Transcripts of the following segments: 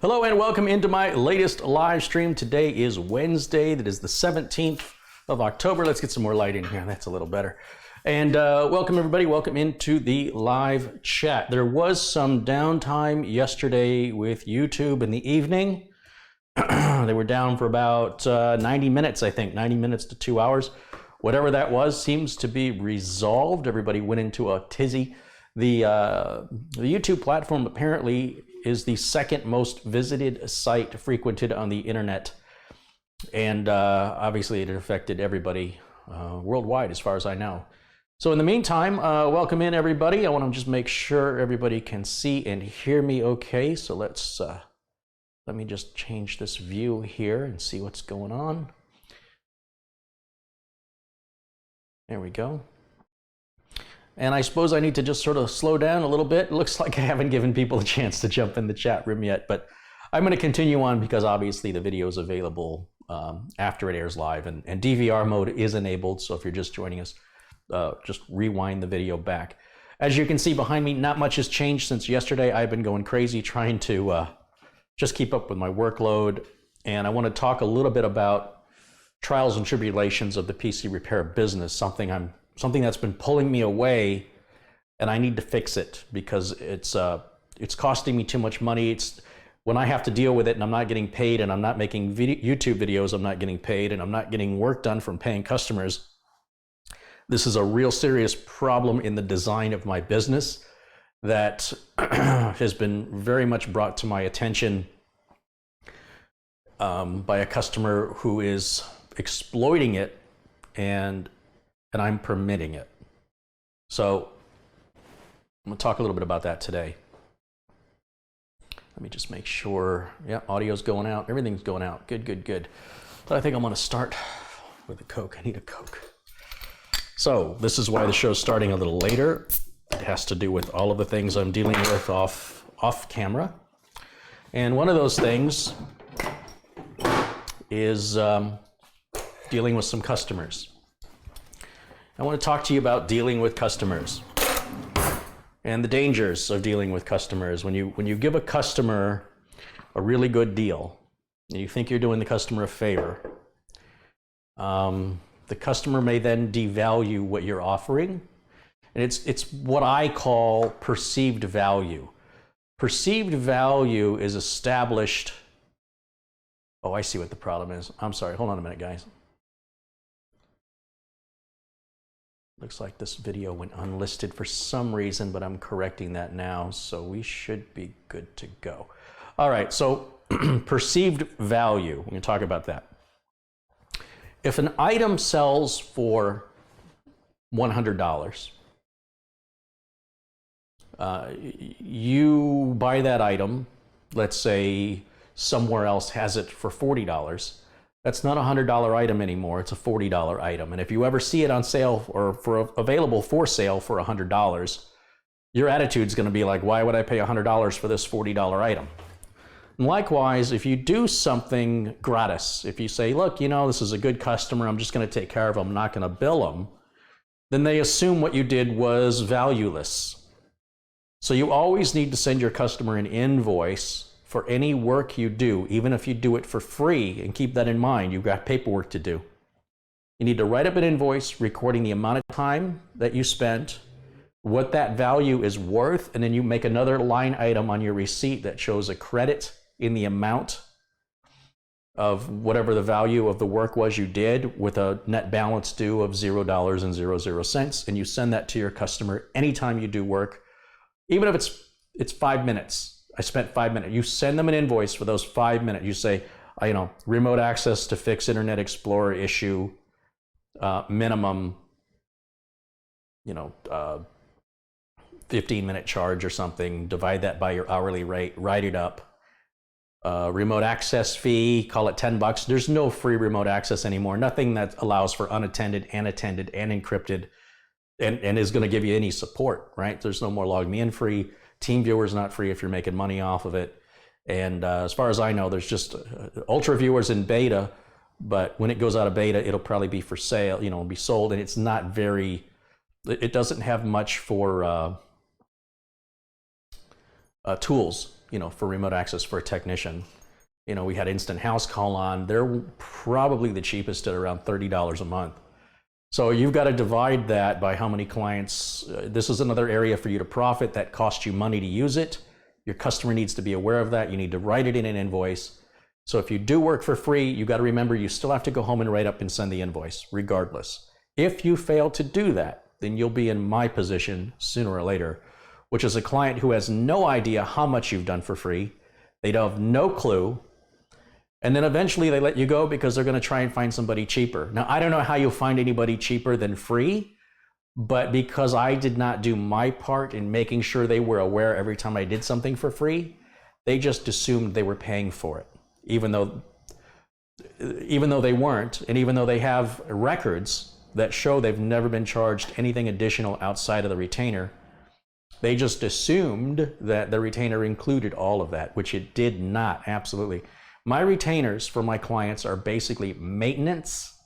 Hello and welcome into my latest live stream. Today is Wednesday, that is the 17th of October. Let's get some more light in here, that's a little better. And welcome everybody, welcome into the live chat. There was some downtime yesterday with YouTube in the evening. They were down for about 90 minutes, I think, 90 minutes to 2 hours. Whatever that was seems to be resolved. Everybody went into a tizzy. The YouTube platform apparently is the second most visited site frequented on the internet. And obviously it affected everybody worldwide as far as I know. So in the meantime, welcome in everybody. I want to just make sure everybody can see and hear me okay. So let's, let me just change this view here and see what's going on. There we go. And I suppose I need to just sort of slow down a little bit. It looks like I haven't given people a chance to jump in the chat room yet, but I'm going to continue on because obviously the video is available after it airs live, and DVR mode is enabled. So if you're just joining us, just rewind the video back. As you can see behind me, not much has changed since yesterday. I've been going crazy trying to just keep up with my workload. And I want to talk a little bit about trials and tribulations of the PC repair business, something that's been pulling me away, and I need to fix it because it's costing me too much money. It's when I have to deal with it and I'm not getting paid, and I'm not making YouTube videos, I'm not getting paid, and I'm not getting work done from paying customers. This is a real serious problem in the design of my business that has been very much brought to my attention by a customer who is exploiting it, and I'm permitting it. So I'm gonna talk a little bit about that today. Let me just make sure, yeah, audio's going out, everything's going out, good, good, good. But I think I'm gonna start with a Coke. I need a Coke. So this is why the show's starting a little later. It has to do with all of the things I'm dealing with off camera. And one of those things is dealing with some customers. I want to talk to you about dealing with customers and the dangers of dealing with customers. When you give a customer a really good deal and you think you're doing the customer a favor, the customer may then devalue what you're offering. And it's what I call perceived value. Perceived value is established. Oh, I see what the problem is. I'm sorry, hold on a minute, guys. Looks like this video went unlisted for some reason, but I'm correcting that now, so we should be good to go. All right, so perceived value, we're gonna talk about that. If an item sells for $100, you buy that item, let's say somewhere else has it for $40, that's not a $100 item anymore, it's a $40 item. And if you ever see it on sale or available for sale for $100, your attitude's gonna be like, why would I pay $100 for this $40 item? And likewise, if you do something gratis, if you say, look, you know, this is a good customer, I'm just gonna take care of them, I'm not gonna bill them, then they assume what you did was valueless. So you always need to send your customer an invoice for any work you do, even if you do it for free, and keep that in mind, you've got paperwork to do. You need to write up an invoice recording the amount of time that you spent, what that value is worth, and then you make another line item on your receipt that shows a credit in the amount of whatever the value of the work was you did, with a net balance due of $0.00, and you send that to your customer anytime you do work, even if it's 5 minutes. I spent 5 minutes. You send them an invoice for those 5 minutes. You say, you know, remote access to fix Internet Explorer issue, minimum, you know, 15-minute charge or something. Divide that by your hourly rate. Write it up. Remote access fee, call it $10. There's no free remote access anymore. Nothing that allows for unattended and attended and encrypted and is going to give you any support, right? There's no more log me in free. TeamViewer is not free if you're making money off of it. And as far as I know, there's just Ultra Viewers in beta, but when it goes out of beta, it'll probably be for sale, you know, be sold, and it's not very, it doesn't have much for tools for remote access for a technician. We had instant house call on. They're probably the cheapest at around $30 a month. So you've got to divide that by how many clients. This is another area for you to profit that costs you money to use it. Your customer needs to be aware of that. You need to write it in an invoice. So if you do work for free, you got to remember you still have to go home and write up and send the invoice regardless. If you fail to do that, then you'll be in my position sooner or later, which is a client who has no idea how much you've done for free. They don't have no clue. And then eventually they let you go because they're going to try and find somebody cheaper. Now, I don't know how you'll find anybody cheaper than free, but because I did not do my part in making sure they were aware every time I did something for free, they just assumed they were paying for it, even though they weren't, and even though they have records that show they've never been charged anything additional outside of the retainer. They just assumed that the retainer included all of that, which it did not, absolutely. My retainers for my clients are basically maintenance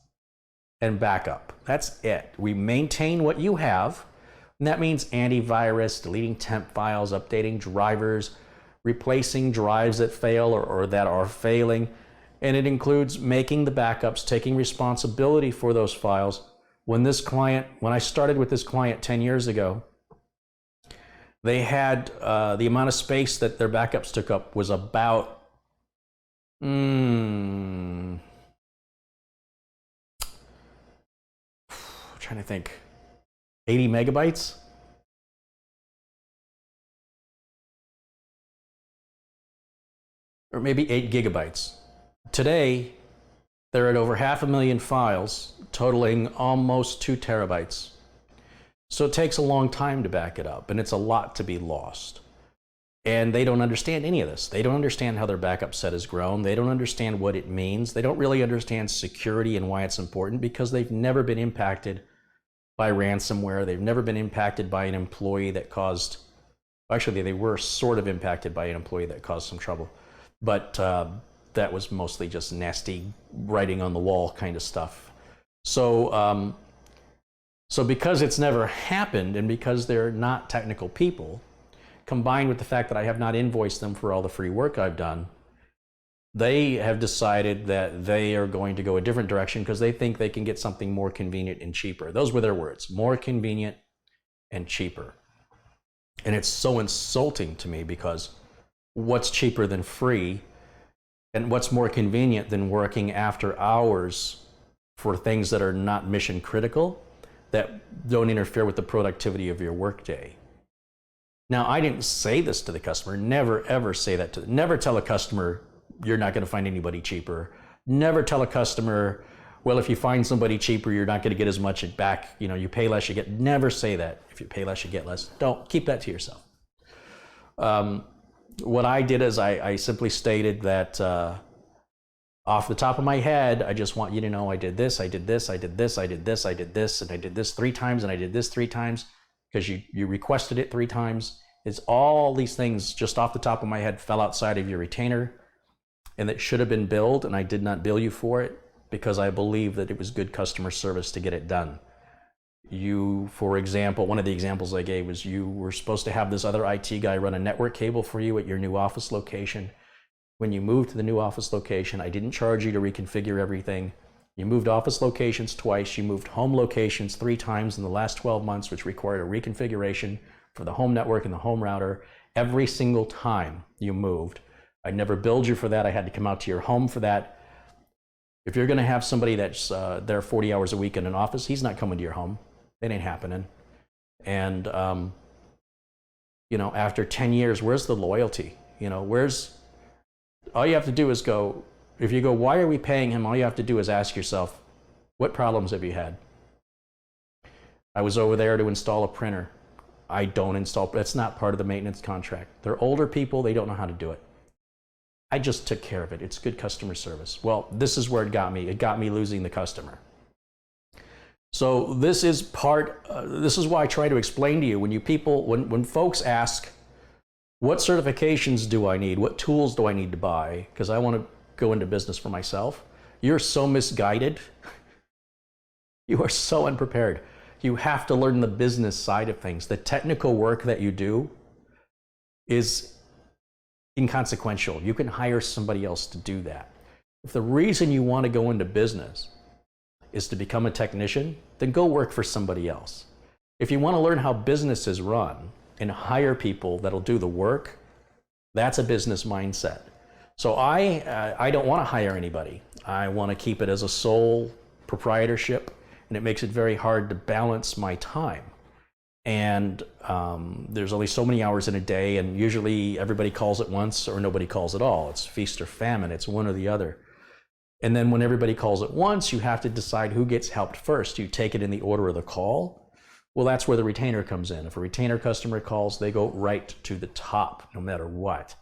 and backup. That's it. We maintain what you have, and that means antivirus, deleting temp files, updating drivers, replacing drives that fail or that are failing, and it includes making the backups, taking responsibility for those files. When I started with this client 10 years ago, they had the amount of space that their backups took up was about trying to think, 80 megabytes? Or maybe 8 gigabytes. Today, they're at over 500,000 files, totaling almost 2 terabytes. So it takes a long time to back it up, and it's a lot to be lost. And they don't understand any of this. They don't understand how their backup set has grown. They don't understand what it means. They don't really understand security and why it's important because they've never been impacted by ransomware. They've never been impacted by an employee that caused, actually they were sort of impacted by an employee that caused some trouble. But that was mostly just nasty writing on the wall kind of stuff. So because it's never happened and because they're not technical people, combined with the fact that I have not invoiced them for all the free work I've done, they have decided that they are going to go a different direction because they think they can get something more convenient and cheaper. Those were their words, more convenient and cheaper. And it's so insulting to me because what's cheaper than free and what's more convenient than working after hours for things that are not mission critical, that don't interfere with the productivity of your workday? Now, I didn't say this to the customer. Never, ever say that to them. Never tell a customer, you're not going to find anybody cheaper. Never tell a customer, well, if you find somebody cheaper, you're not going to get as much back. You pay less, you get. Never say that. If you pay less, you get less. Don't. Keep that to yourself. What I did is I simply stated that off the top of my head, I just want you to know I did this, I did this, I did this, I did this, I did this, and I did this 3 times, and I did this 3 times. Because you requested it 3 times. It's all these things just off the top of my head fell outside of your retainer and that should have been billed, and I did not bill you for it because I believe that it was good customer service to get it done. You, for example, one of the examples I gave was you were supposed to have this other IT guy run a network cable for you at your new office location. When you moved to the new office location, I didn't charge you to reconfigure everything. You moved office locations twice. You moved home locations 3 times in the last 12 months, which required a reconfiguration for the home network and the home router. Every single time you moved, I never billed you for that. I had to come out to your home for that. If you're going to have somebody that's there 40 hours a week in an office, he's not coming to your home. It ain't happening. And after 10 years, where's the loyalty? All you have to do is go. If you go, why are we paying him? All you have to do is ask yourself, what problems have you had? I was over there to install a printer. I don't install, that's not part of the maintenance contract. They're older people, they don't know how to do it. I just took care of it. It's good customer service. Well, this is where it got me. It got me losing the customer. So this is why I try to explain to you when folks ask, what certifications do I need? What tools do I need to buy? Because I want to go into business for myself. You're so misguided. You are so unprepared. You have to learn the business side of things. The technical work that you do is inconsequential. You can hire somebody else to do that. If the reason you want to go into business is to become a technician, then go work for somebody else. If you want to learn how business is run and hire people that'll do the work, that's a business mindset. So I don't want to hire anybody. I want to keep it as a sole proprietorship, and it makes it very hard to balance my time. And there's only so many hours in a day, and usually everybody calls at once or nobody calls at all. It's feast or famine. It's one or the other. And then when everybody calls at once, you have to decide who gets helped first. You take it in the order of the call. Well, that's where the retainer comes in. If a retainer customer calls, they go right to the top, no matter what.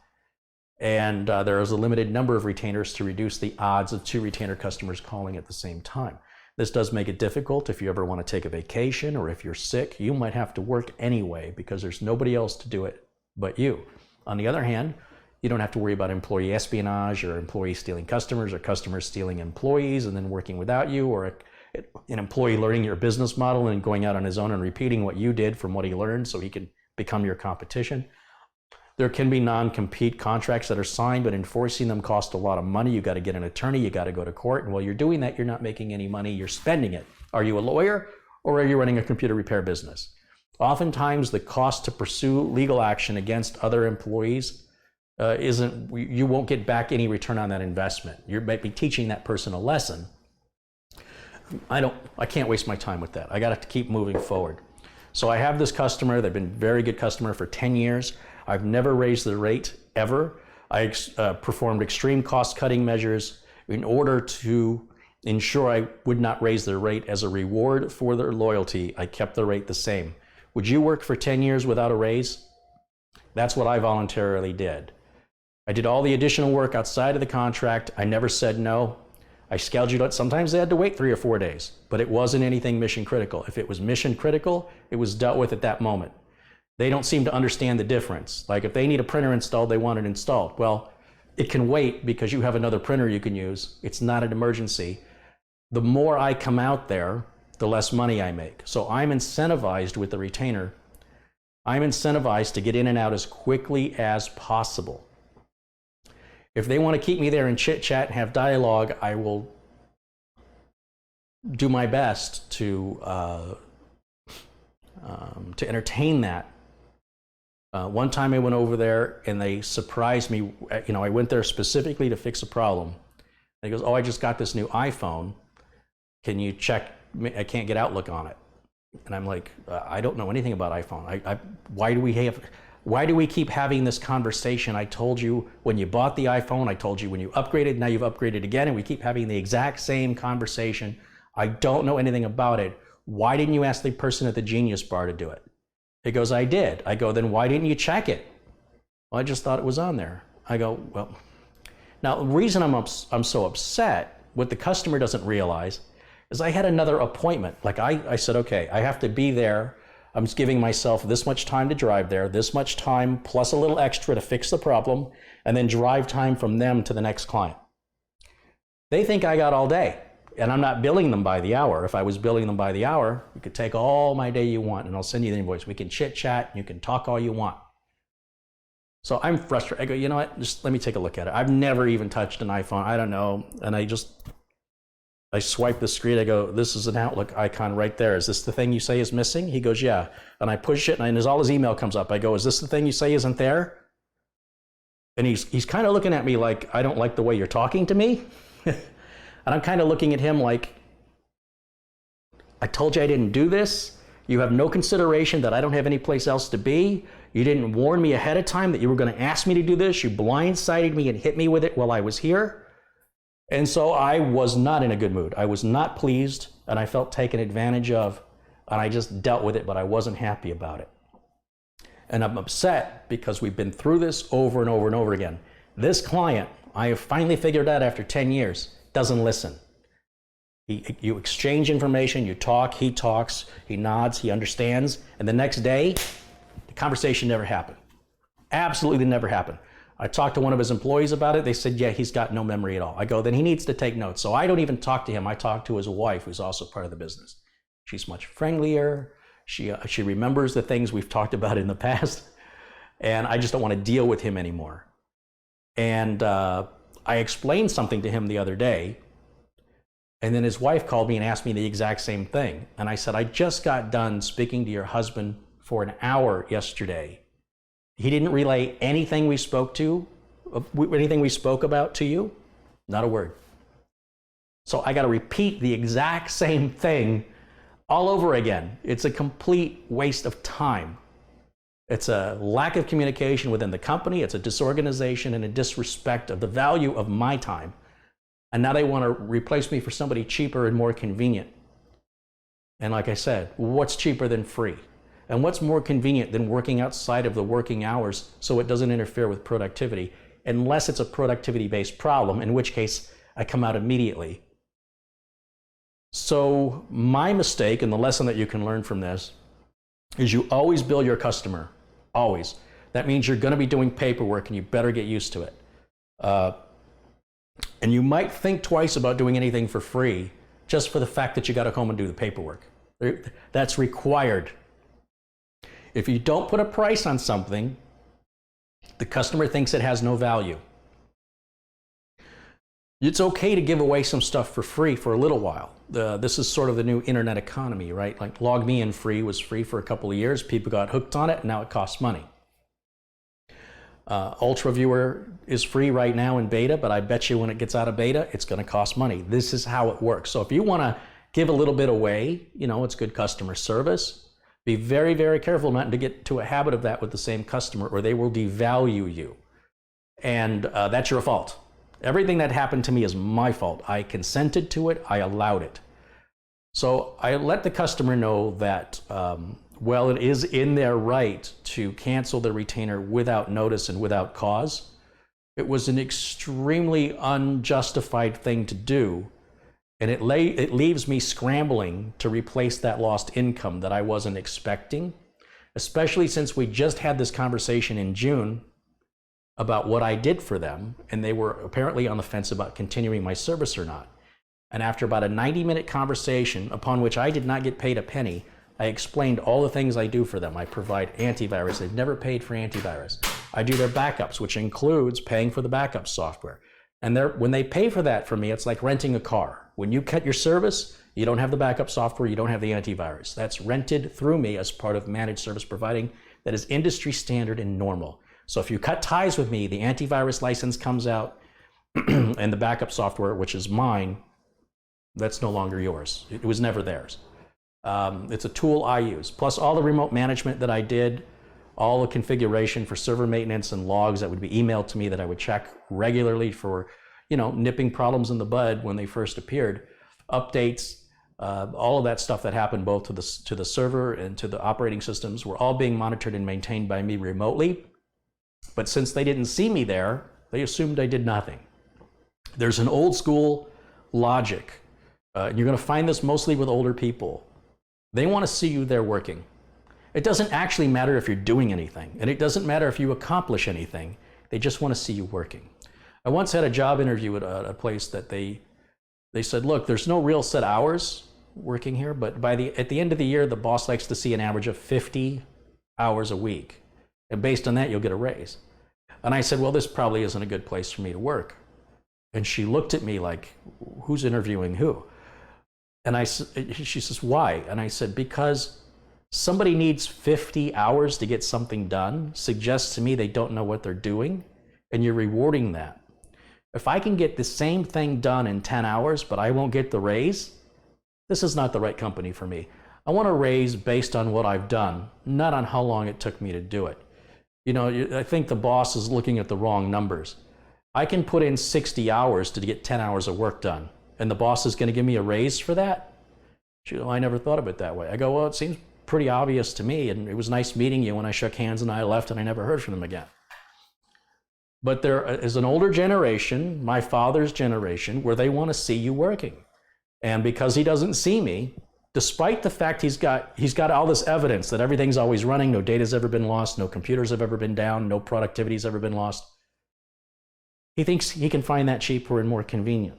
And there is a limited number of retainers to reduce the odds of 2 retainer customers calling at the same time. This does make it difficult if you ever want to take a vacation, or if you're sick, you might have to work anyway because there's nobody else to do it but you. On the other hand, you don't have to worry about employee espionage or employees stealing customers or customers stealing employees and then working without you, or an employee learning your business model and going out on his own and repeating what you did from what he learned so he can become your competition. There can be non-compete contracts that are signed, but enforcing them costs a lot of money. You got to get an attorney, you got to go to court, and while you're doing that, you're not making any money, you're spending it. Are you a lawyer, or are you running a computer repair business? Oftentimes, the cost to pursue legal action against other employees you won't get back any return on that investment. You might be teaching that person a lesson. I can't waste my time with that. I got to keep moving forward. So I have this customer. They've been a very good customer for 10 years. I've never raised the rate ever. I performed extreme cost-cutting measures in order to ensure I would not raise their rate. As a reward for their loyalty, I kept the rate the same. Would you work for 10 years without a raise? That's what I voluntarily did. I did all the additional work outside of the contract. I never said no. I scheduled it. Sometimes they had to wait 3 or 4 days, but it wasn't anything mission critical. If it was mission critical, it was dealt with at that moment. They don't seem to understand the difference. Like if they need a printer installed, they want it installed. Well, it can wait because you have another printer you can use. It's not an emergency. The more I come out there, the less money I make. So I'm incentivized with the retainer. I'm incentivized to get in and out as quickly as possible. If they want to keep me there and chit chat and have dialogue, I will do my best to entertain that. One time I went over there and they surprised me. You know, I went there specifically to fix a problem. And he goes, "Oh, I just got this new iPhone. Can you check? I can't get Outlook on it." And I'm like, I don't know anything about iPhone. Why do we keep having this conversation? I told you when you bought the iPhone, I told you when you upgraded, now you've upgraded again, and we keep having the exact same conversation. I don't know anything about it. Why didn't you ask the person at the Genius Bar to do it? He goes, "I did." I go, "Then why didn't you check it?" "Well, I just thought it was on there." I go, "Well," now the reason I'm so upset, what the customer doesn't realize, is I had another appointment. Like I said, okay, I have to be there. I'm just giving myself this much time to drive there, this much time plus a little extra to fix the problem, and then drive time from them to the next client. They think I got all day, and I'm not billing them by the hour. If I was billing them by the hour, you could take all my day you want, and I'll send you the invoice. We can chit chat, and you can talk all you want. So I'm frustrated. I go, you know what? Just let me take a look at it. I've never even touched an iPhone. I don't know. And I swipe the screen. I go, "This is an Outlook icon right there. Is this the thing you say is missing?" He goes, "Yeah." And I push it, and all his email comes up. I go, "Is this the thing you say isn't there?" And he's kind of looking at me like, "I don't like the way you're talking to me." And I'm kind of looking at him like, "I told you I didn't do this. You have no consideration that I don't have any place else to be. You didn't warn me ahead of time that you were going to ask me to do this. You blindsided me and hit me with it while I was here." And so I was not in a good mood. I was not pleased, and I felt taken advantage of, and I just dealt with it, but I wasn't happy about it. And I'm upset because we've been through this over and over and over again. This client, I have finally figured out after 10 years, doesn't listen. You exchange information, you talk, he talks, he nods, he understands, and the next day, the conversation never happened. Absolutely never happened. I talked to one of his employees about it. They said, "Yeah, he's got no memory at all." I go, "Then he needs to take notes." So I don't even talk to him. I talk to his wife, who's also part of the business. She's much friendlier. She remembers the things we've talked about in the past. And I just don't want to deal with him anymore. And I explained something to him the other day, and then his wife called me and asked me the exact same thing. And I said, I just got done speaking to your husband for an hour yesterday. He didn't relay anything we spoke about to you? Not a word. So I got to repeat the exact same thing all over again. It's a complete waste of time. It's a lack of communication within the company. It's a disorganization and a disrespect of the value of my time. And now they want to replace me for somebody cheaper and more convenient. And like I said, what's cheaper than free? And what's more convenient than working outside of the working hours so it doesn't interfere with productivity, unless it's a productivity-based problem, in which case I come out immediately. So my mistake, and the lesson that you can learn from this, is you always bill your customer. Always. That means you're going to be doing paperwork, and you better get used to it. And you might think twice about doing anything for free just for the fact that you got to come and do the paperwork. That's required. If you don't put a price on something, the customer thinks it has no value. It's okay to give away some stuff for free for a little while. This is sort of the new internet economy, right? Like Log Me In Free was free for a couple of years. People got hooked on it, and now it costs money. Ultra Viewer is free right now in beta, but I bet you when it gets out of beta, it's going to cost money. This is how it works. So if you want to give a little bit away, it's good customer service. Be very, very careful not to get to a habit of that with the same customer, or they will devalue you. And that's your fault. Everything that happened to me is my fault. I consented to it. I allowed it. So I let the customer know that, it is in their right to cancel the retainer without notice and without cause. It was an extremely unjustified thing to do, and it leaves me scrambling to replace that lost income that I wasn't expecting, especially since we just had this conversation in June about what I did for them, and they were apparently on the fence about continuing my service or not. And after about a 90-minute conversation, upon which I did not get paid a penny, I explained all the things I do for them. I provide antivirus. They've never paid for antivirus. I do their backups, which includes paying for the backup software. And when they pay for that for me, it's like renting a car. When you cut your service, you don't have the backup software, you don't have the antivirus. That's rented through me as part of managed service providing that is industry standard and normal. So if you cut ties with me, the antivirus license comes out and the backup software, which is mine, that's no longer yours. It was never theirs. It's a tool I use. Plus all the remote management that I did, all the configuration for server maintenance and logs that would be emailed to me that I would check regularly for, nipping problems in the bud when they first appeared, updates, all of that stuff that happened both to the server and to the operating systems were all being monitored and maintained by me remotely. But since they didn't see me there, they assumed I did nothing. There's an old school logic. You're going to find this mostly with older people. They want to see you there working. It doesn't actually matter if you're doing anything, and it doesn't matter if you accomplish anything. They just want to see you working. I once had a job interview at a place that they said, look, there's no real set hours working here, but at the end of the year, the boss likes to see an average of 50 hours a week. And based on that, you'll get a raise. And I said, well, this probably isn't a good place for me to work. And she looked at me like, who's interviewing who? And she says, why? And I said, because somebody needs 50 hours to get something done, suggests to me they don't know what they're doing, and you're rewarding that. If I can get the same thing done in 10 hours, but I won't get the raise, this is not the right company for me. I want a raise based on what I've done, not on how long it took me to do it. I think the boss is looking at the wrong numbers. I can put in 60 hours to get 10 hours of work done, and the boss is going to give me a raise for that? I never thought of it that way. I go, well, it seems pretty obvious to me, and it was nice meeting you when I shook hands and I left and I never heard from them again. But there is an older generation, my father's generation, where they want to see you working. And because he doesn't see me, despite the fact he's got all this evidence that everything's always running, no data's ever been lost, no computers have ever been down, no productivity's ever been lost, he thinks he can find that cheaper and more convenient.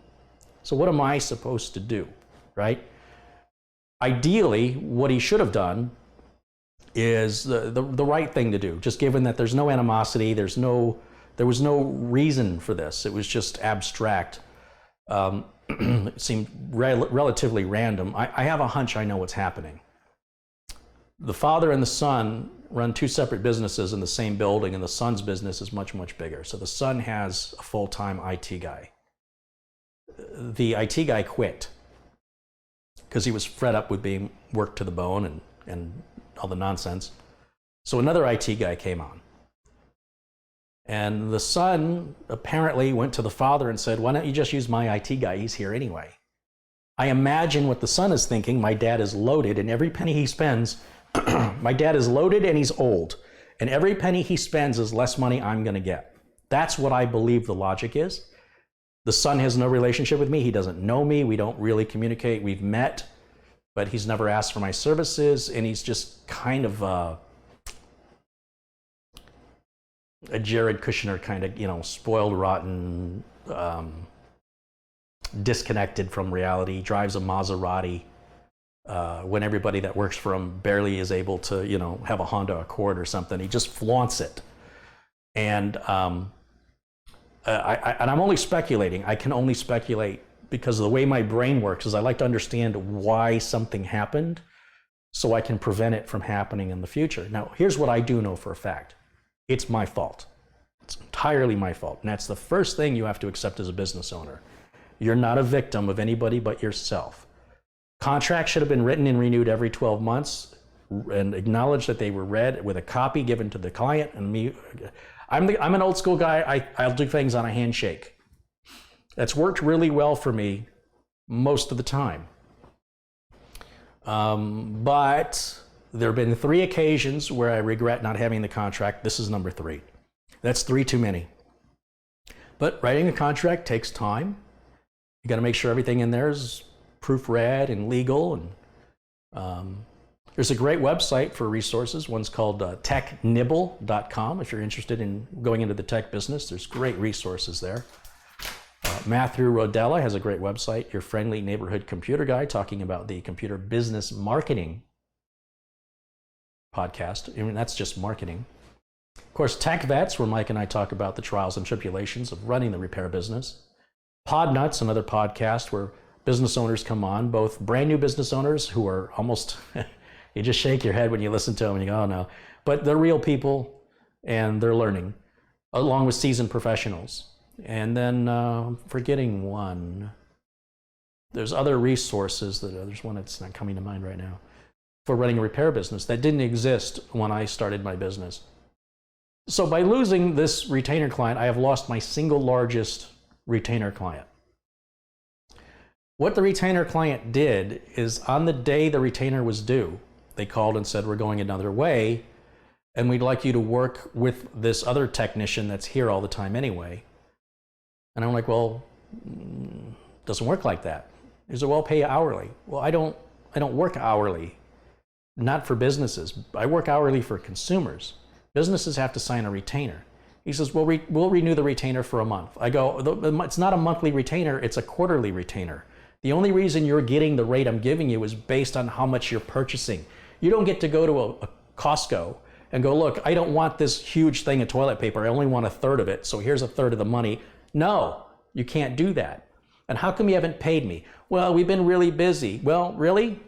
So what am I supposed to do, right? Ideally, what he should have done is the right thing to do, just given that there's no animosity, there's no There was no reason for this. It was just abstract. It seemed relatively random. I have a hunch I know what's happening. The father and the son run two separate businesses in the same building, and the son's business is much, much bigger. So the son has a full-time IT guy. The IT guy quit because he was fed up with being worked to the bone and all the nonsense. So another IT guy came on. And the son apparently went to the father and said, why don't you just use my IT guy? He's here anyway. I imagine what the son is thinking. My dad is loaded, and every penny he spends, my dad is loaded and he's old. And every penny he spends is less money I'm going to get. That's what I believe the logic is. The son has no relationship with me. He doesn't know me. We don't really communicate. We've met, but he's never asked for my services. And he's just kind of a Jared Kushner kind of, spoiled, rotten, disconnected from reality, drives a Maserati when everybody that works for him barely is able to, have a Honda Accord or something. He just flaunts it. And I'm only speculating. I can only speculate because of the way my brain works is I like to understand why something happened so I can prevent it from happening in the future. Now, here's what I do know for a fact. It's my fault. It's entirely my fault. And that's the first thing you have to accept as a business owner. You're not a victim of anybody but yourself. Contracts should have been written and renewed every 12 months and acknowledged that they were read with a copy given to the client and me. I'm an old school guy. I'll do things on a handshake. That's worked really well for me most of the time. But there have been 3 occasions where I regret not having the contract. This is number 3. That's 3 too many. But writing a contract takes time. You got to make sure everything in there is proofread and legal. And there's a great website for resources. One's called technibble.com. If you're interested in going into the tech business, there's great resources there. Matthew Rodella has a great website, Your Friendly Neighborhood Computer Guy, talking about the computer business marketing podcast. I mean, that's just marketing. Of course, Tech Vets, where Mike and I talk about the trials and tribulations of running the repair business. Podnuts, another podcast where business owners come on, both brand new business owners who are almost, you just shake your head when you listen to them and you go, oh no. But they're real people and they're learning, along with seasoned professionals. And then I'm forgetting one. There's other resources. There's one that's not coming to mind right now for running a repair business that didn't exist when I started my business. So by losing this retainer client, I have lost my single largest retainer client. What the retainer client did is on the day the retainer was due, they called and said, we're going another way, and we'd like you to work with this other technician that's here all the time anyway. And I'm like, well, it doesn't work like that. He said, well, I'll pay you hourly. Well, I don't work hourly, not for businesses. I work hourly for consumers. Businesses have to sign a retainer. He says, well, we'll renew the retainer for a month. I go, it's not a monthly retainer, it's a quarterly retainer. The only reason you're getting the rate I'm giving you is based on how much you're purchasing. You don't get to go to a Costco and go, look, I don't want this huge thing of toilet paper. I only want a third of it, so here's a third of the money. No, you can't do that. And how come you haven't paid me? Well, we've been really busy. Well, really?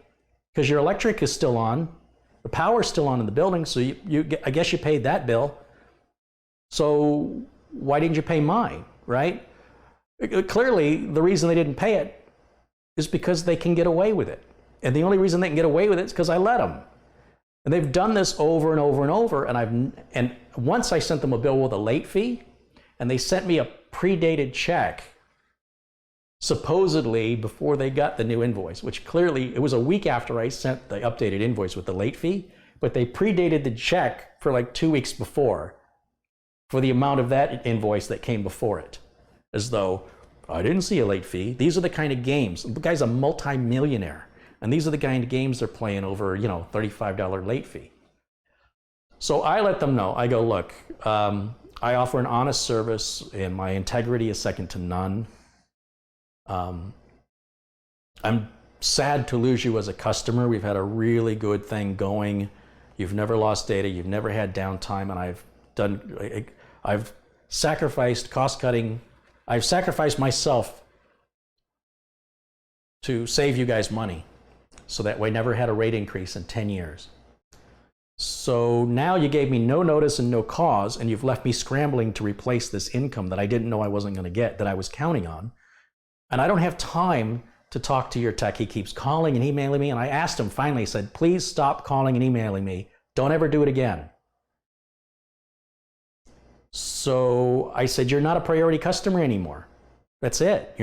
Because your electric is still on. The power's still on in the building, so I guess you paid that bill. So why didn't you pay mine, right? Clearly, the reason they didn't pay it is because they can get away with it. And the only reason they can get away with it is because I let them. And they've done this over and over and over. And once I sent them a bill with a late fee, and they sent me a predated check, supposedly before they got the new invoice, which clearly it was a week after I sent the updated invoice with the late fee, but they predated the check for like 2 weeks before for the amount of that invoice that came before it, as though I didn't see a late fee. These are the kind of games. The guy's a multi-millionaire, and these are the kind of games they're playing over, $35 late fee. So I let them know. I go, look, I offer an honest service, and my integrity is second to none. I'm sad to lose you as a customer. We've had a really good thing going. You've never lost data. You've never had downtime, and I've sacrificed cost-cutting. I've sacrificed myself to save you guys money so that we never had a rate increase in 10 years. So now you gave me no notice and no cause, and you've left me scrambling to replace this income that I didn't know I wasn't going to get, that I was counting on. And I don't have time to talk to your tech. He keeps calling and emailing me, and I asked him finally, I said, please stop calling and emailing me. Don't ever do it again. So I said, you're not a priority customer anymore. That's it.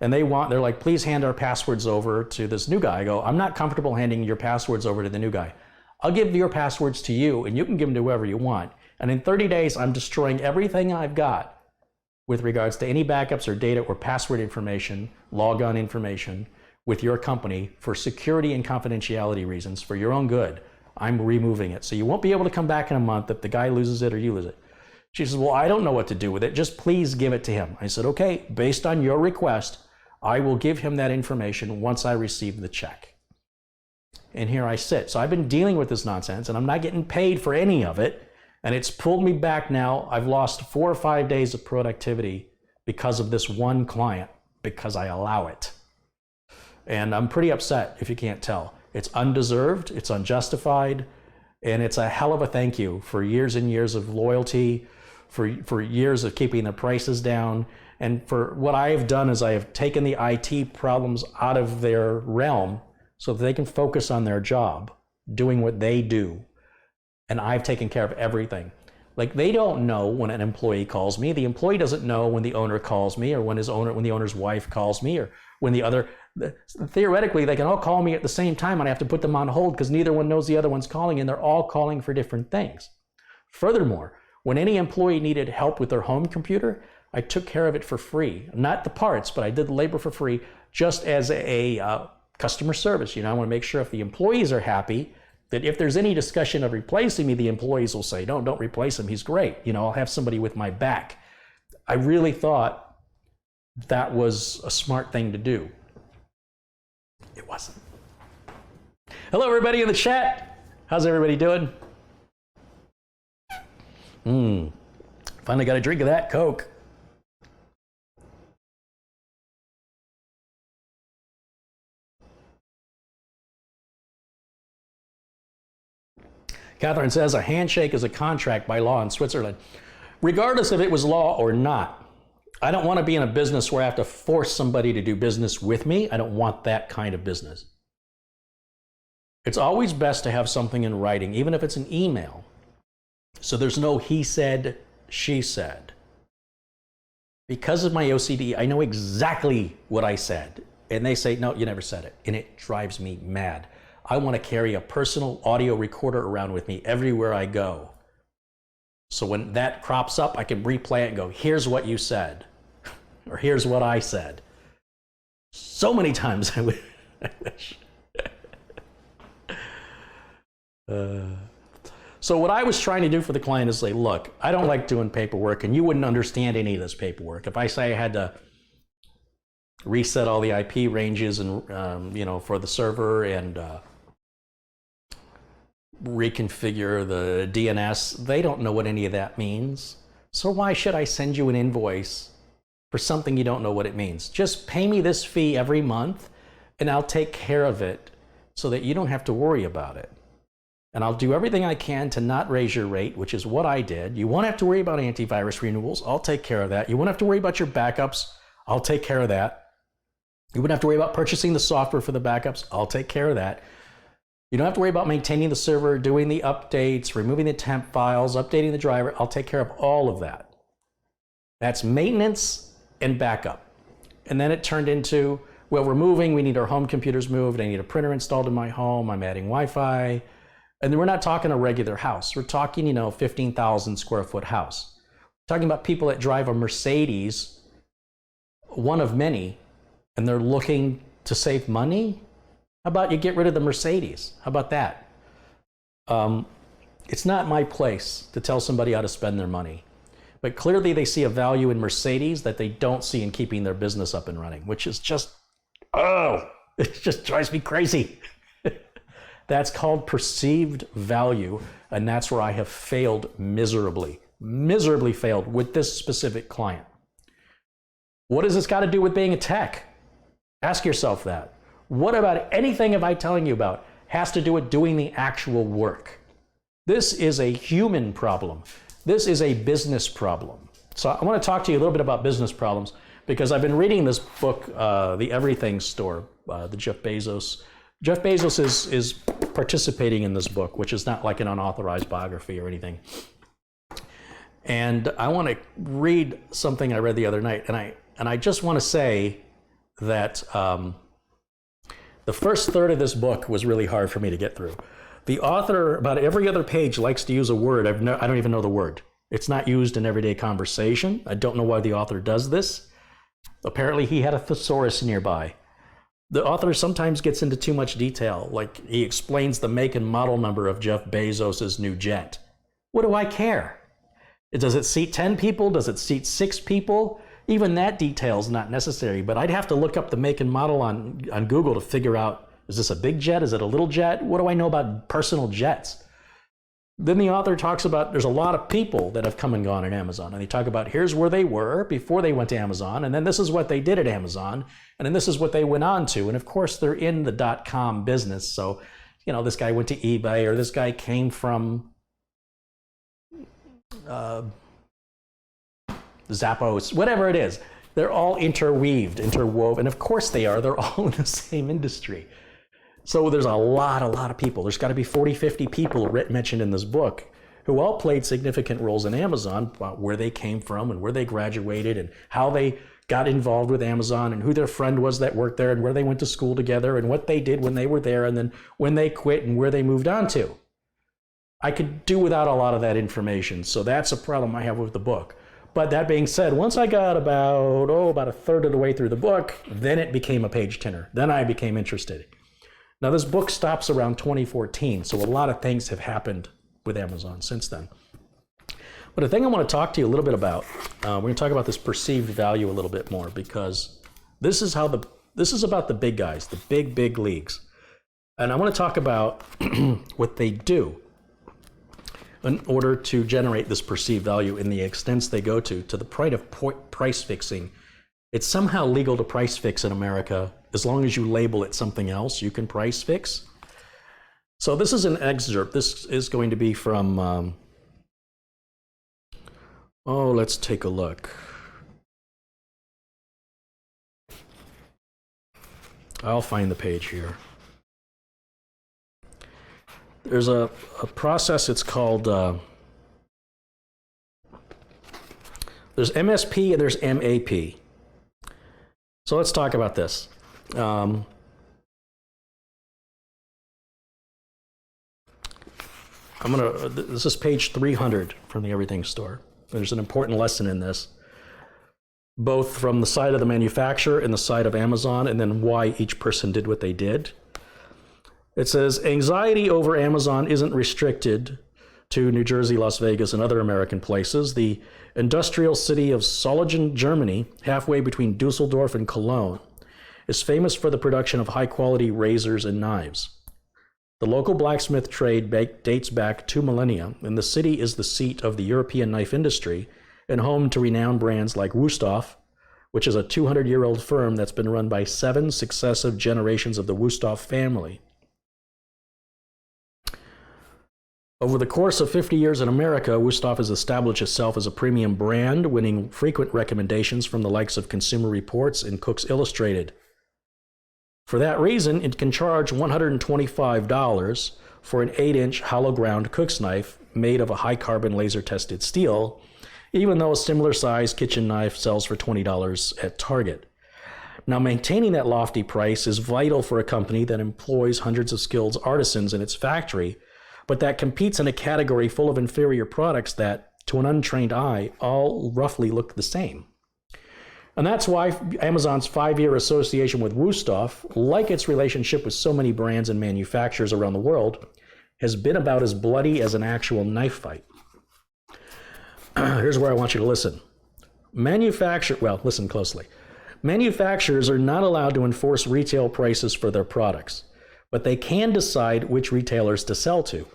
And they're like, please hand our passwords over to this new guy. I go, I'm not comfortable handing your passwords over to the new guy. I'll give your passwords to you, and you can give them to whoever you want. And in 30 days, I'm destroying everything I've got with regards to any backups or data or password information, logon information with your company for security and confidentiality reasons, for your own good. I'm removing it. So you won't be able to come back in a month if the guy loses it or you lose it. She says, well, I don't know what to do with it. Just please give it to him. I said, okay, based on your request, I will give him that information once I receive the check. And here I sit. So I've been dealing with this nonsense, and I'm not getting paid for any of it. And it's pulled me back now. I've lost 4 or 5 days of productivity because of this one client, because I allow it. And I'm pretty upset, if you can't tell. It's undeserved, it's unjustified, and it's a hell of a thank you for years and years of loyalty, for years of keeping the prices down. And for what I have done is I have taken the IT problems out of their realm so that they can focus on their job, doing what they do. And I've taken care of everything. Like, they don't know when an employee calls me. The employee doesn't know when the owner calls me, or when the owner's wife calls me, or when theoretically, they can all call me at the same time, and I have to put them on hold because neither one knows the other one's calling, and they're all calling for different things. Furthermore, when any employee needed help with their home computer, I took care of it for free. Not the parts, but I did the labor for free, just as a customer service. I want to make sure if the employees are happy, that if there's any discussion of replacing me, the employees will say, no, don't replace him, he's great. I'll have somebody with my back. I really thought that was a smart thing to do. It wasn't. Hello, everybody in the chat. How's everybody doing? Finally got a drink of that Coke. Catherine says a handshake is a contract by law in Switzerland. Regardless if it was law or not, I don't want to be in a business where I have to force somebody to do business with me. I don't want that kind of business. It's always best to have something in writing, even if it's an email, so there's no he said, she said. Because of my OCD, I know exactly what I said. And they say, no, you never said it. And it drives me mad. I want to carry a personal audio recorder around with me everywhere I go. So when that crops up, I can replay it and go, here's what you said, or here's what I said. So many times I wish. So what I was trying to do for the client is say, look, I don't like doing paperwork, and you wouldn't understand any of this paperwork. If I say I had to reset all the IP ranges and for the server and reconfigure the DNS, they don't know what any of that means. So why should I send you an invoice for something you don't know what it means? Just pay me this fee every month and I'll take care of it so that you don't have to worry about it. And I'll do everything I can to not raise your rate, which is what I did. You won't have to worry about antivirus renewals. I'll take care of that. You won't have to worry about your backups. I'll take care of that. You wouldn't have to worry about purchasing the software for the backups. I'll take care of that. You don't have to worry about maintaining the server, doing the updates, removing the temp files, updating the driver. I'll take care of all of that. That's maintenance and backup. And then it turned into, well, we're moving. We need our home computers moved. I need a printer installed in my home. I'm adding Wi-Fi. And then we're not talking a regular house. We're talking, 15,000 square foot house. We're talking about people that drive a Mercedes, one of many, and they're looking to save money. How about you get rid of the Mercedes? How about that? It's not my place to tell somebody how to spend their money. But clearly they see a value in Mercedes that they don't see in keeping their business up and running, which is just, it just drives me crazy. That's called perceived value, and that's where I have failed miserably, miserably failed with this specific client. What does this got to do with being a tech? Ask yourself that. What about anything I'm telling you about has to do with doing the actual work? This is a human problem. This is a business problem. So I want to talk to you a little bit about business problems because I've been reading this book, The Everything Store, the Jeff Bezos. Jeff Bezos is participating in this book, which is not like an unauthorized biography or anything. And I want to read something I read the other night, and I just want to say that the first third of this book was really hard for me to get through. The author, about every other page, likes to use a word. I don't even know the word. It's not used in everyday conversation. I don't know why the author does this. Apparently he had a thesaurus nearby. The author sometimes gets into too much detail, like he explains the make and model number of Jeff Bezos' new jet. What do I care? Does it seat 10 people? Does it seat 6 people? Even that detail is not necessary, but I'd have to look up the make and model on Google to figure out, is this a big jet? Is it a little jet? What do I know about personal jets? Then the author talks about there's a lot of people that have come and gone at Amazon, and they talk about here's where they were before they went to Amazon, and then this is what they did at Amazon, and then this is what they went on to. And of course, they're in the .com business, so this guy went to eBay, or this guy came from Zappos, whatever it is. They're all interwoven, and of course they are. They're all in the same industry. So there's a lot of people. There's got to be 40, 50 people mentioned in this book who all played significant roles in Amazon, about where they came from and where they graduated and how they got involved with Amazon and who their friend was that worked there and where they went to school together and what they did when they were there and then when they quit and where they moved on to. I could do without a lot of that information, so that's a problem I have with the book. But that being said, once I got about a third of the way through the book, then it became a page turner. Then I became interested. Now this book stops around 2014, so a lot of things have happened with Amazon since then. But the thing I want to talk to you a little bit about, we're going to talk about this perceived value a little bit more, because this is about the big guys, the big leagues. And I want to talk about what they do in order to generate this perceived value in the extents they go to the point of price fixing. It's somehow legal to price fix in America. As long as you label it something else, you can price fix. So this is an excerpt. This is going to be from, let's take a look. I'll find the page here. There's a process, it's called, there's MSP and there's MAP. So let's talk about this. This is page 300 from the Everything Store. There's an important lesson in this, both from the side of the manufacturer and the side of Amazon, and then why each person did what they did. It says, anxiety over Amazon isn't restricted to New Jersey, Las Vegas, and other American places. The industrial city of Solingen, Germany, halfway between Dusseldorf and Cologne, is famous for the production of high-quality razors and knives. The local blacksmith trade dates back 2 millennia, and the city is the seat of the European knife industry and home to renowned brands like Wüsthof, which is a 200-year-old firm that's been run by 7 successive generations of the Wüsthof family. Over the course of 50 years in America, Wüsthof has established itself as a premium brand, winning frequent recommendations from the likes of Consumer Reports and Cooks Illustrated. For that reason, it can charge $125 for an 8-inch hollow-ground cook's knife made of a high-carbon laser-tested steel, even though a similar-sized kitchen knife sells for $20 at Target. Now, maintaining that lofty price is vital for a company that employs hundreds of skilled artisans in its factory, but that competes in a category full of inferior products that, to an untrained eye, all roughly look the same. And that's why Amazon's 5-year association with Wüsthof, like its relationship with so many brands and manufacturers around the world, has been about as bloody as an actual knife fight. Here's where I want you to listen. Listen closely. Manufacturers are not allowed to enforce retail prices for their products, but they can decide which retailers to sell to.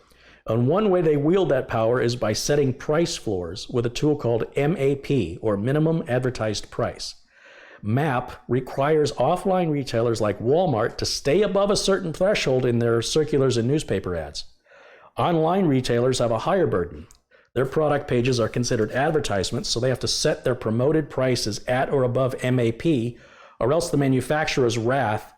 And one way they wield that power is by setting price floors with a tool called MAP, or Minimum Advertised Price. MAP requires offline retailers like Walmart to stay above a certain threshold in their circulars and newspaper ads. Online retailers have a higher burden. Their product pages are considered advertisements, so they have to set their promoted prices at or above MAP, or else face the manufacturer's wrath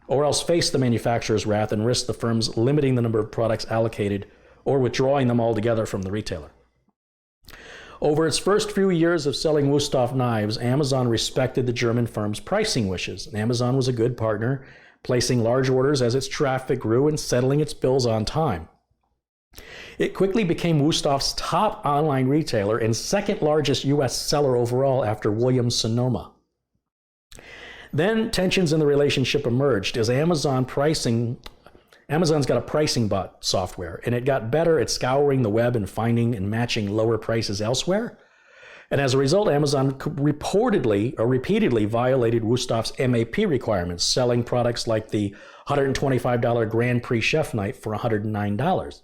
and risk the firms limiting the number of products allocated or withdrawing them altogether from the retailer. Over its first few years of selling Wüsthof knives, Amazon respected the German firm's pricing wishes. Amazon was a good partner, placing large orders as its traffic grew and settling its bills on time. It quickly became Wüsthof's top online retailer and second largest U.S. seller overall after Williams-Sonoma. Then tensions in the relationship emerged as Amazon's got a pricing bot software, and it got better at scouring the web and finding and matching lower prices elsewhere. And as a result, Amazon repeatedly violated Wüsthof's MAP requirements, selling products like the $125 Grand Prix Chef knife for $109.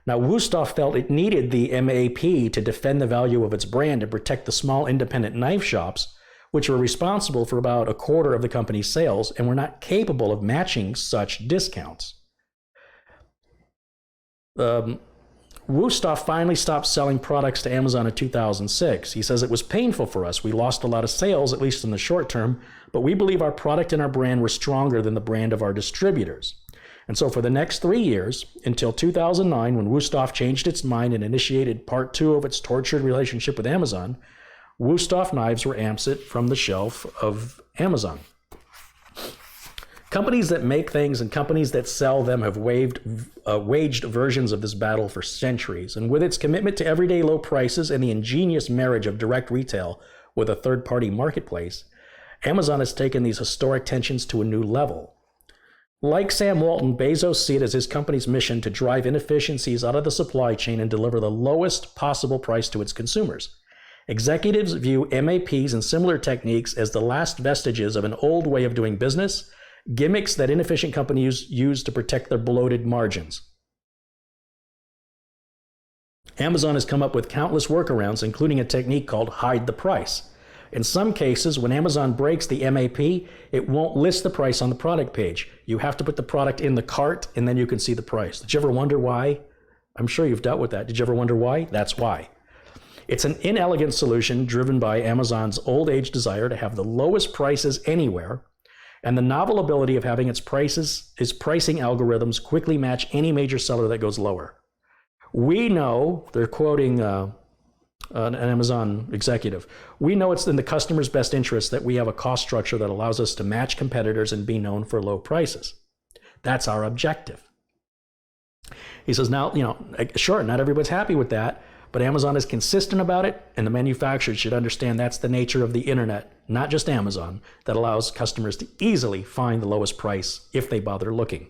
Now, Wüsthof felt it needed the MAP to defend the value of its brand and protect the small independent knife shops, which were responsible for about a quarter of the company's sales and were not capable of matching such discounts. Wüsthof finally stopped selling products to Amazon in 2006. He says, "It was painful for us. We lost a lot of sales, at least in the short term, but we believe our product and our brand were stronger than the brand of our distributors." And so for the next 3 years, until 2009, when Wüsthof changed its mind and initiated part 2 of its tortured relationship with Amazon, Wüsthof knives were absent from the shelf of Amazon. Companies that make things and companies that sell them have waged versions of this battle for centuries. And with its commitment to everyday low prices and the ingenious marriage of direct retail with a third-party marketplace, Amazon has taken these historic tensions to a new level. Like Sam Walton, Bezos sees it as his company's mission to drive inefficiencies out of the supply chain and deliver the lowest possible price to its consumers. Executives view MAPs and similar techniques as the last vestiges of an old way of doing business, gimmicks that inefficient companies use to protect their bloated margins. Amazon has come up with countless workarounds, including a technique called hide the price. In some cases, when Amazon breaks the MAP, it won't list the price on the product page. You have to put the product in the cart, and then you can see the price. Did you ever wonder why? I'm sure you've dealt with that. Did you ever wonder why? That's why. It's an inelegant solution driven by Amazon's old age desire to have the lowest prices anywhere, and the novel ability of having its pricing algorithms quickly match any major seller that goes lower. We know, they're quoting an Amazon executive, we know it's in the customer's best interest that we have a cost structure that allows us to match competitors and be known for low prices. That's our objective. He says, now, sure, not everybody's happy with that, but Amazon is consistent about it, and the manufacturers should understand that's the nature of the internet, not just Amazon, that allows customers to easily find the lowest price if they bother looking.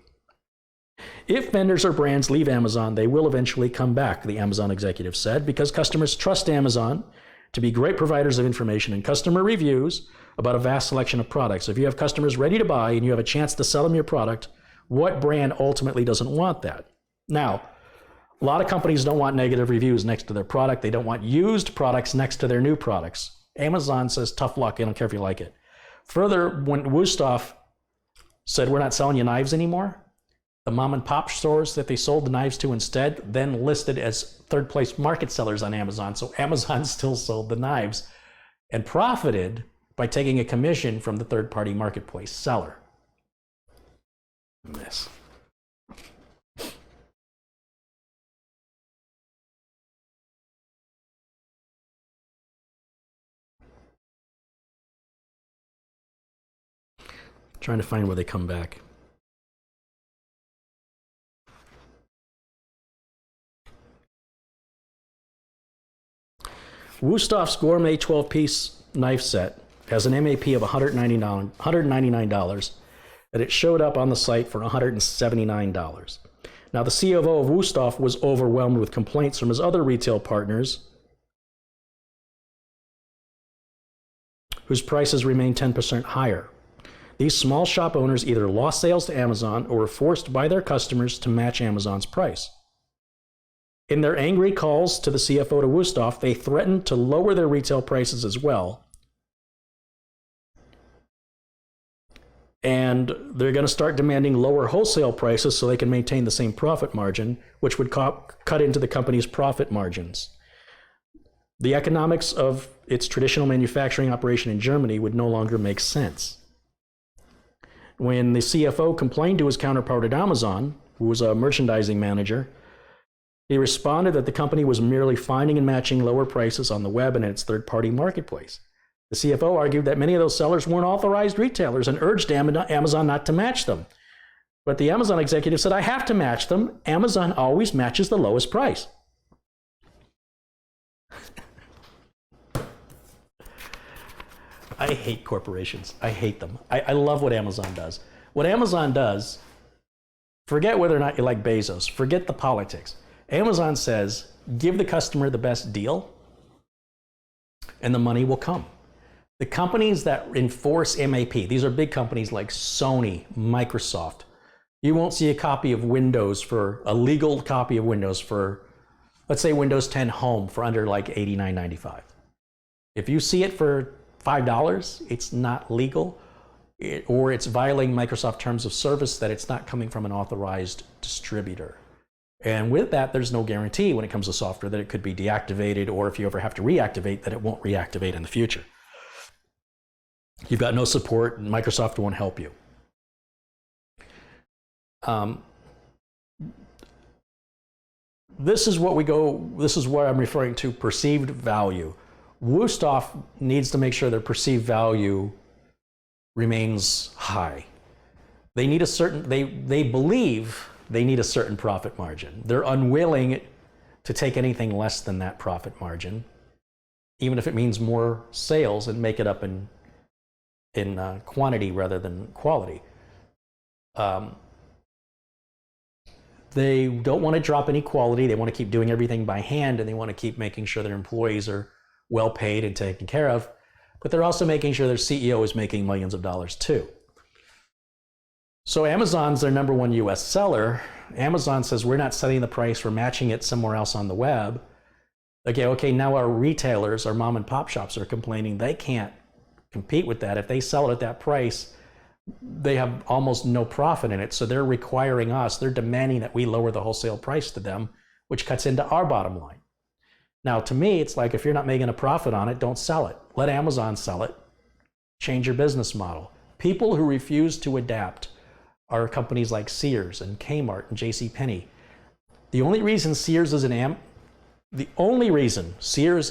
If vendors or brands leave Amazon, they will eventually come back, the Amazon executive said, because customers trust Amazon to be great providers of information and customer reviews about a vast selection of products. If you have customers ready to buy and you have a chance to sell them your product, what brand ultimately doesn't want that? Now, a lot of companies don't want negative reviews next to their product. They don't want used products next to their new products. Amazon says, tough luck, I don't care if you like it. Further, when Wüsthof said, we're not selling you knives anymore, the mom and pop stores that they sold the knives to instead then listed as third place market sellers on Amazon. So Amazon still sold the knives and profited by taking a commission from the third party marketplace seller. This. Trying to find where they come back. Wüstof's gourmet 12-piece knife set has an MAP of $199, and it showed up on the site for $179. Now, the CFO of Wüsthof was overwhelmed with complaints from his other retail partners, whose prices remained 10% higher. These small shop owners either lost sales to Amazon or were forced by their customers to match Amazon's price. In their angry calls to the CFO to Wusthof, they threatened to lower their retail prices as well. And they're going to start demanding lower wholesale prices so they can maintain the same profit margin, which would cut into the company's profit margins. The economics of its traditional manufacturing operation in Germany would no longer make sense. When the CFO complained to his counterpart at Amazon, who was a merchandising manager, he responded that the company was merely finding and matching lower prices on the web and in its third-party marketplace. The CFO argued that many of those sellers weren't authorized retailers and urged Amazon not to match them. But the Amazon executive said, I have to match them. Amazon always matches the lowest price. I hate corporations. I hate them. I love what Amazon does. What Amazon does, forget whether or not you like Bezos, forget the politics. Amazon says, give the customer the best deal, and the money will come. The companies that enforce MAP, these are big companies like Sony, Microsoft. You won't see a copy of Windows for, a legal copy of Windows for, let's say Windows 10 Home for under like $89.95. If you see it for $5, it's not legal, or it's violating Microsoft terms of service that it's not coming from an authorized distributor. And with that, there's no guarantee when it comes to software that it could be deactivated, or if you ever have to reactivate, that it won't reactivate in the future. You've got no support, and Microsoft won't help you. This is what I'm referring to, perceived value. Wusthof needs to make sure their perceived value remains high. They need a certain, they believe they need a certain profit margin. They're unwilling to take anything less than that profit margin, even if it means more sales, and make it up in quantity rather than quality. They don't want to drop any quality. They want to keep doing everything by hand, and they want to keep making sure their employees are well paid and taken care of, but they're also making sure their CEO is making millions of dollars too. So Amazon's their number one US seller. Amazon says, we're not setting the price, we're matching it somewhere else on the web. Okay, now our retailers, our mom and pop shops are complaining they can't compete with that. If they sell it at that price, they have almost no profit in it. So they're requiring us, they're demanding that we lower the wholesale price to them, which cuts into our bottom line. Now, to me, it's like, if you're not making a profit on it, don't sell it. Let Amazon sell it. Change your business model. People who refuse to adapt are companies like Sears and Kmart and JCPenney. The only reason Sears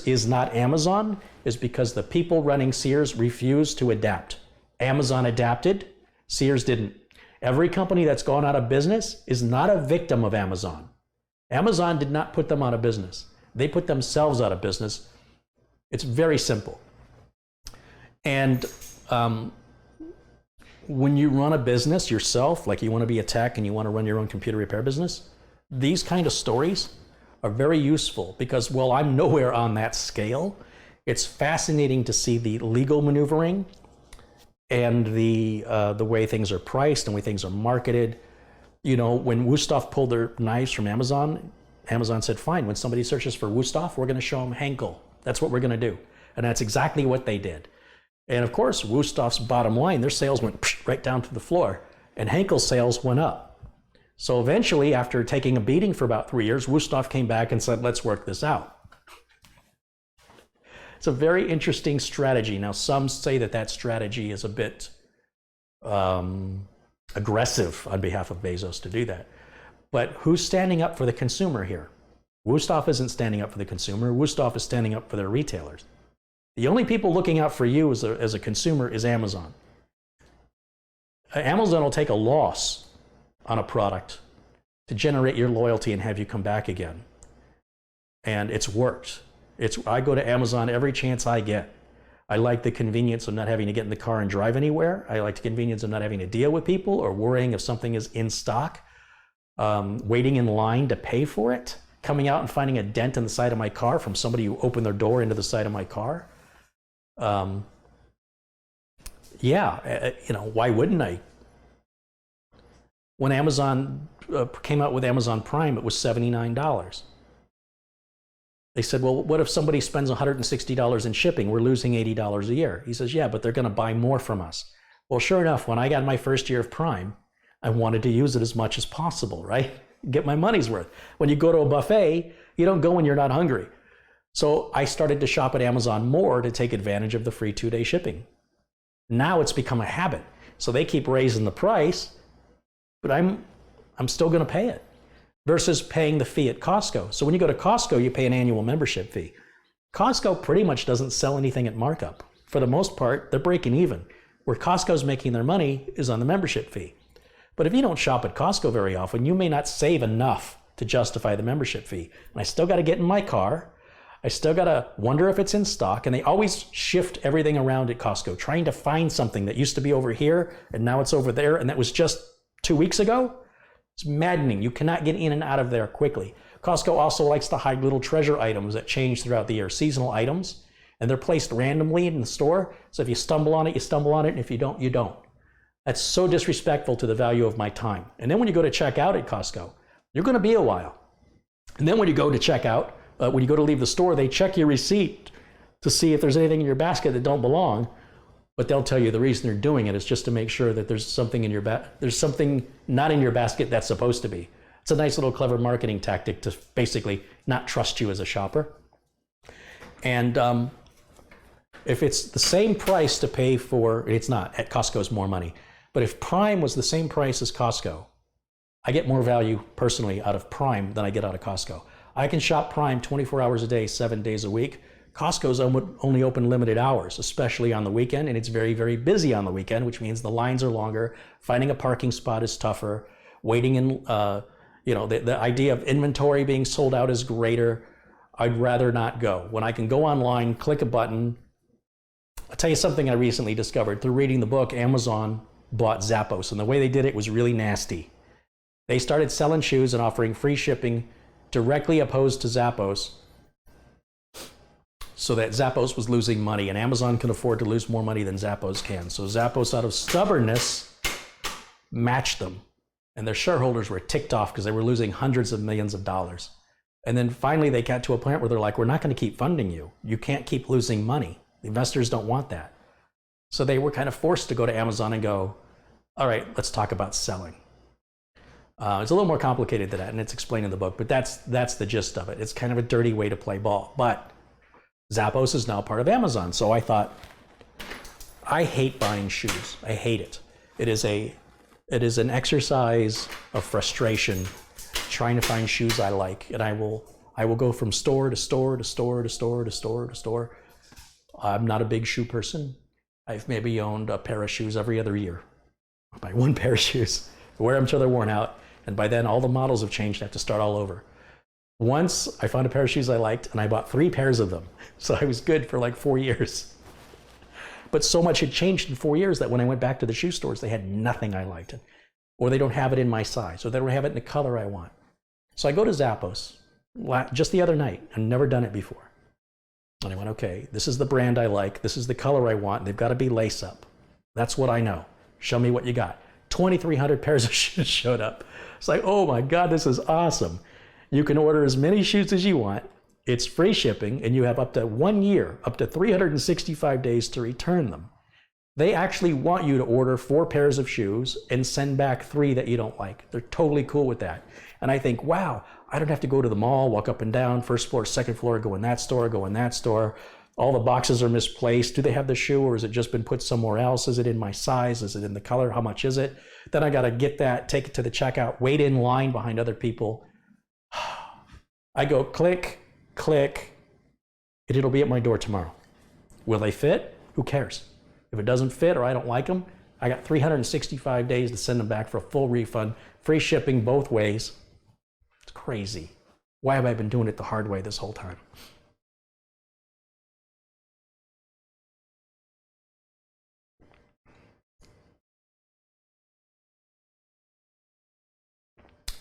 is not Amazon is because the people running Sears refused to adapt. Amazon adapted, Sears didn't. Every company that's gone out of business is not a victim of Amazon. Amazon did not put them out of business. They put themselves out of business. It's very simple. And when you run a business yourself, like you want to be a tech and you want to run your own computer repair business, these kind of stories are very useful because, well, I'm nowhere on that scale. It's fascinating to see the legal maneuvering and the way things are priced and the way things are marketed. You know, when Wusthof pulled their knives from Amazon, Amazon said, fine, when somebody searches for Wusthof, we're going to show them Henkel. That's what we're going to do. And that's exactly what they did. And of course, Wustof's bottom line, their sales went right down to the floor, and Henkel's sales went up. So eventually, after taking a beating for about 3 years, Wusthof came back and said, let's work this out. It's a very interesting strategy. Now, some say that that strategy is a bit aggressive on behalf of Bezos to do that. But who's standing up for the consumer here? Wusthof isn't standing up for the consumer. Wusthof is standing up for their retailers. The only people looking out for you as a consumer is Amazon. Amazon will take a loss on a product to generate your loyalty and have you come back again. And it's worked. I go to Amazon every chance I get. I like the convenience of not having to get in the car and drive anywhere. I like the convenience of not having to deal with people or worrying if something is in stock, waiting in line to pay for it, coming out and finding a dent in the side of my car from somebody who opened their door into the side of my car. Why wouldn't I? When Amazon came out with Amazon Prime, it was $79. They said, well, what if somebody spends $160 in shipping? We're losing $80 a year. He says, yeah, but they're going to buy more from us. Well, sure enough, when I got my first year of Prime, I wanted to use it as much as possible, right? Get my money's worth. When you go to a buffet, you don't go when you're not hungry. So I started to shop at Amazon more to take advantage of the free 2-day shipping. Now it's become a habit. So they keep raising the price, but I'm still going to pay it versus paying the fee at Costco. So when you go to Costco, you pay an annual membership fee. Costco pretty much doesn't sell anything at markup. For the most part, they're breaking even. Where Costco's making their money is on the membership fee. But if you don't shop at Costco very often, you may not save enough to justify the membership fee. And I still got to get in my car. I still got to wonder if it's in stock. And they always shift everything around at Costco, trying to find something that used to be over here and now it's over there. And that was just 2 weeks ago. It's maddening. You cannot get in and out of there quickly. Costco also likes to hide little treasure items that change throughout the year, seasonal items, and they're placed randomly in the store. So if you stumble on it, you stumble on it, and if you don't, you don't. That's so disrespectful to the value of my time. And then when you go to check out at Costco, you're going to be a while. And then when you go to check out, when you go to leave the store, they check your receipt to see if there's anything in your basket that don't belong. But they'll tell you the reason they're doing it is just to make sure that there's something in your there's something not in your basket that's supposed to be. It's a nice little clever marketing tactic to basically not trust you as a shopper. And if it's the same price to pay for, it's not, at Costco's more money. But if Prime was the same price as Costco, I get more value personally out of Prime than I get out of Costco. I can shop Prime 24 hours a day, 7 days a week. Costco's only open limited hours, especially on the weekend, and it's very, very busy on the weekend, which means the lines are longer. Finding a parking spot is tougher. Waiting in, the idea of inventory being sold out is greater. I'd rather not go. When I can go online, click a button. I'll tell you something I recently discovered. Through reading the book, Amazon bought Zappos, and the way they did it was really nasty. They started selling shoes and offering free shipping directly opposed to Zappos, so that Zappos was losing money, and Amazon can afford to lose more money than Zappos can. So Zappos, out of stubbornness, matched them. And their shareholders were ticked off because they were losing hundreds of millions of dollars. And then finally they got to a point where they're like, we're not going to keep funding you. You can't keep losing money. The investors don't want that. So they were kind of forced to go to Amazon and go, all right, let's talk about selling. It's a little more complicated than that, and it's explained in the book, but that's the gist of it. It's kind of a dirty way to play ball. But Zappos is now part of Amazon. So I thought, I hate buying shoes. I hate it. It is an exercise of frustration trying to find shoes I like. And I will go from store to store to store to store to store to store. I'm not a big shoe person. I've maybe owned a pair of shoes every other year. I buy one pair of shoes, wear them till they're worn out. And by then all the models have changed. I have to start all over. Once I found a pair of shoes I liked and I bought 3 pairs of them. So I was good for like 4 years. But so much had changed in 4 years that when I went back to the shoe stores, they had nothing I liked. Or they don't have it in my size, or they don't have it in the color I want. So I go to Zappos just the other night. I've never done it before. And I went, okay, this is the brand I like. This is the color I want. They've got to be lace up. That's what I know. Show me what you got. 2,300 pairs of shoes showed up. It's like, oh my God, this is awesome. You can order as many shoes as you want. It's free shipping, and you have up to 1 year, up to 365 days to return them. They actually want you to order 4 pairs of shoes and send back 3 that you don't like. They're totally cool with that. And I think, wow, I don't have to go to the mall, walk up and down, first floor, second floor, go in that store, go in that store. All the boxes are misplaced. Do they have the shoe, or has it just been put somewhere else? Is it in my size? Is it in the color? How much is it? Then I got to get that, take it to the checkout, wait in line behind other people. I go click, click, and it'll be at my door tomorrow. Will they fit? Who cares? If it doesn't fit or I don't like them, I got 365 days to send them back for a full refund, free shipping both ways. It's crazy. Why have I been doing it the hard way this whole time?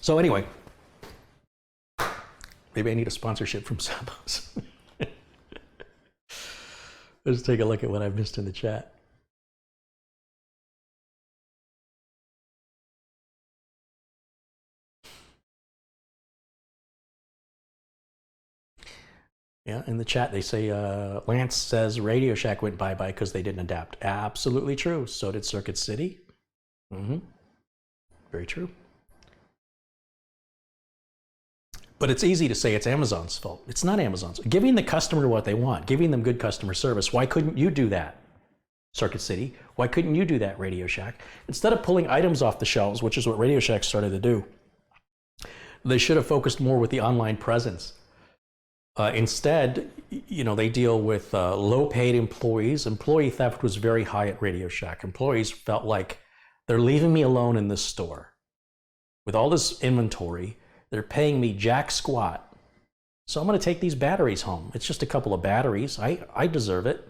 So anyway, maybe I need a sponsorship from Zappos. Let's take a look at what I've missed in the chat. Yeah, in the chat they say Lance says Radio Shack went bye-bye because they didn't adapt. Absolutely true. So did Circuit City. Very true. But it's easy to say it's Amazon's fault. It's not Amazon's. Giving the customer what they want, giving them good customer service. Why couldn't you do that, Circuit City? Why couldn't you do that, Radio Shack? Instead of pulling items off the shelves, which is what Radio Shack started to do, they should have focused more with the online presence. Instead, you know, they deal with low-paid employees. Employee theft was very high at Radio Shack. Employees felt like they're leaving me alone in this store. With all this inventory, they're paying me jack squat. So I'm going to take these batteries home. It's just a couple of batteries. I deserve it.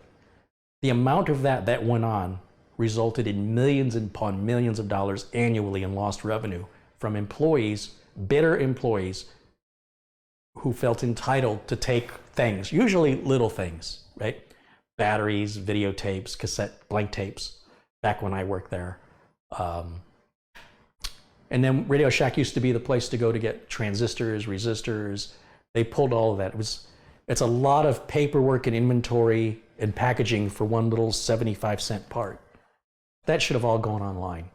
The amount of that went on resulted in millions upon millions of dollars annually in lost revenue from employees, bitter employees, who felt entitled to take things, usually little things, right? Batteries, videotapes, cassette blank tapes, back when I worked there. And then Radio Shack used to be the place to go to get transistors, resistors. They pulled all of that. It's a lot of paperwork and inventory and packaging for one little 75-cent part. That should have all gone online.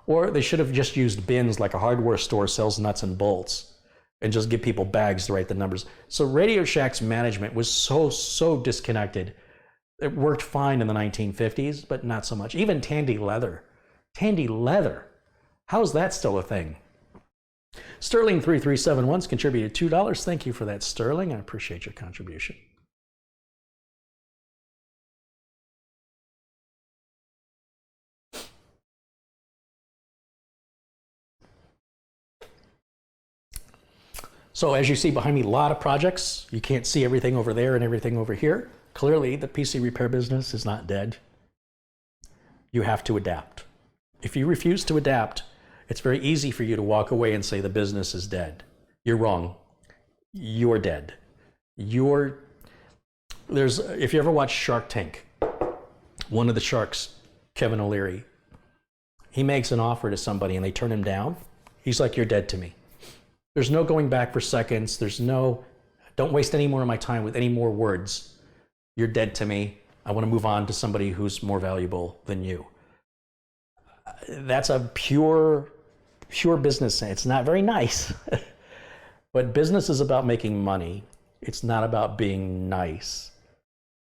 Or they should have just used bins like a hardware store sells nuts and bolts and just give people bags to write the numbers. So Radio Shack's management was so disconnected. It worked fine in the 1950s, but not so much. Even Tandy Leather. Tandy Leather. How is that still a thing? Sterling3371's contributed $2. Thank you for that, Sterling. I appreciate your contribution. So as you see behind me, a lot of projects. You can't see everything over there and everything over here. Clearly, the PC repair business is not dead. You have to adapt. If you refuse to adapt, it's very easy for you to walk away and say the business is dead. You're wrong. You're dead. If you ever watch Shark Tank, one of the sharks, Kevin O'Leary, he makes an offer to somebody and they turn him down. He's like, you're dead to me. There's no going back for seconds. Don't waste any more of my time with any more words. You're dead to me. I want to move on to somebody who's more valuable than you. That's a pure business. It's not very nice. But business is about making money. It's not about being nice.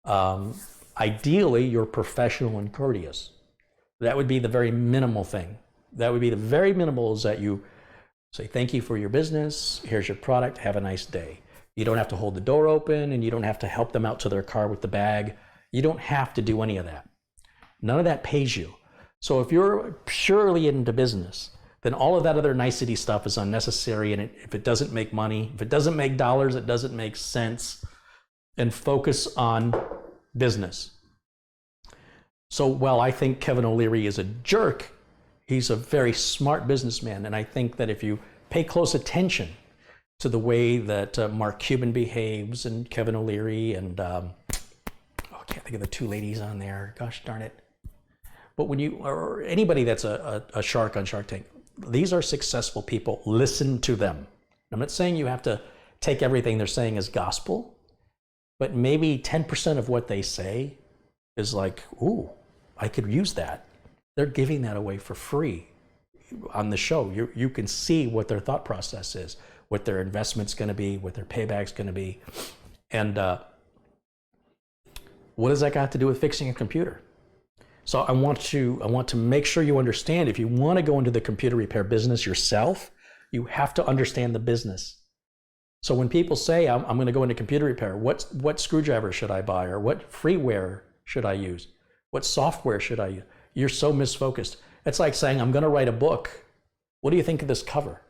Ideally, you're professional and courteous. That would be the very minimal thing. That would be the very minimal, is that you say, thank you for your business. Here's your product. Have a nice day. You don't have to hold the door open, and you don't have to help them out to their car with the bag. You don't have to do any of that. None of that pays you. So if you're purely into business, then all of that other nicety stuff is unnecessary. And if it doesn't make money, if it doesn't make dollars, it doesn't make sense. And focus on business. So while I think Kevin O'Leary is a jerk, he's a very smart businessman. And I think that if you pay close attention to the way that Mark Cuban behaves, and Kevin O'Leary, and I can't think of the two ladies on there. Gosh darn it. But when you, or anybody that's a shark on Shark Tank, these are successful people. Listen to them. I'm not saying you have to take everything they're saying as gospel, but maybe 10% of what they say is like, ooh, I could use that. They're giving that away for free on the show. You can see what their thought process is, what their investment's going to be, what their payback's going to be. And what does that got to do with fixing a computer? So I want to make sure you understand, if you want to go into the computer repair business yourself, you have to understand the business. So when people say, I'm going to go into computer repair, what screwdriver should I buy? Or what freeware should I use? What software should I use? You're so misfocused. It's like saying, I'm going to write a book. What do you think of this cover?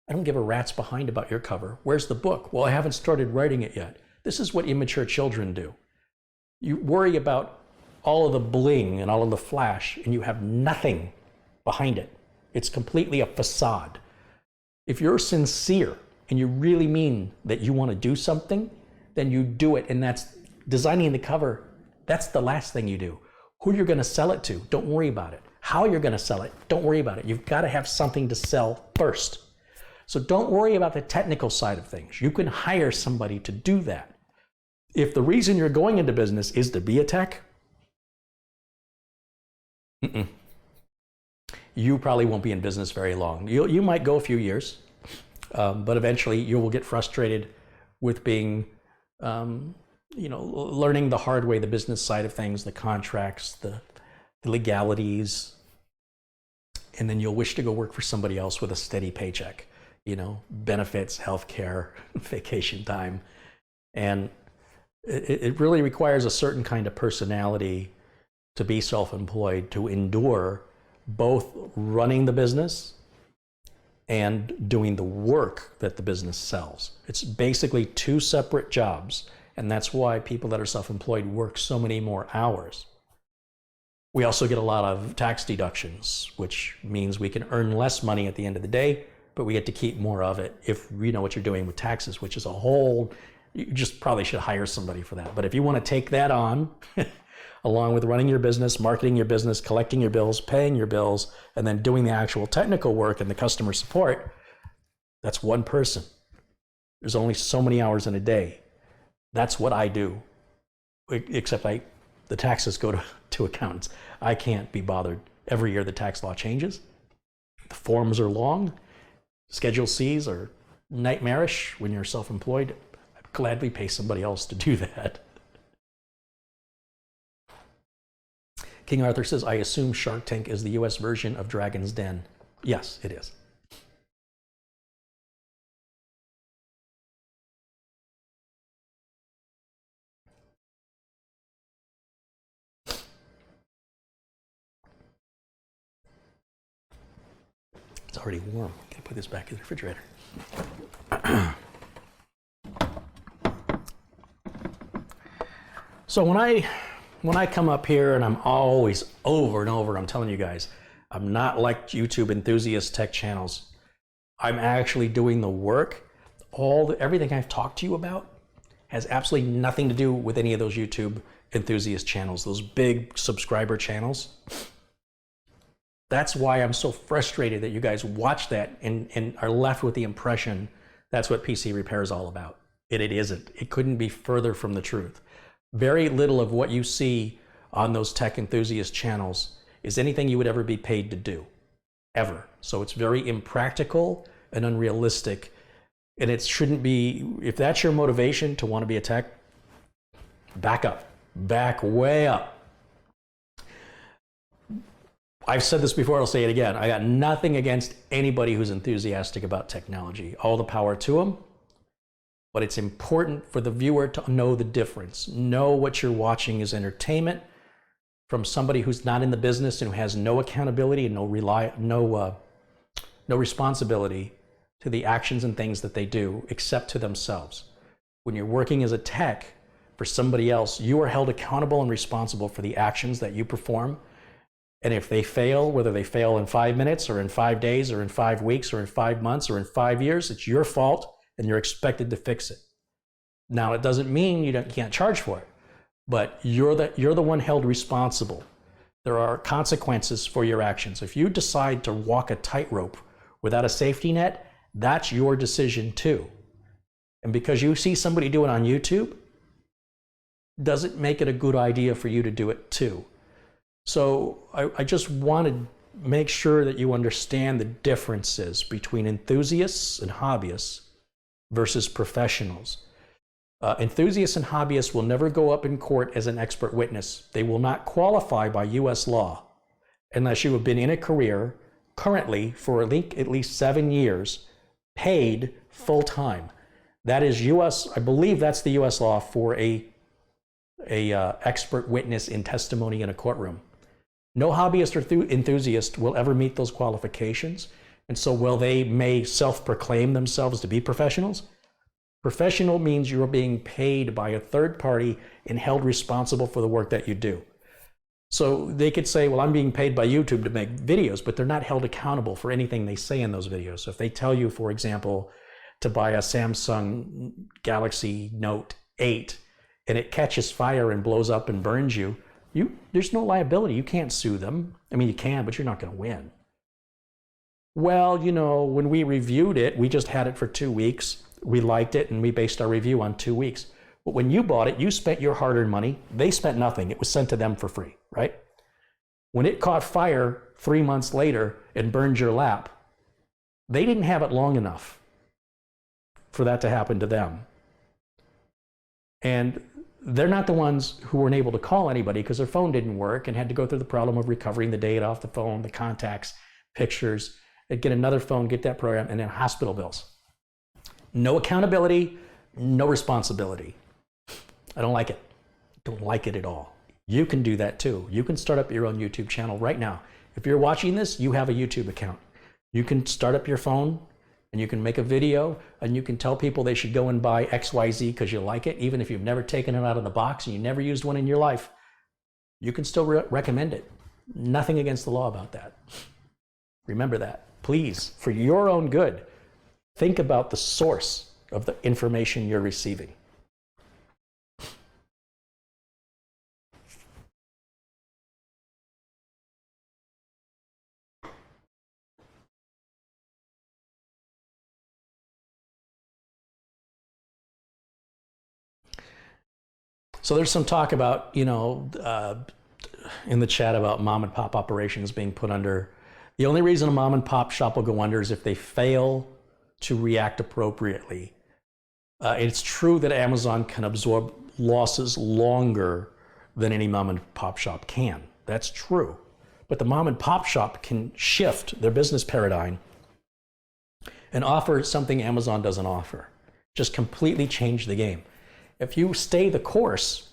I don't give a rat's behind about your cover. Where's the book? Well, I haven't started writing it yet. This is what immature children do. You worry about all of the bling and all of the flash, and you have nothing behind it. It's completely a facade. If you're sincere and you really mean that you want to do something, then you do it. And that's designing the cover. That's the last thing you do. Who you're going to sell it to, don't worry about it. How you're going to sell it, don't worry about it. You've got to have something to sell first. So don't worry about the technical side of things. You can hire somebody to do that. If the reason you're going into business is to be a tech, you probably won't be in business very long. You might go a few years, but eventually you will get frustrated with being, learning the hard way, the business side of things, the contracts, the legalities, and then you'll wish to go work for somebody else with a steady paycheck, benefits, healthcare, vacation time. And it really requires a certain kind of personality to be self-employed, to endure both running the business and doing the work that the business sells. It's basically two separate jobs, and that's why people that are self-employed work so many more hours. We also get a lot of tax deductions, which means we can earn less money at the end of the day, but we get to keep more of it if you know what you're doing with taxes, which is a whole, you just probably should hire somebody for that. But if you want to take that on, along with running your business, marketing your business, collecting your bills, paying your bills, and then doing the actual technical work and the customer support, that's one person. There's only so many hours in a day. That's what I do, except the taxes go to accountants. I can't be bothered. Every year the tax law changes. The forms are long. Schedule Cs are nightmarish when you're self-employed. I'd gladly pay somebody else to do that. King Arthur says, I assume Shark Tank is the US version of Dragon's Den. Yes, it is. It's already warm. I'm gonna put this back in the refrigerator. So when I come up here, and I'm always over and over, I'm telling you guys, I'm not like YouTube enthusiast tech channels. I'm actually doing the work. Everything I've talked to you about has absolutely nothing to do with any of those YouTube enthusiast channels, those big subscriber channels. That's why I'm so frustrated that you guys watch that and are left with the impression that's what PC repair is all about. It isn't. It couldn't be further from the truth. Very little of what you see on those tech enthusiast channels is anything you would ever be paid to do, ever. So it's very impractical and unrealistic. And it shouldn't be, if that's your motivation to want to be a tech, back up, back way up. I've said this before, I'll say it again. I got nothing against anybody who's enthusiastic about technology. All the power to them. But it's important for the viewer to know the difference. Know what you're watching is entertainment from somebody who's not in the business and who has no accountability and no responsibility to the actions and things that they do except to themselves. When you're working as a tech for somebody else, you are held accountable and responsible for the actions that you perform. And if they fail, whether they fail in 5 minutes or in 5 days or in 5 weeks or in 5 months or in 5 years, it's your fault and you're expected to fix it. Now, it doesn't mean you can't charge for it, but you're the one held responsible. There are consequences for your actions. If you decide to walk a tightrope without a safety net, that's your decision too. And because you see somebody do it on YouTube, doesn't make it a good idea for you to do it too. So I just want to make sure that you understand the differences between enthusiasts and hobbyists versus professionals. Enthusiasts and hobbyists will never go up in court as an expert witness. They will not qualify by US law unless you have been in a career currently for at least 7 years, paid full time. That is US, I believe that's the US law for a expert witness in testimony in a courtroom. No hobbyist or enthusiast will ever meet those qualifications. And so while they may self-proclaim themselves to be professionals, professional means you're being paid by a third party and held responsible for the work that you do. So they could say, well, I'm being paid by YouTube to make videos, but they're not held accountable for anything they say in those videos. So if they tell you, for example, to buy a Samsung Galaxy Note 8 and it catches fire and blows up and burns you, there's no liability. You can't sue them. I mean, you can, but you're not going to win. Well, when we reviewed it, we just had it for 2 weeks. We liked it and we based our review on 2 weeks. But when you bought it, you spent your hard-earned money. They spent nothing. It was sent to them for free, right? When it caught fire 3 months later and burned your lap, they didn't have it long enough for that to happen to them. And they're not the ones who weren't able to call anybody because their phone didn't work and had to go through the problem of recovering the data off the phone, the contacts, pictures, and get another phone, get that program, and then hospital bills. No accountability, no responsibility. I don't like it. Don't like it at all. You can do that too. You can start up your own YouTube channel right now. If you're watching this, you have a YouTube account. You can start up your phone and you can make a video and you can tell people they should go and buy XYZ because you like it, even if you've never taken it out of the box and you never used one in your life. You can still recommend it. Nothing against the law about that. Remember that. Please, for your own good, think about the source of the information you're receiving. So there's some talk about, in the chat about mom and pop operations being put under. The only reason a mom and pop shop will go under is if they fail to react appropriately. It's true that Amazon can absorb losses longer than any mom and pop shop can. That's true. But the mom and pop shop can shift their business paradigm and offer something Amazon doesn't offer. Just completely change the game. If you stay the course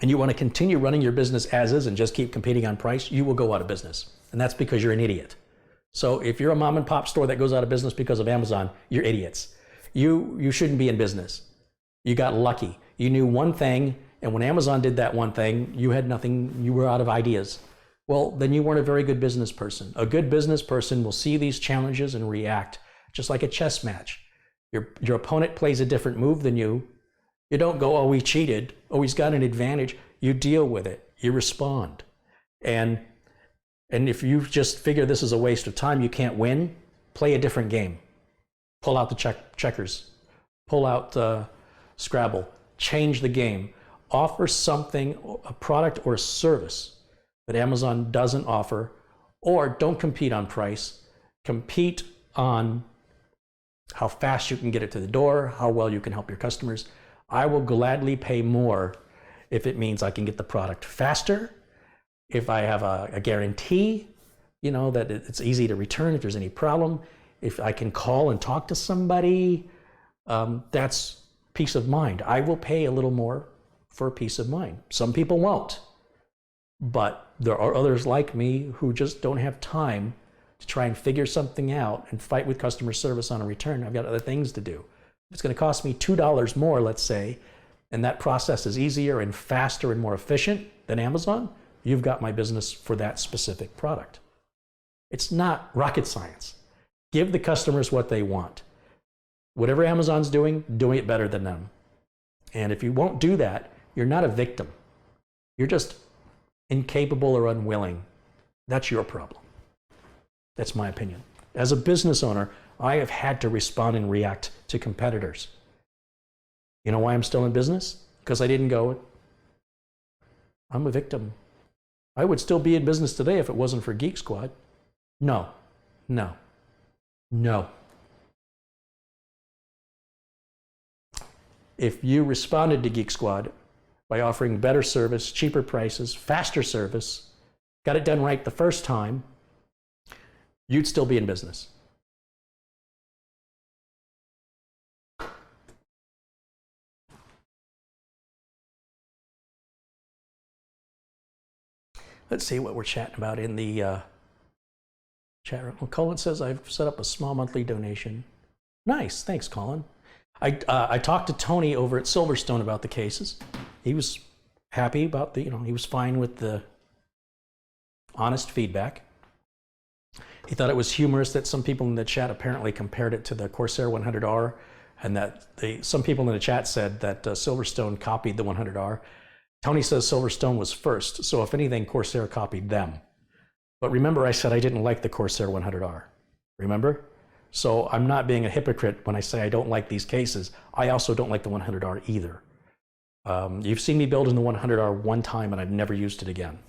and you want to continue running your business as is and just keep competing on price, you will go out of business. And that's because you're an idiot. So if you're a mom and pop store that goes out of business because of Amazon, you're idiots. You shouldn't be in business. You got lucky. You knew one thing, and when Amazon did that one thing, you had nothing, you were out of ideas. Well, then you weren't a very good business person. A good business person will see these challenges and react, just like a chess match. Your opponent plays a different move than you. You don't go, oh, he cheated. Oh, he's got an advantage. You deal with it. You respond. And if you just figure this is a waste of time, you can't win, play a different game. Pull out the checkers. Pull out Scrabble. Change the game. Offer something, a product or a service that Amazon doesn't offer, or don't compete on price. Compete on how fast you can get it to the door, how well you can help your customers. I will gladly pay more if it means I can get the product faster, if I have a guarantee, that it's easy to return if there's any problem, if I can call and talk to somebody, that's peace of mind. I will pay a little more for peace of mind. Some people won't, but there are others like me who just don't have time to try and figure something out and fight with customer service on a return. I've got other things to do. If it's going to cost me $2 more, let's say, and that process is easier and faster and more efficient than Amazon, you've got my business for that specific product. It's not rocket science. Give the customers what they want. Whatever Amazon's doing it better than them. And if you won't do that, you're not a victim. You're just incapable or unwilling. That's your problem. That's my opinion. As a business owner, I have had to respond and react to competitors. You know why I'm still in business? Because I didn't go, I'm a victim. I would still be in business today if it wasn't for Geek Squad. No. If you responded to Geek Squad by offering better service, cheaper prices, faster service, got it done right the first time, you'd still be in business. Let's see what we're chatting about in the chat room. Well, Colin says, I've set up a small monthly donation. Nice, thanks, Colin. I talked to Tony over at Silverstone about the cases. He was happy about he was fine with the honest feedback. He thought it was humorous that some people in the chat apparently compared it to the Corsair 100R, and that some people in the chat said that Silverstone copied the 100R. Tony says Silverstone was first, so if anything, Corsair copied them. But remember, I said I didn't like the Corsair 100R. Remember? So I'm not being a hypocrite when I say I don't like these cases. I also don't like the 100R either. You've seen me build in the 100R one time, and I've never used it again.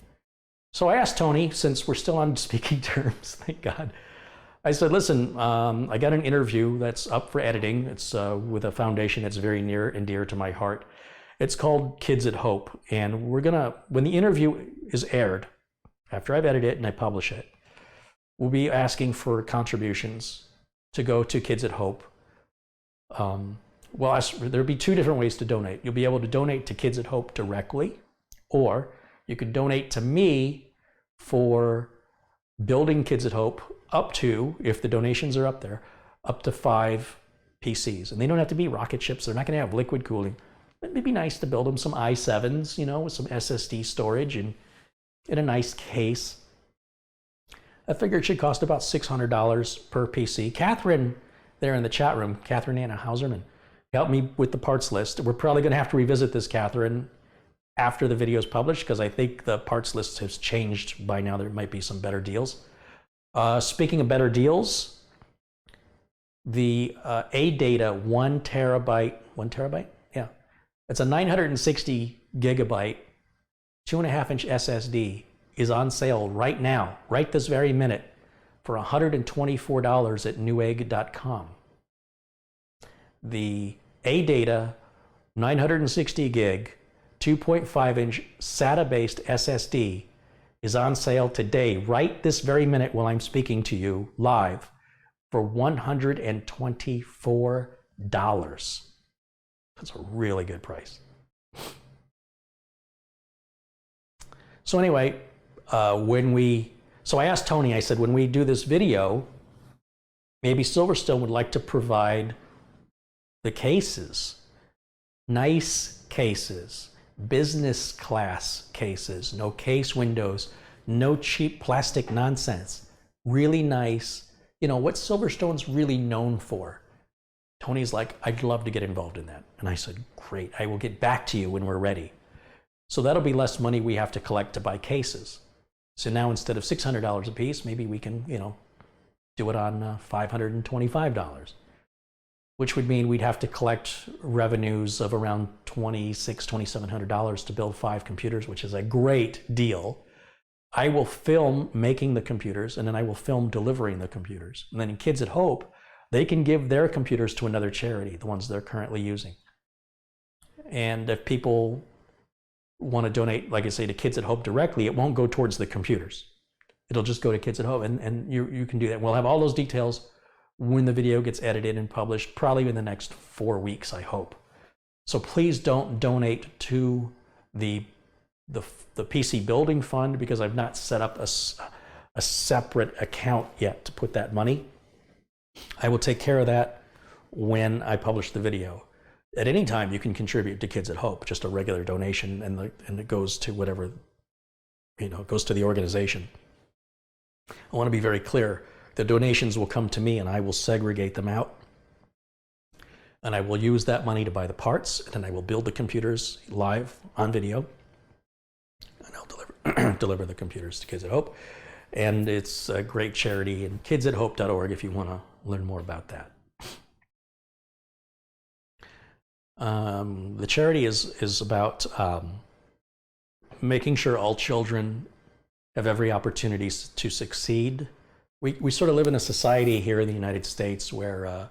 So I asked Tony, since we're still on speaking terms, thank God, I said, listen, I got an interview that's up for editing. It's with a foundation that's very near and dear to my heart. It's called Kids at Hope. And we're gonna, when the interview is aired, after I've edited it and I publish it, we'll be asking for contributions to go to Kids at Hope. Well, there'll be two different ways to donate. You'll be able to donate to Kids at Hope directly, or you could donate to me for building Kids at Hope up to, if the donations are up there, up to 5 PCs. And they don't have to be rocket ships. They're not going to have liquid cooling. It'd be nice to build them some i7s, you know, with some SSD storage and in a nice case. I figure it should cost about $600 per PC. Catherine, there in the chat room, Catherine Anna Hauserman, helped me with the parts list. We're probably going to have to revisit this, Catherine, after the video is published, because I think the parts list has changed by now. There might be some better deals. Speaking of better deals, the ADATA 1 terabyte, yeah, it's a 960 gigabyte, 2.5-inch SSD is on sale right now, right this very minute, for $124 at newegg.com. The ADATA 960 gig, 2.5-inch SATA-based SSD is on sale today, right this very minute while I'm speaking to you live, for $124. That's a really good price. So anyway, so I asked Tony, I said, when we do this video, maybe Silverstone would like to provide the cases, nice cases, business class cases, no case windows, no cheap plastic nonsense, really nice, you know, what Silverstone's really known for. Tony's like, I'd love to get involved in that. And I said, great, I will get back to you when we're ready. So that'll be less money we have to collect to buy cases. So now instead of $600 a piece, maybe we can, you know, do it on $525. Which would mean we'd have to collect revenues of around $2,700 to build 5 computers, which is a great deal. I will film making the computers, and then I will film delivering the computers. And then in Kids at Hope, they can give their computers to another charity, the ones they're currently using. And if people want to donate, like I say, to Kids at Hope directly, it won't go towards the computers. It'll just go to Kids at Hope, and you can do that. We'll have all those details when the video gets edited and published, probably in the next 4 weeks, I hope. So please don't donate to the PC building fund, because I've not set up a separate account yet to put that money. I will take care of that when I publish the video. At any time, you can contribute to Kids at Hope, just a regular donation, and it goes to whatever, you know, it goes to the organization. I want to be very clear. The donations will come to me, and I will segregate them out. And I will use that money to buy the parts, and then I will build the computers live on video. And I'll deliver the computers to Kids at Hope. And it's a great charity, and kidsathope.org if you want to learn more about that. The charity is about making sure all children have every opportunity to succeed. We sort of live in a society here in the United States where,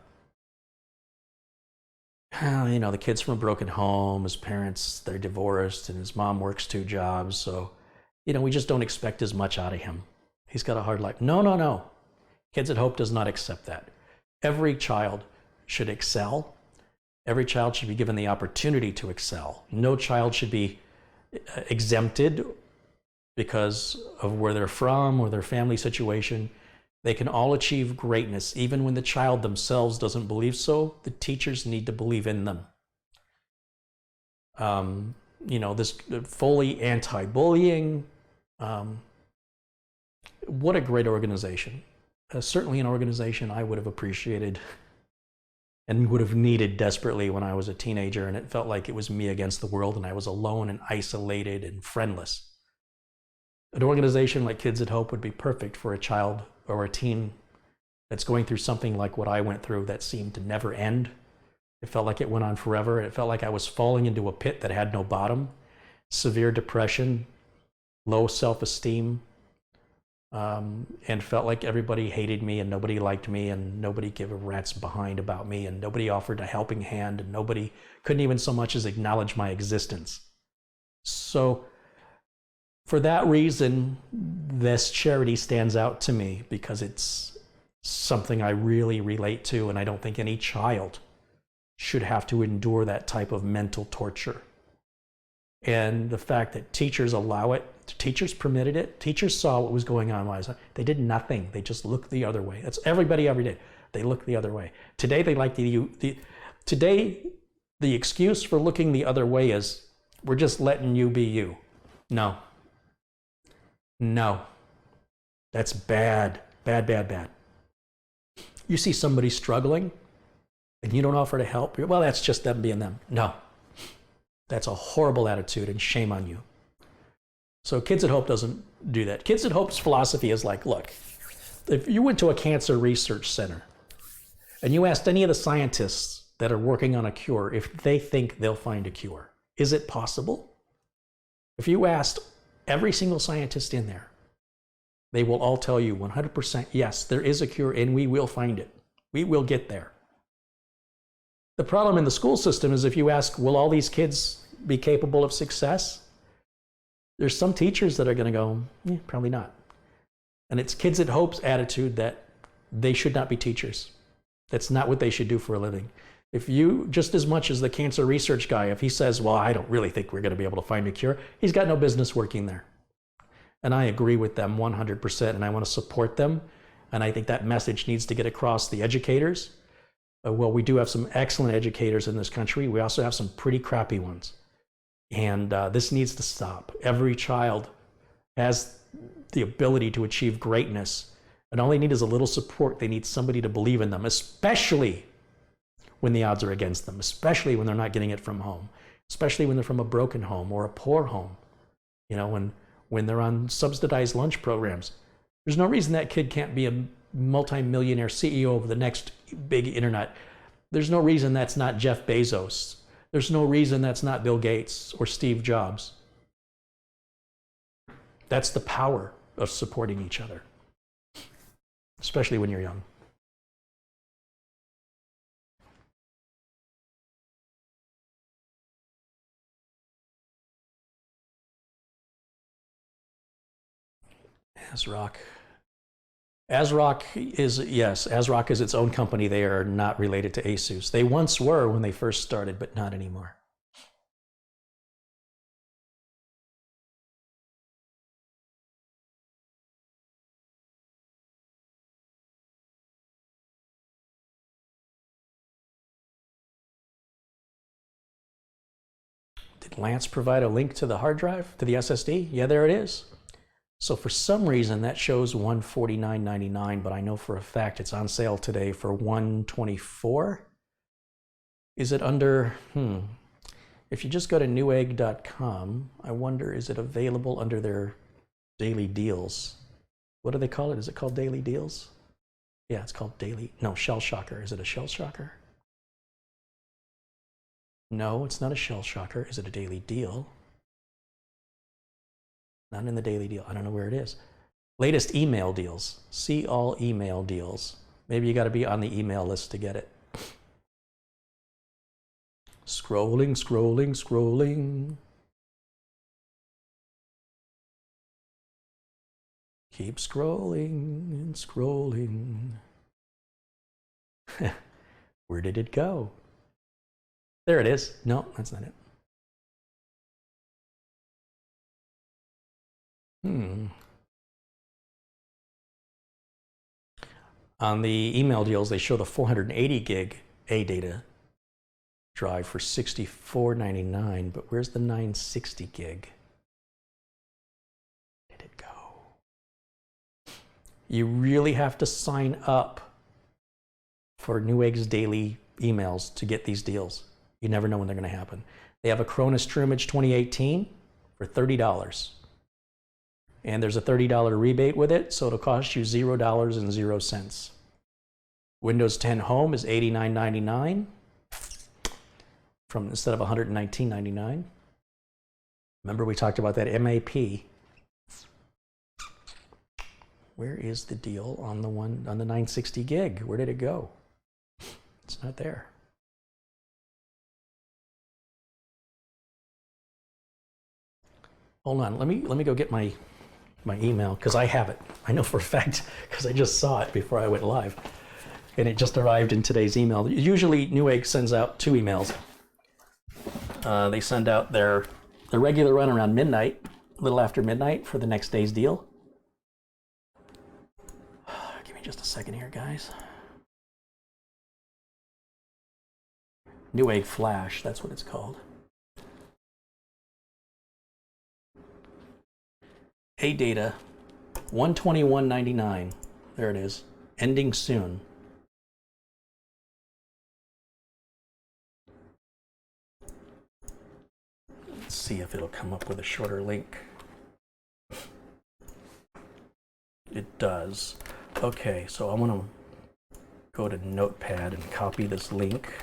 you know, the kid's from a broken home, his parents, they're divorced, and his mom works 2 jobs. So, you know, we just don't expect as much out of him. He's got a hard life. No. Kids at Hope does not accept that. Every child should excel. Every child should be given the opportunity to excel. No child should be exempted because of where they're from or their family situation. They can all achieve greatness, even when the child themselves doesn't believe so. The teachers need to believe in them. You know, this fully anti-bullying. What a great organization. Certainly an organization I would have appreciated and would have needed desperately when I was a teenager, and it felt like it was me against the world, and I was alone and isolated and friendless. An organization like Kids at Hope would be perfect for a child or a teen that's going through something like what I went through that seemed to never end. It felt like it went on forever. It felt like I was falling into a pit that had no bottom. Severe depression, low self-esteem, and felt like everybody hated me and nobody liked me and nobody gave a rat's behind about me and nobody offered a helping hand and nobody couldn't even so much as acknowledge my existence. So for that reason, this charity stands out to me because it's something I really relate to, and I don't think any child should have to endure that type of mental torture. And the fact that teachers allow it, teachers permitted it, teachers saw what was going on. They did nothing. They just looked the other way. That's everybody every day. They look the other way. Today they like today the excuse for looking the other way is we're just letting you be you. No. No. That's bad. Bad, bad, bad. You see somebody struggling and you don't offer to help. Well, that's just them being them. No. That's a horrible attitude and shame on you. So Kids at Hope doesn't do that. Kids at Hope's philosophy is like, look, if you went to a cancer research center and you asked any of the scientists that are working on a cure if they think they'll find a cure, is it possible? If you asked every single scientist in there, they will all tell you 100% yes, there is a cure and we will find it. We will get there. The problem in the school system is if you ask, will all these kids be capable of success? There's some teachers that are going to go, probably not. And it's Kids at Hope's attitude that they should not be teachers. That's not what they should do for a living. If you, just as much as the cancer research guy, if he says, well, I don't really think we're going to be able to find a cure, he's got no business working there. And I agree with them 100%, and I want to support them. And I think that message needs to get across the educators. Well, we do have some excellent educators in this country. We also have some pretty crappy ones. And this needs to stop. Every child has the ability to achieve greatness. And all they need is a little support. They need somebody to believe in them, especially when the odds are against them, especially when they're not getting it from home, especially when they're from a broken home or a poor home. You know, when they're on subsidized lunch programs. There's no reason that kid can't be a multi-millionaire CEO of the next big internet. There's no reason that's not Jeff Bezos. There's no reason that's not Bill Gates or Steve Jobs. That's the power of supporting each other, especially when you're young. ASRock. ASRock is, yes, ASRock is its own company. They are not related to ASUS. They once were when they first started, but not anymore. Did Lance provide a link to the hard drive, to the SSD? Yeah, there it is. So for some reason that shows $149.99, but I know for a fact it's on sale today for $124. Is it under, if you just go to newegg.com, I wonder, is it available under their daily deals? What do they call it? Is it called daily deals? Yeah, it's called daily, no, Shell Shocker. Is it a Shell Shocker? No, it's not a Shell Shocker. Is it a daily deal? Not in the daily deal. I don't know where it is. Latest email deals. See all email deals. Maybe you got to be on the email list to get it. Scrolling, scrolling, scrolling. Keep scrolling and scrolling. Where did it go? There it is. No, that's not it. On the email deals, they show the 480 gig ADATA drive for $64.99, but where's the 960 gig? Where did it go? You really have to sign up for Newegg's daily emails to get these deals. You never know when they're going to happen. They have a Cronus TrueImage 2018 for $30. And there's a $30 rebate with it, so it'll cost you $0.00. Windows 10 Home is $89.99. from instead of $119.99. Remember we talked about that MAP. Where is the deal on the 960 gig? Where did it go? It's not there. Hold on, let me go get my email, because I have it. I know for a fact, because I just saw it before I went live. And it just arrived in today's email. Usually Newegg sends out 2 emails. They send out their regular run around midnight, a little after midnight, for the next day's deal. Give me just a second here, guys. Newegg Flash, that's what it's called. A-Data, $121.99. There it is. Ending soon. Let's see if it'll come up with a shorter link. It does. Okay, so I'm going to go to Notepad and copy this link.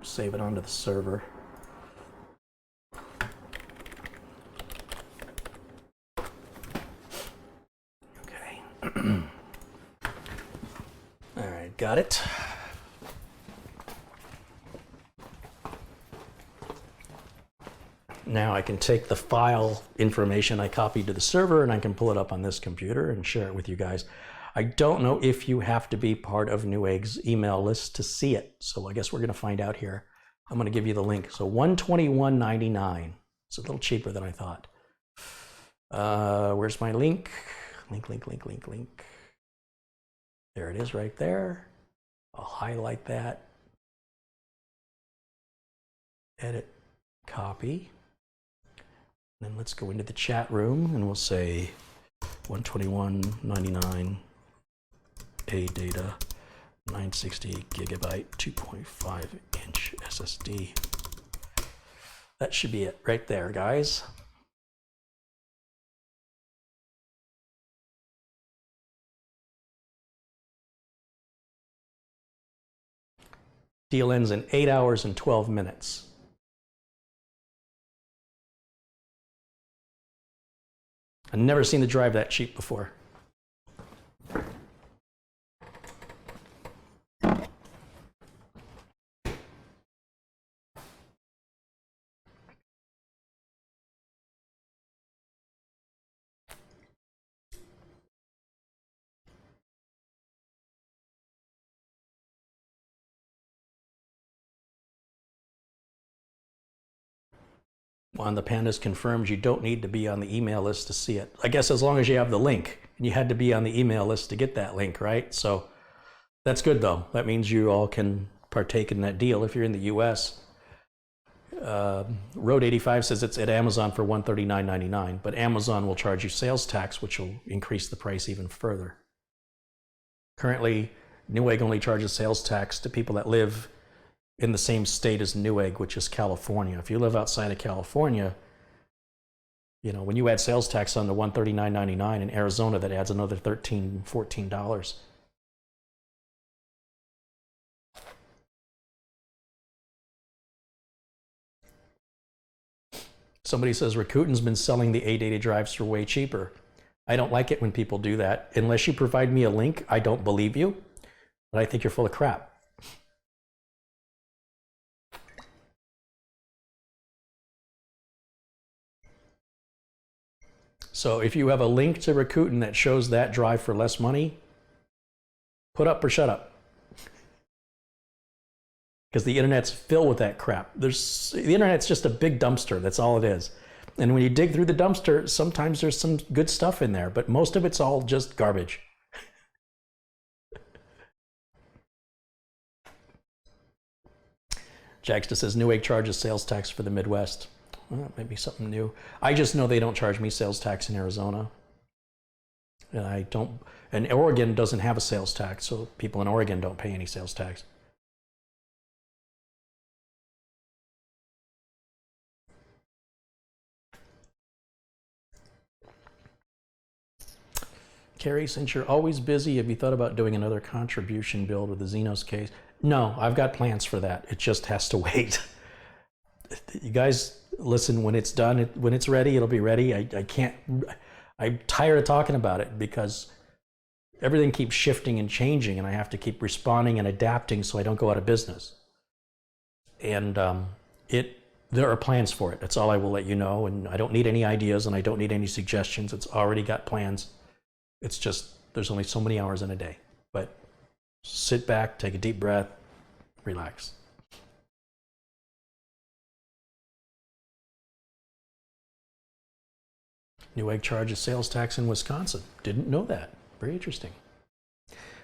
Save it onto the server. All right, got it. Now I can take the file information I copied to the server and I can pull it up on this computer and share it with you guys. I don't know if you have to be part of Newegg's email list to see it, so I guess we're going to find out here. I'm going to give you the link. So $121.99. It's a little cheaper than I thought. Where's my link? Link. There it is right there. I'll highlight that. Edit, copy. Then let's go into the chat room and we'll say $121.99 A-Data 960 gigabyte 2.5 inch SSD. That should be it right there, guys. Deal ends in 8 hours and 12 minutes. I've never seen the drive that cheap before. One, the Pandas confirms you don't need to be on the email list to see it. I guess as long as you have the link, and you had to be on the email list to get that link, right? So that's good though. That means you all can partake in that deal if you're in the US. Road 85 says it's at Amazon for $139.99, but Amazon will charge you sales tax, which will increase the price even further. Currently, Newegg only charges sales tax to people that live in the same state as Newegg, which is California. If you live outside of California, you know, when you add sales tax on the $139.99 in Arizona, that adds another $13, $14. Somebody says Rakuten's been selling the A-Data drives for way cheaper. I don't like it when people do that. Unless you provide me a link, I don't believe you, but I think you're full of crap. So if you have a link to Rakuten that shows that drive for less money, put up or shut up. Because the internet's filled with that crap. The internet's just a big dumpster, that's all it is. And when you dig through the dumpster, sometimes there's some good stuff in there, but most of it's all just garbage. Jagsta says Newegg charges sales tax for the Midwest. Well, maybe something new. I just know they don't charge me sales tax in Arizona. And Oregon doesn't have a sales tax, so people in Oregon don't pay any sales tax. Carrie, since you're always busy, have you thought about doing another contribution build with the Xenos case? No, I've got plans for that. It just has to wait. You guys, listen, when it's done, when it's ready, it'll be ready. I'm tired of talking about it because everything keeps shifting and changing, and I have to keep responding and adapting so I don't go out of business. And there are plans for it. That's all I will let you know. And I don't need any ideas, and I don't need any suggestions. It's already got plans. It's just, there's only so many hours in a day. But sit back, take a deep breath, relax. Newegg charges sales tax in Wisconsin. Didn't know that. Very interesting.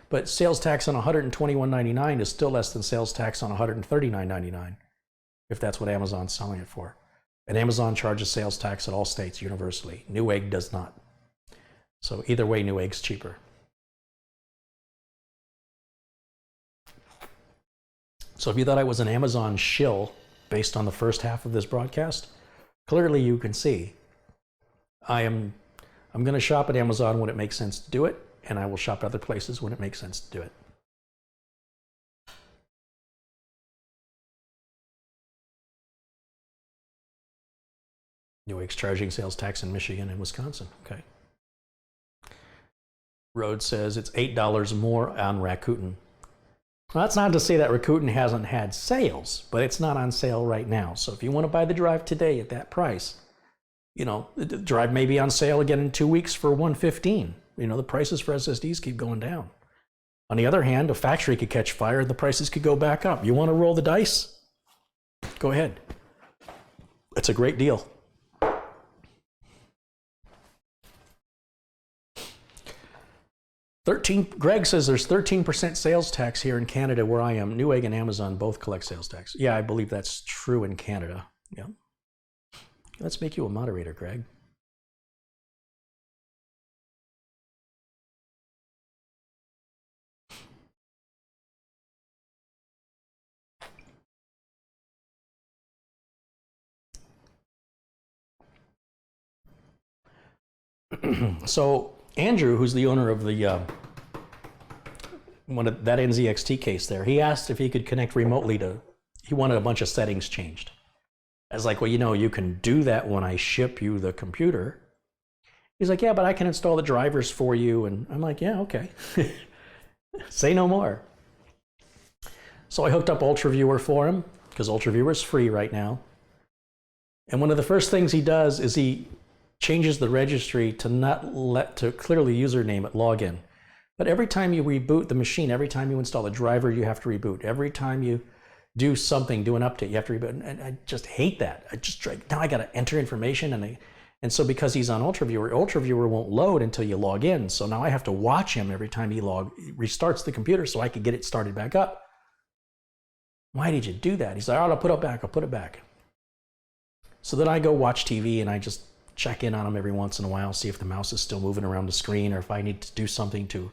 But sales tax on $121.99 is still less than sales tax on $139.99, if that's what Amazon's selling it for. And Amazon charges sales tax at all states universally. Newegg does not. So either way, Newegg's cheaper. So if you thought I was an Amazon shill based on the first half of this broadcast, clearly you can see I'm going to shop at Amazon when it makes sense to do it, and I will shop at other places when it makes sense to do it. Newegg's charging sales tax in Michigan and Wisconsin. Okay. Road says it's $8 more on Rakuten. Well, that's not to say that Rakuten hasn't had sales, but it's not on sale right now. So if you want to buy the drive today at that price, you know, the drive may be on sale again in 2 weeks for $115. You know, the prices for SSDs keep going down. On the other hand, a factory could catch fire and the prices could go back up. You want to roll the dice? Go ahead. It's a great deal. Greg says there's 13% sales tax here in Canada where I am. Newegg and Amazon both collect sales tax. Yeah, I believe that's true in Canada. Yeah. Let's make you a moderator, Greg. So Andrew, who's the owner of the one of that NZXT case there, he asked if he could connect remotely to, he wanted a bunch of settings changed. I was like, well, you know, you can do that when I ship you the computer. He's like, yeah, but I can install the drivers for you. And I'm like, yeah, okay. Say no more. So I hooked up UltraViewer for him because UltraViewer is free right now. And one of the first things he does is he changes the registry to clearly username at login. But every time you reboot the machine, every time you install a driver, you have to reboot. Every time you do something, do an update, you have to reboot. And I just hate that. Now I got to enter information. And so because he's on UltraViewer, UltraViewer won't load until you log in. So now I have to watch him every time he restarts the computer so I can get it started back up. Why did you do that? He's like, oh, I'll put it back. So then I go watch TV and I just check in on him every once in a while, see if the mouse is still moving around the screen or if I need to do something to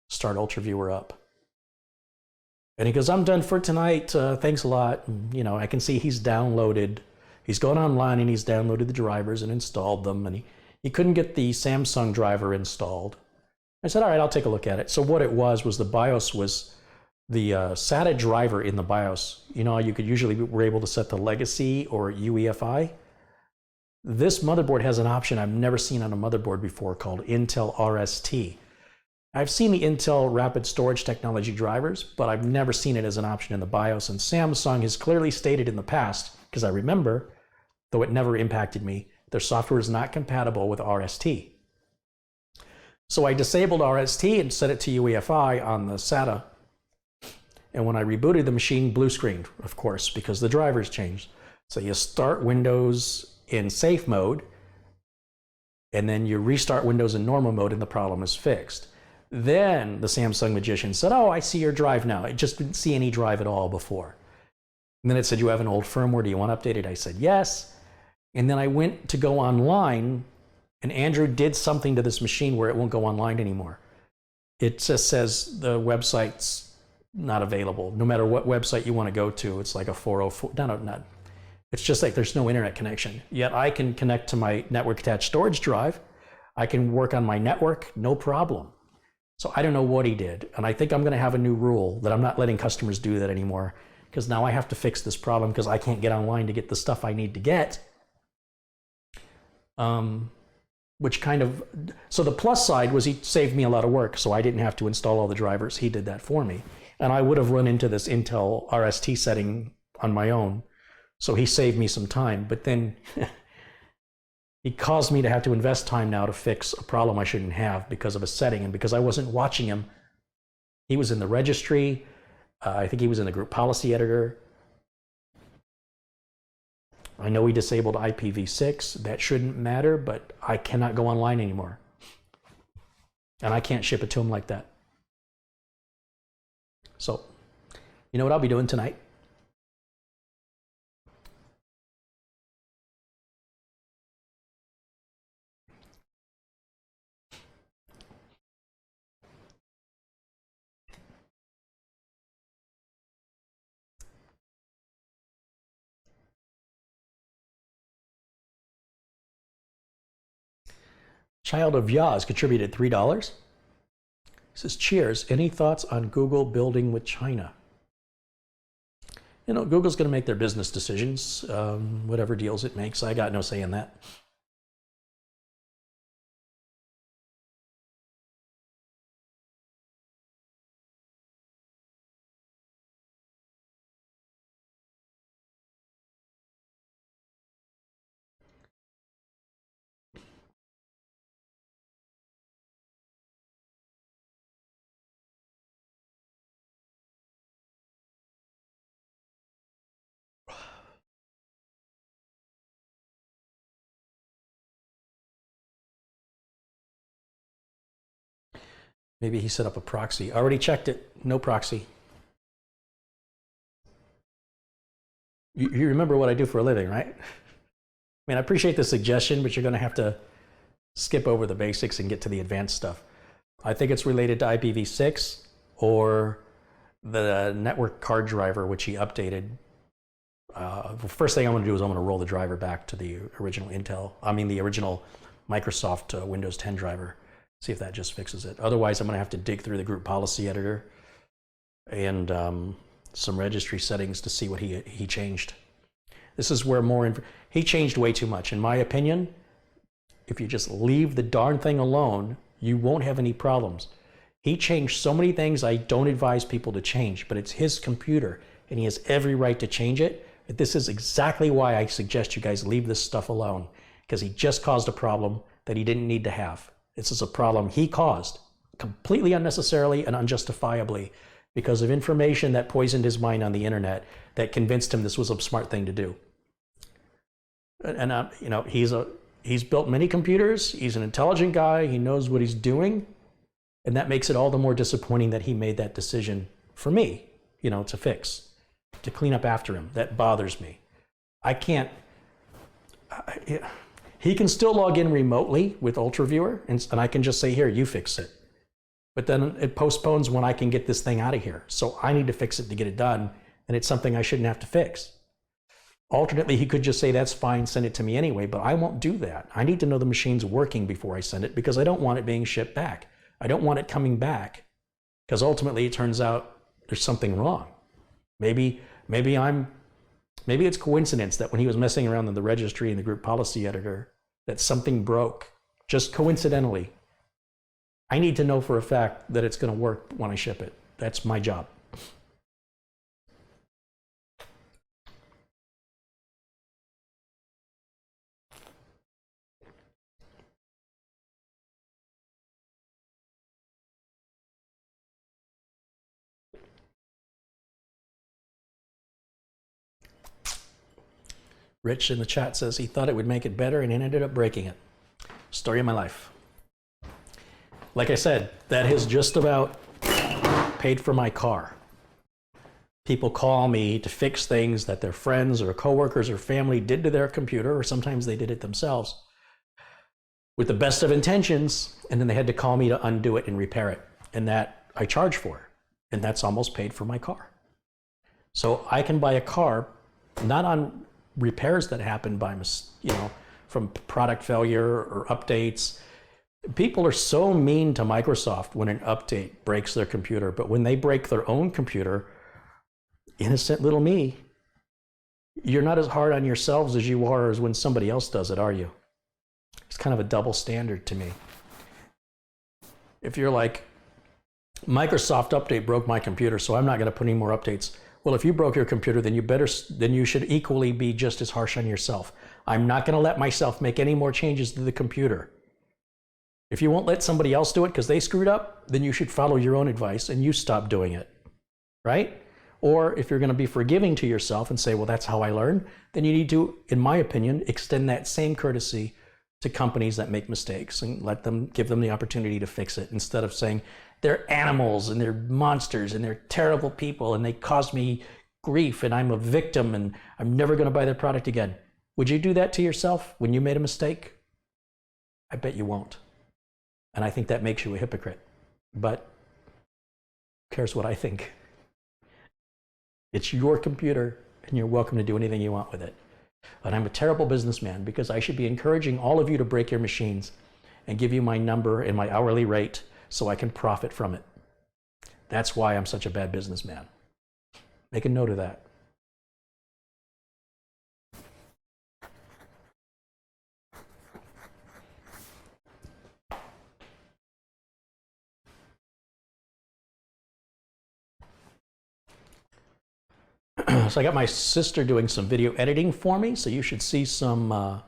start UltraViewer up. And he goes, I'm done for tonight. Thanks a lot. And, you know, I can see he's gone online and he's downloaded the drivers and installed them. And he couldn't get the Samsung driver installed. I said, all right, I'll take a look at it. So what it was the BIOS was the SATA driver in the BIOS. You know, you could usually were able to set the legacy or UEFI. This motherboard has an option I've never seen on a motherboard before called Intel RST. I've seen the Intel Rapid Storage Technology drivers, but I've never seen it as an option in the BIOS. And Samsung has clearly stated in the past, because I remember, though it never impacted me, their software is not compatible with RST. So I disabled RST and set it to UEFI on the SATA. And when I rebooted the machine, blue screened, of course, because the drivers changed. So you start Windows in safe mode, and then you restart Windows in normal mode and the problem is fixed. Then the Samsung magician said, oh, I see your drive now. I just didn't see any drive at all before. And then it said, you have an old firmware. Do you want updated? I said, yes. And then I went to go online, and Andrew did something to this machine where it won't go online anymore. It just says the website's not available. No matter what website you want to go to, it's like a 404. No. It's just like there's no internet connection. Yet I can connect to my network attached storage drive. I can work on my network, no problem. So I don't know what he did. And I think I'm going to have a new rule that I'm not letting customers do that anymore, because now I have to fix this problem because I can't get online to get the stuff I need to get. Which kind of, so the plus side was he saved me a lot of work, so I didn't have to install all the drivers. He did that for me. And I would have run into this Intel RST setting on my own. So he saved me some time, but then he caused me to have to invest time now to fix a problem I shouldn't have because of a setting and because I wasn't watching him. He was in the registry. I think he was in the group policy editor. I know he disabled IPv6. That shouldn't matter, but I cannot go online anymore. And I can't ship it to him like that. So, you know what I'll be doing tonight? Child of Yaz contributed $3. Says, cheers, any thoughts on Google building with China? You know, Google's going to make their business decisions, whatever deals it makes. I got no say in that. Maybe he set up a proxy. Already checked it. No proxy. You remember what I do for a living, right? I mean, I appreciate the suggestion, but you're going to have to skip over the basics and get to the advanced stuff. I think it's related to IPv6 or the network card driver, which he updated. The first thing I'm going to do is I'm going to roll the driver back to the original the original Microsoft Windows 10 driver. See if that just fixes it. Otherwise, I'm going to have to dig through the group policy editor and some registry settings to see what he changed. This is where he changed way too much. In my opinion, if you just leave the darn thing alone, you won't have any problems. He changed so many things I don't advise people to change, but it's his computer and he has every right to change it. But this is exactly why I suggest you guys leave this stuff alone, because he just caused a problem that he didn't need to have. This is a problem he caused completely unnecessarily and unjustifiably because of information that poisoned his mind on the internet that convinced him this was a smart thing to do. And you know, he's built many computers. He's an intelligent guy. He knows what he's doing. And that makes it all the more disappointing that he made that decision for me, you know, to fix, to clean up after him. That bothers me. I can't. He can still log in remotely with UltraViewer, and I can just say, here, you fix it. But then it postpones when I can get this thing out of here. So I need to fix it to get it done, and it's something I shouldn't have to fix. Alternately, he could just say, that's fine, send it to me anyway, but I won't do that. I need to know the machine's working before I send it because I don't want it being shipped back. I don't want it coming back because ultimately it turns out there's something wrong. Maybe it's coincidence that when he was messing around in the registry and the group policy editor, that something broke, just coincidentally. I need to know for a fact that it's going to work when I ship it. That's my job. Rich in the chat says he thought it would make it better and ended up breaking it. Story of my life. Like I said, that has just about paid for my car. People call me to fix things that their friends or coworkers or family did to their computer, or sometimes they did it themselves with the best of intentions, and then they had to call me to undo it and repair it. And that I charge for, and that's almost paid for my car. So I can buy a car not on repairs that happen by, from product failure or updates. People are so mean to Microsoft when an update breaks their computer, but when they break their own computer, innocent little me, you're not as hard on yourselves as you are as when somebody else does it, are you? It's kind of a double standard to me. If you're like, Microsoft update broke my computer, so I'm not going to put any more updates. Well, if you broke your computer, then you should equally be just as harsh on yourself. I'm not going to let myself make any more changes to the computer. If you won't let somebody else do it because they screwed up, then you should follow your own advice and you stop doing it, right? Or if you're going to be forgiving to yourself and say, well, that's how I learn, then you need to, in my opinion, extend that same courtesy to companies that make mistakes and give them the opportunity to fix it, instead of saying they're animals and they're monsters and they're terrible people and they caused me grief and I'm a victim and I'm never going to buy their product again. Would you do that to yourself when you made a mistake? I bet you won't. And I think that makes you a hypocrite. But who cares what I think? It's your computer and you're welcome to do anything you want with it. But I'm a terrible businessman because I should be encouraging all of you to break your machines and give you my number and my hourly rate so I can profit from it. That's why I'm such a bad businessman. Make a note of that. So I got my sister doing some video editing for me, so you should see some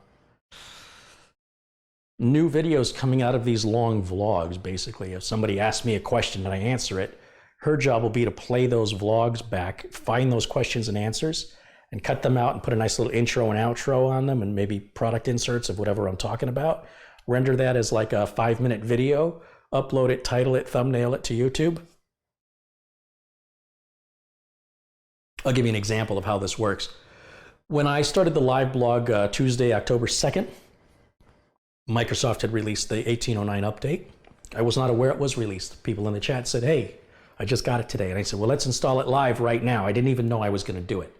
new videos coming out of these long vlogs, basically. If somebody asks me a question and I answer it, her job will be to play those vlogs back, find those questions and answers, and cut them out and put a nice little intro and outro on them and maybe product inserts of whatever I'm talking about. Render that as like a 5-minute video, upload it, title it, thumbnail it to YouTube. I'll give you an example of how this works. When I started the live blog Tuesday, October 2nd, Microsoft had released the 1809 update. I was not aware it was released. People in the chat said, hey, I just got it today. And I said, well, let's install it live right now. I didn't even know I was going to do it.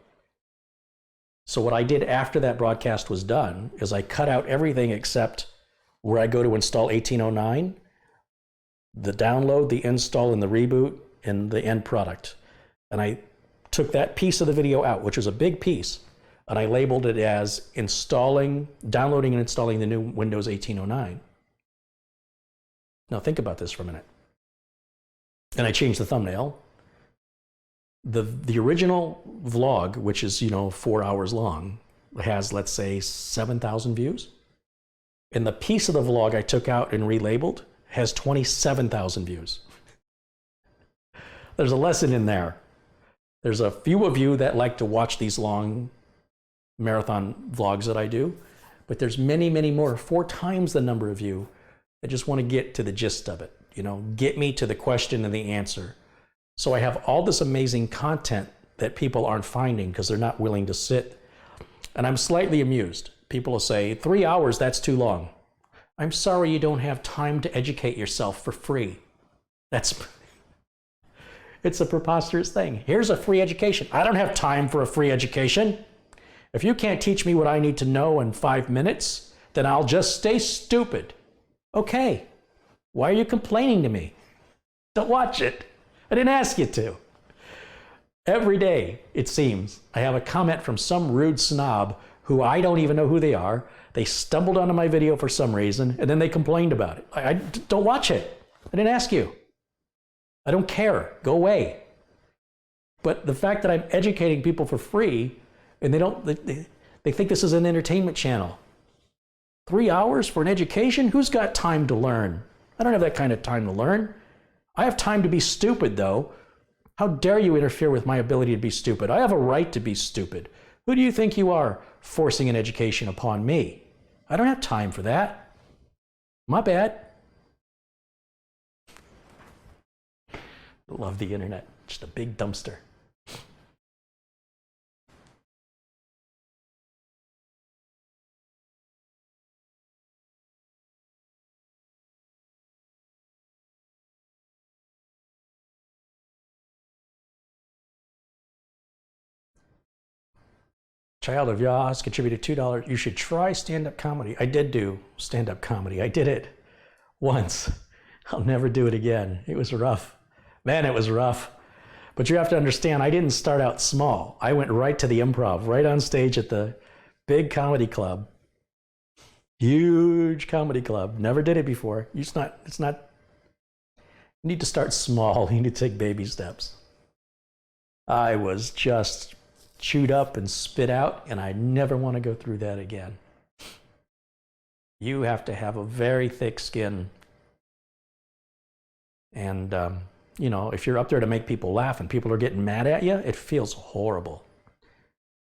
So what I did after that broadcast was done is I cut out everything except where I go to install 1809, the download, the install, and the reboot, and the end product. And I took that piece of the video out, which was a big piece, and I labeled it as downloading and installing the new Windows 1809. Now think about this for a minute. And I changed the thumbnail. The original vlog, which is 4 hours long, has, let's say, 7,000 views. And the piece of the vlog I took out and relabeled has 27,000 views. There's a lesson in there. There's a few of you that like to watch these long marathon vlogs that I do, but there's many, many more, 4 times the number of you that just want to get to the gist of it. Get me to the question and the answer. So I have all this amazing content that people aren't finding because they're not willing to sit. And I'm slightly amused. People will say, 3 hours, that's too long. I'm sorry you don't have time to educate yourself for free. It's a preposterous thing. Here's a free education. I don't have time for a free education. If you can't teach me what I need to know in 5 minutes, then I'll just stay stupid. Okay. Why are you complaining to me? Don't watch it. I didn't ask you to. Every day, it seems, I have a comment from some rude snob who I don't even know who they are. They stumbled onto my video for some reason, and then they complained about it. I don't watch it. I didn't ask you. I don't care. Go away. But the fact that I'm educating people for free, and they think this is an entertainment channel. 3 hours for an education? Who's got time to learn? I don't have that kind of time to learn. I have time to be stupid, though. How dare you interfere with my ability to be stupid? I have a right to be stupid. Who do you think you are, forcing an education upon me? I don't have time for that. My bad. Love the internet. Just a big dumpster. Child of Yas contributed $2. You should try stand-up comedy. I did do stand-up comedy. I did it once. I'll never do it again. It was rough. Man, it was rough. But you have to understand, I didn't start out small. I went right to the improv, right on stage at the big comedy club. Huge comedy club. Never did it before. It's not, you need to start small. You need to take baby steps. I was just chewed up and spit out, and I never want to go through that again. You have to have a very thick skin. And, you know, if you're up there to make people laugh and people are getting mad at you, it feels horrible.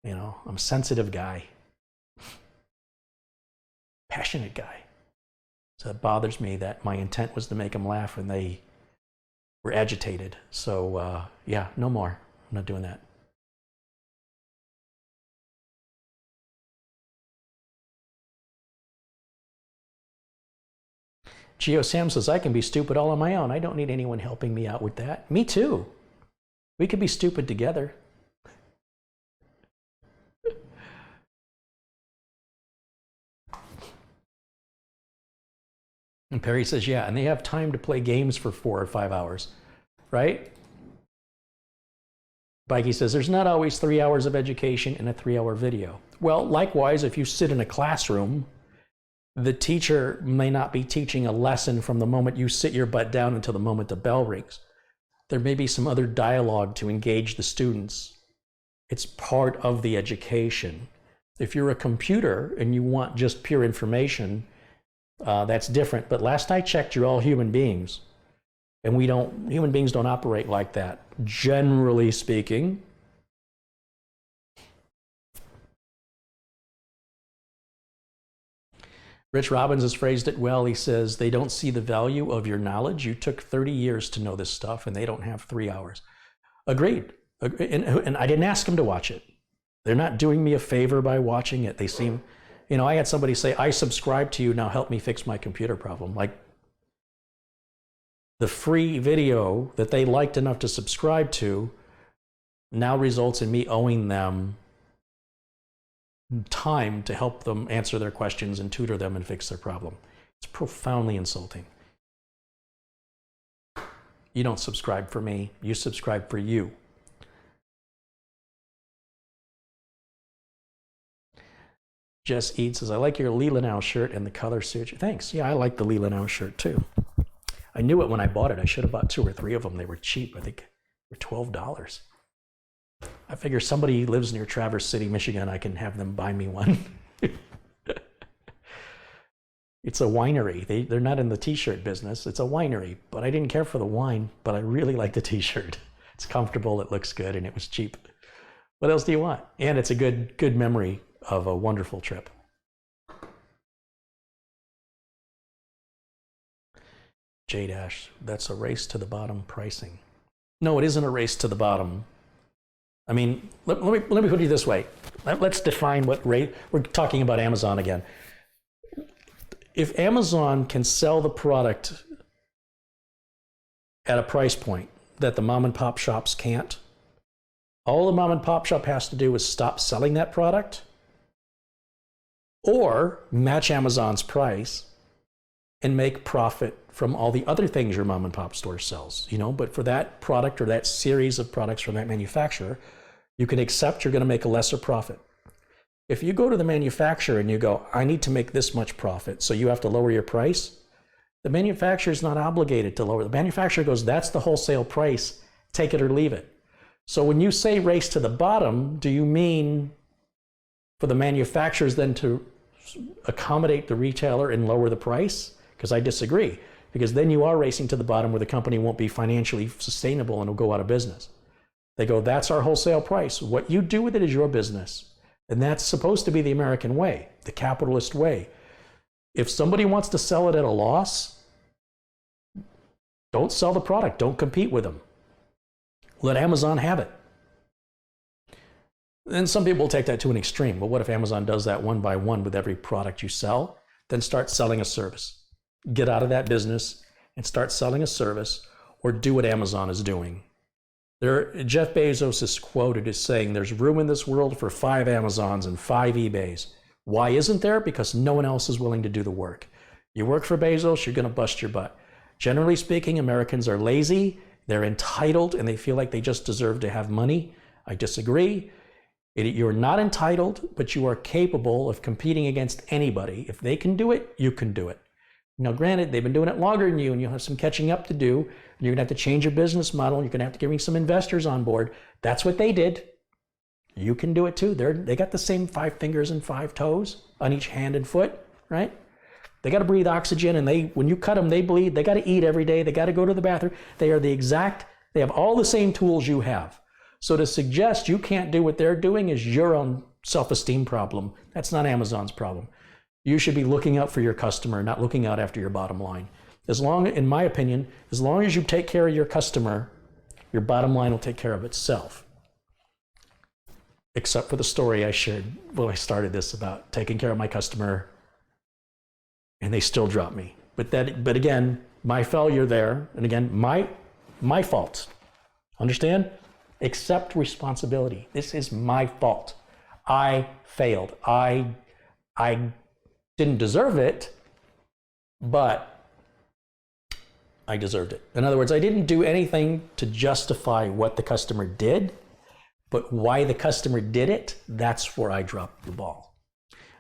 You know, I'm a sensitive guy, passionate guy. So it bothers me that my intent was to make them laugh and they were agitated. So, yeah, no more. I'm not doing that. Geo Sam says, I can be stupid all on my own. I don't need anyone helping me out with that. Me too. We could be stupid together. And Perry says, yeah, and they have time to play games for 4 or 5 hours, right? Bikey says, there's not always 3 hours of education in a 3-hour video. Well, likewise, if you sit in a classroom, the teacher may not be teaching a lesson from the moment you sit your butt down until the moment the bell rings. There may be some other dialogue to engage the students. It's part of the education. If you're a computer and you want just pure information, that's different. But last I checked, you're all human beings. And human beings don't operate like that, generally speaking. Rich Robbins has phrased it well. He says, they don't see the value of your knowledge. You took 30 years to know this stuff, and they don't have 3 hours. Agreed. And I didn't ask them to watch it. They're not doing me a favor by watching it. They seem, you know, I had somebody say, I subscribe to you, now help me fix my computer problem. Like, the free video that they liked enough to subscribe to now results in me owing them time to help them answer their questions and tutor them and fix their problem. It's profoundly insulting. You don't subscribe for me, you subscribe for you. Jess Ead says, I like your Leelanau shirt and the color suits you. Thanks. Yeah, I like the Leelanau shirt too. I knew it when I bought it. I should have bought 2 or 3 of them. They were cheap. I think they were $12. I figure somebody lives near Traverse City, Michigan. I can have them buy me one. It's a winery. They're not in the t-shirt business. It's a winery, but I didn't care for the wine, but I really like the t-shirt. It's comfortable, it looks good, and it was cheap. What else do you want? And it's a good memory of a wonderful trip. J-Dash, that's a race to the bottom pricing. No, it isn't a race to the bottom. I mean, let me put it this way. Let's define what rate. We're talking about Amazon again. If Amazon can sell the product at a price point that the mom and pop shops can't, all the mom and pop shop has to do is stop selling that product or match Amazon's price and make profit from all the other things your mom and pop store sells, you know, but for that product or that series of products from that manufacturer, you can accept you're going to make a lesser profit. If you go to the manufacturer and you go, I need to make this much profit, so you have to lower your price, the manufacturer is not obligated to lower. The manufacturer goes, that's the wholesale price, take it or leave it. So when you say race to the bottom, do you mean for the manufacturers then to accommodate the retailer and lower the price? Because I disagree, because then you are racing to the bottom where the company won't be financially sustainable and will go out of business. They go, that's our wholesale price. What you do with it is your business. And that's supposed to be the American way, the capitalist way. If somebody wants to sell it at a loss, don't sell the product, don't compete with them. Let Amazon have it. And some people will take that to an extreme. But what if Amazon does that one by one with every product you sell? Then start selling a service. Get out of that business and start selling a service, or do what Amazon is doing. Jeff Bezos is quoted as saying, there's room in this world for 5 Amazons and 5 eBays. Why isn't there? Because no one else is willing to do the work. You work for Bezos, you're going to bust your butt. Generally speaking, Americans are lazy, they're entitled, and they feel like they just deserve to have money. I disagree. You're not entitled, but you are capable of competing against anybody. If they can do it, you can do it. Now, granted, they've been doing it longer than you, and you'll have some catching up to do. And you're going to have to change your business model. And you're going to have to bring some investors on board. That's what they did. You can do it too. They got the same 5 fingers and 5 toes on each hand and foot, right? They got to breathe oxygen, and when you cut them, they bleed. They got to eat every day. They got to go to the bathroom. They have all the same tools you have. So to suggest you can't do what they're doing is your own self-esteem problem. That's not Amazon's problem. You should be looking out for your customer, not looking out after your bottom line. In my opinion, as long as you take care of your customer, your bottom line will take care of itself. Except for the story I shared when I started this about taking care of my customer, and they still drop me. But again, my failure there, and again, my fault. Understand? Accept responsibility. This is my fault. I failed. I didn't deserve it, but I deserved it. In other words, I didn't do anything to justify what the customer did, but why the customer did it, that's where I dropped the ball.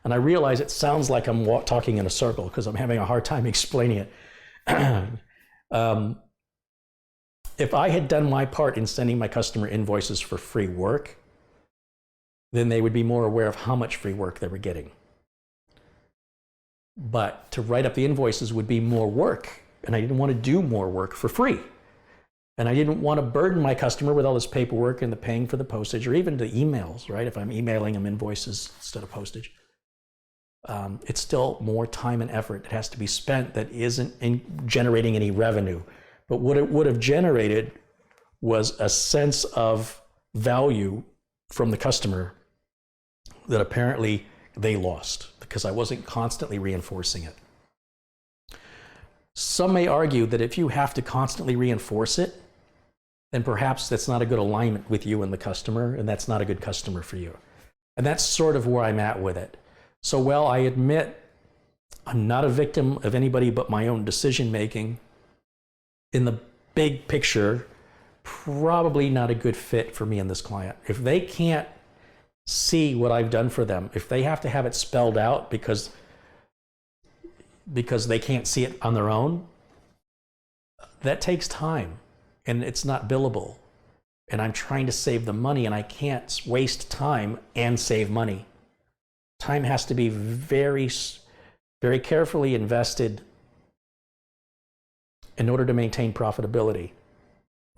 And I realize it sounds like I'm talking in a circle because I'm having a hard time explaining it. If I had done my part in sending my customer invoices for free work, then they would be more aware of how much free work they were getting. But to write up the invoices would be more work, and I didn't want to do more work for free. And I didn't want to burden my customer with all this paperwork and the paying for the postage, or even the emails, right? If I'm emailing them invoices instead of postage. It's still more time and effort that has to be spent that isn't generating any revenue. But what it would have generated was a sense of value from the customer that apparently they lost because I wasn't constantly reinforcing it. Some may argue that if you have to constantly reinforce it, then perhaps that's not a good alignment with you and the customer, and that's not a good customer for you. And that's sort of where I'm at with it. So while I admit I'm not a victim of anybody but my own decision-making, in the big picture, probably not a good fit for me and this client. If they can't see what I've done for them, if they have to have it spelled out because they can't see it on their own, that takes time and it's not billable. And I'm trying to save them money, and I can't waste time and save money. Time has to be very, very carefully invested in order to maintain profitability.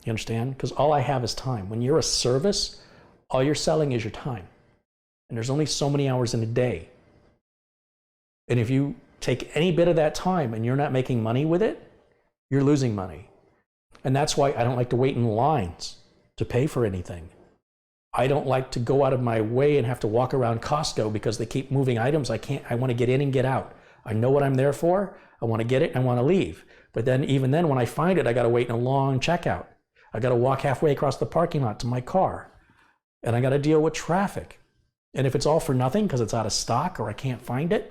You understand? Because all I have is time. When you're a service, all you're selling is your time. And there's only so many hours in a day. And if you take any bit of that time and you're not making money with it, you're losing money. And that's why I don't like to wait in lines to pay for anything. I don't like to go out of my way and have to walk around Costco because they keep moving items. I want to get in and get out. I know what I'm there for. I want to get it. I want to leave. But then even then, when I find it, I got to wait in a long checkout. I got to walk halfway across the parking lot to my car. And I got to deal with traffic. And if it's all for nothing because it's out of stock or I can't find it,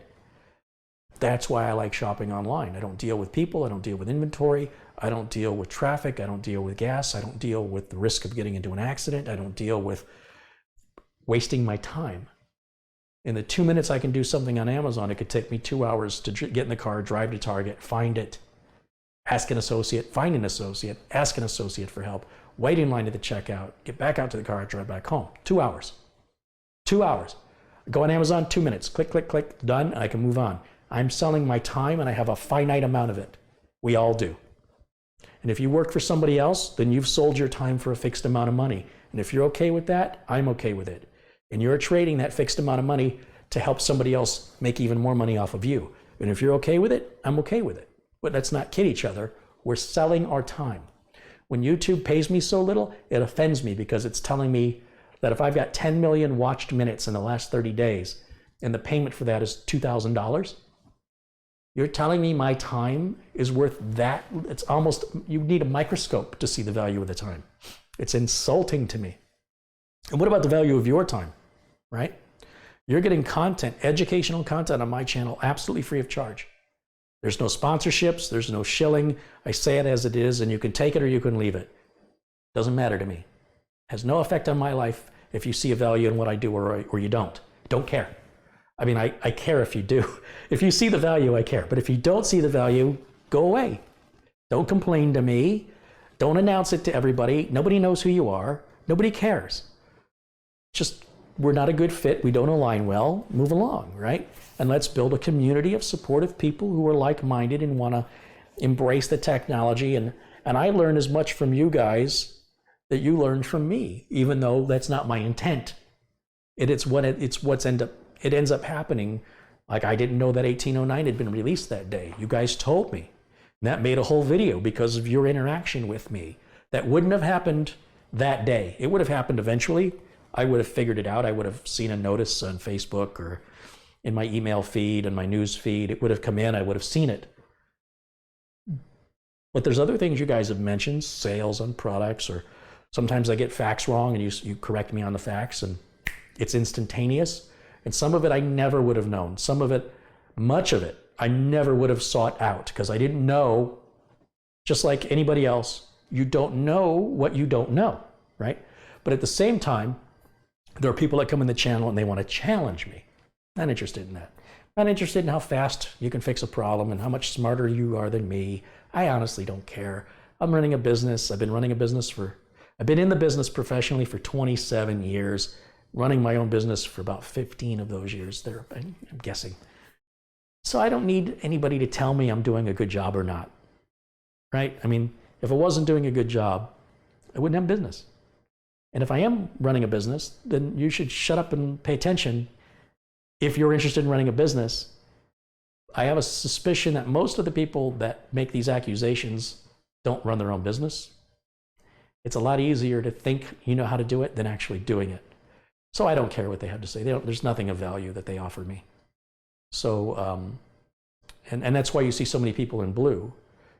that's why I like shopping online. I don't deal with people. I don't deal with inventory. I don't deal with traffic. I don't deal with gas. I don't deal with the risk of getting into an accident. I don't deal with wasting my time. In the 2 minutes I can do something on Amazon, it could take me 2 hours to get in the car, drive to Target, find it, ask an associate, find an associate, ask an associate for help, wait in line at the checkout, get back out to the car, drive back home. 2 hours. 2 hours. Go on Amazon, 2 minutes. Click, click, click, done, and I can move on. I'm selling my time and I have a finite amount of it. We all do. And if you work for somebody else, then you've sold your time for a fixed amount of money. And if you're okay with that, I'm okay with it. And you're trading that fixed amount of money to help somebody else make even more money off of you. And if you're okay with it, I'm okay with it. But let's not kid each other. We're selling our time. When YouTube pays me so little, it offends me because it's telling me that if I've got 10 million watched minutes in the last 30 days and the payment for that is $2,000, you're telling me my time is worth that? It's almost, you need a microscope to see the value of the time. It's insulting to me. And what about the value of your time, right? You're getting content, educational content on my channel, absolutely free of charge. There's no sponsorships. There's no shilling. I say it as it is, and you can take it or you can leave it. Doesn't matter to me. It has no effect on my life if you see a value in what I do or you don't. Don't care. I mean, I care if you do. If you see the value, I care. But if you don't see the value, go away. Don't complain to me. Don't announce it to everybody. Nobody knows who you are. Nobody cares. Just, we're not a good fit. We don't align well. Move along, right? And let's build a community of supportive people who are like-minded and want to embrace the technology. And I learn as much from you guys that you learned from me, even though that's not my intent. It ends up happening. Like, I didn't know that 1809 had been released that day. You guys told me. And that made a whole video because of your interaction with me. That wouldn't have happened that day. It would have happened eventually. I would have figured it out. I would have seen a notice on Facebook or in my email feed and my news feed. It would have come in. I would have seen it. But there's other things you guys have mentioned, sales on products, or sometimes I get facts wrong and you correct me on the facts, and it's instantaneous. And some of it I never would have known. Some of it, much of it, I never would have sought out because I didn't know. Just like anybody else, you don't know what you don't know, right? But at the same time, there are people that come in the channel and they want to challenge me. Not interested in that. Not interested in how fast you can fix a problem and how much smarter you are than me. I honestly don't care. I'm running a business. I've been in the business professionally for 27 years, running my own business for about 15 of those years there, I'm guessing. So I don't need anybody to tell me I'm doing a good job or not, right? I mean, if I wasn't doing a good job, I wouldn't have business. And if I am running a business, then you should shut up and pay attention. If you're interested in running a business, I have a suspicion that most of the people that make these accusations don't run their own business. It's a lot easier to think you know how to do it than actually doing it. So I don't care what they have to say. There's nothing of value that they offer me. So, and that's why you see so many people in blue,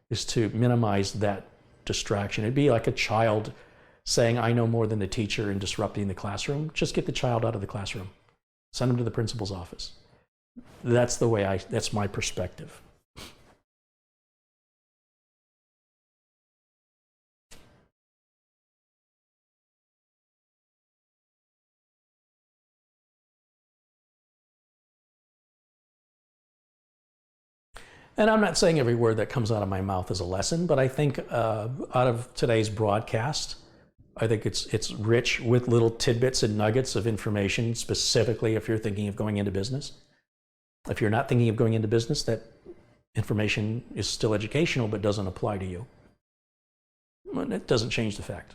is to minimize that distraction. It'd be like a child saying, I know more than the teacher, and disrupting the classroom. Just get the child out of the classroom. Send them to the principal's office. That's that's my perspective. And I'm not saying every word that comes out of my mouth is a lesson, but I think out of today's broadcast, I think it's rich with little tidbits and nuggets of information, specifically if you're thinking of going into business. If you're not thinking of going into business, that information is still educational but doesn't apply to you. It doesn't change the fact.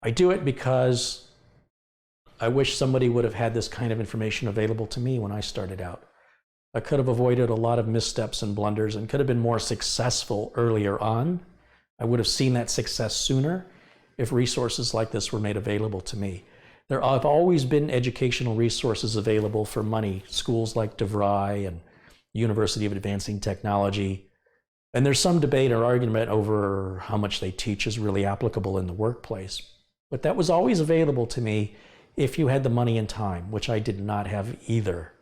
I do it because I wish somebody would have had this kind of information available to me when I started out. I could have avoided a lot of missteps and blunders and could have been more successful earlier on. I would have seen that success sooner if resources like this were made available to me. There have always been educational resources available for money, schools like DeVry and University of Advancing Technology. And there's some debate or argument over how much they teach is really applicable in the workplace. But that was always available to me if you had the money and time, which I did not have either.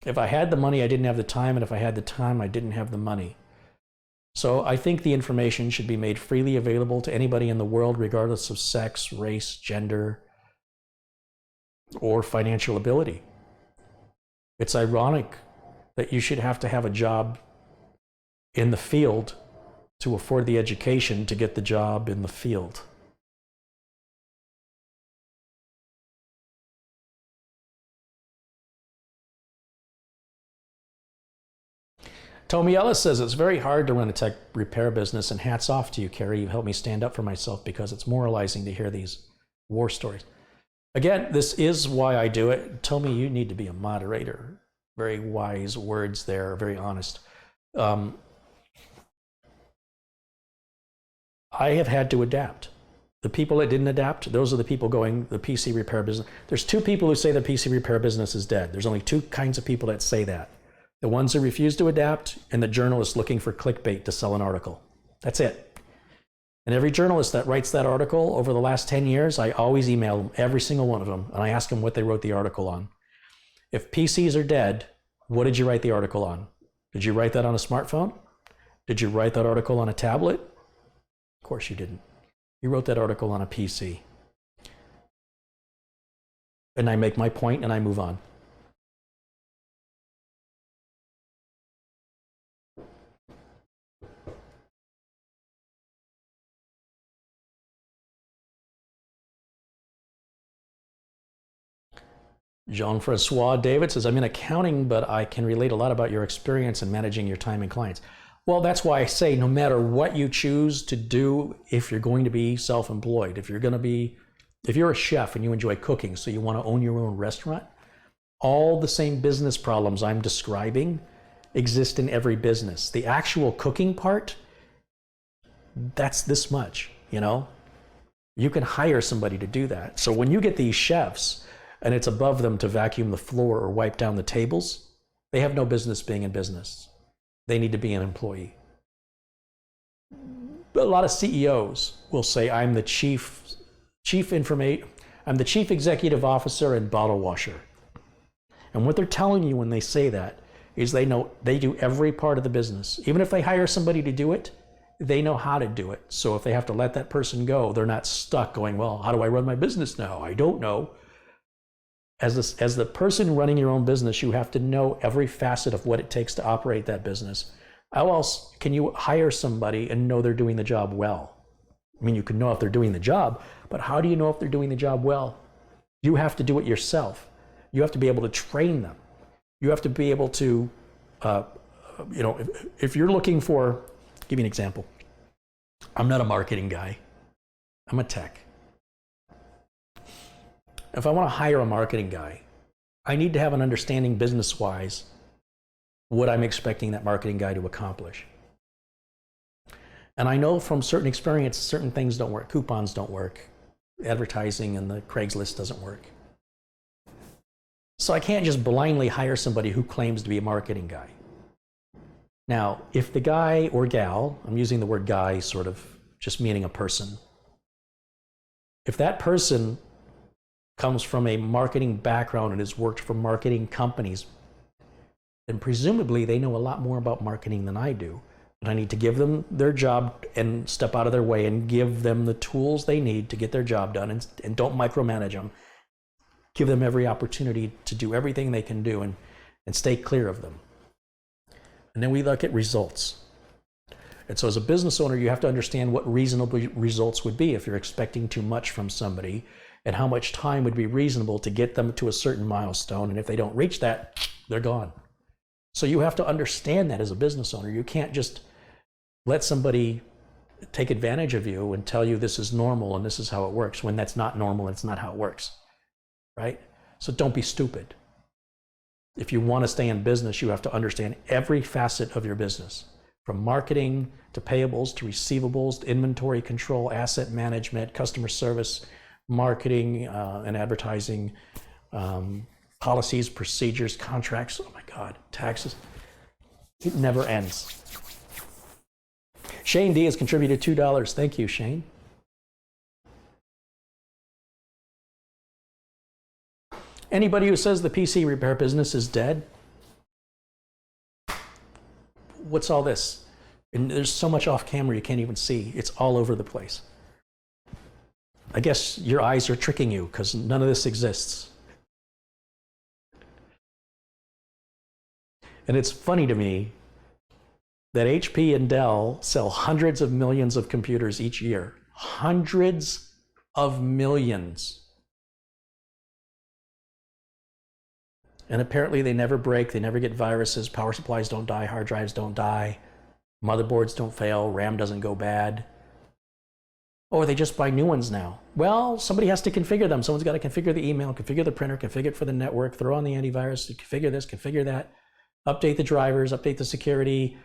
If I had the money, I didn't have the time, and if I had the time, I didn't have the money. So I think the information should be made freely available to anybody in the world, regardless of sex, race, gender, or financial ability. It's ironic that you should have to have a job in the field to afford the education to get the job in the field. Tommy Ellis says, it's very hard to run a tech repair business, and hats off to you, Car-ey. You helped me stand up for myself because it's moralizing to hear these war stories. Again, this is why I do it. Tommy, you need to be a moderator. Very wise words there, very honest. I have had to adapt. The people that didn't adapt, those are the people going the PC repair business. There's two people who say the PC repair business is dead. There's only two kinds of people that say that. The ones who refuse to adapt, and the journalists looking for clickbait to sell an article. That's it. And every journalist that writes that article over the last 10 years, I always email them, every single one of them, and I ask them what they wrote the article on. If PCs are dead, what did you write the article on? Did you write that on a smartphone? Did you write that article on a tablet? Of course you didn't. You wrote that article on a PC. And I make my point and I move on. Jean-Francois David says, I'm in accounting, but I can relate a lot about your experience in managing your time and clients. Well, that's why I say no matter what you choose to do, if you're going to be self-employed, if you're a chef and you enjoy cooking, so you want to own your own restaurant, all the same business problems I'm describing exist in every business. The actual cooking part, that's this much, you know? You can hire somebody to do that. So when you get these chefs, and it's above them to vacuum the floor or wipe down the tables, they have no business being in business. They need to be an employee. But a lot of CEOs will say, I'm the chief executive officer and bottle washer. And what they're telling you when they say that is they know they do every part of the business. Even if they hire somebody to do it, they know how to do it. So if they have to let that person go, they're not stuck going, well, how do I run my business now? I don't know. As the person running your own business, you have to know every facet of what it takes to operate that business. How else can you hire somebody and know they're doing the job well? I mean, you can know if they're doing the job, but how do you know if they're doing the job well? You have to do it yourself. You have to be able to train them. You have to be able to, if you're looking for, give you an example. I'm not a marketing guy. I'm a tech. If I want to hire a marketing guy, I need to have an understanding business-wise what I'm expecting that marketing guy to accomplish. And I know from certain experience, certain things don't work. Coupons don't work. Advertising and the Craigslist doesn't work. So I can't just blindly hire somebody who claims to be a marketing guy. Now, if the guy or gal, I'm using the word guy sort of just meaning a person, if that person comes from a marketing background and has worked for marketing companies, then presumably they know a lot more about marketing than I do. And I need to give them their job and step out of their way and give them the tools they need to get their job done, and don't micromanage them. Give them every opportunity to do everything they can do and stay clear of them. And then we look at results. And so as a business owner, you have to understand what reasonable results would be if you're expecting too much from somebody, and how much time would be reasonable to get them to a certain milestone. And if they don't reach that, they're gone. So you have to understand that as a business owner. You can't just let somebody take advantage of you and tell you this is normal and this is how it works, when that's not normal and it's not how it works, right? So don't be stupid. If you want to stay in business, you have to understand every facet of your business, from marketing to payables to receivables, to inventory control, asset management, customer service, marketing and advertising, policies, procedures, contracts, oh my God, taxes. It never ends. Shane D has contributed $2. Thank you, Shane. Anybody who says the PC repair business is dead, what's all this? And there's so much off camera you can't even see. It's all over the place. I guess your eyes are tricking you because none of this exists. And it's funny to me that HP and Dell sell hundreds of millions of computers each year. Hundreds of millions. And apparently they never break, they never get viruses, power supplies don't die, hard drives don't die, motherboards don't fail, RAM doesn't go bad. Or they just buy new ones now. Well, somebody has to configure them. Someone's got to configure the email, configure the printer, configure it for the network, throw on the antivirus, configure this, configure that, update the drivers, update the security.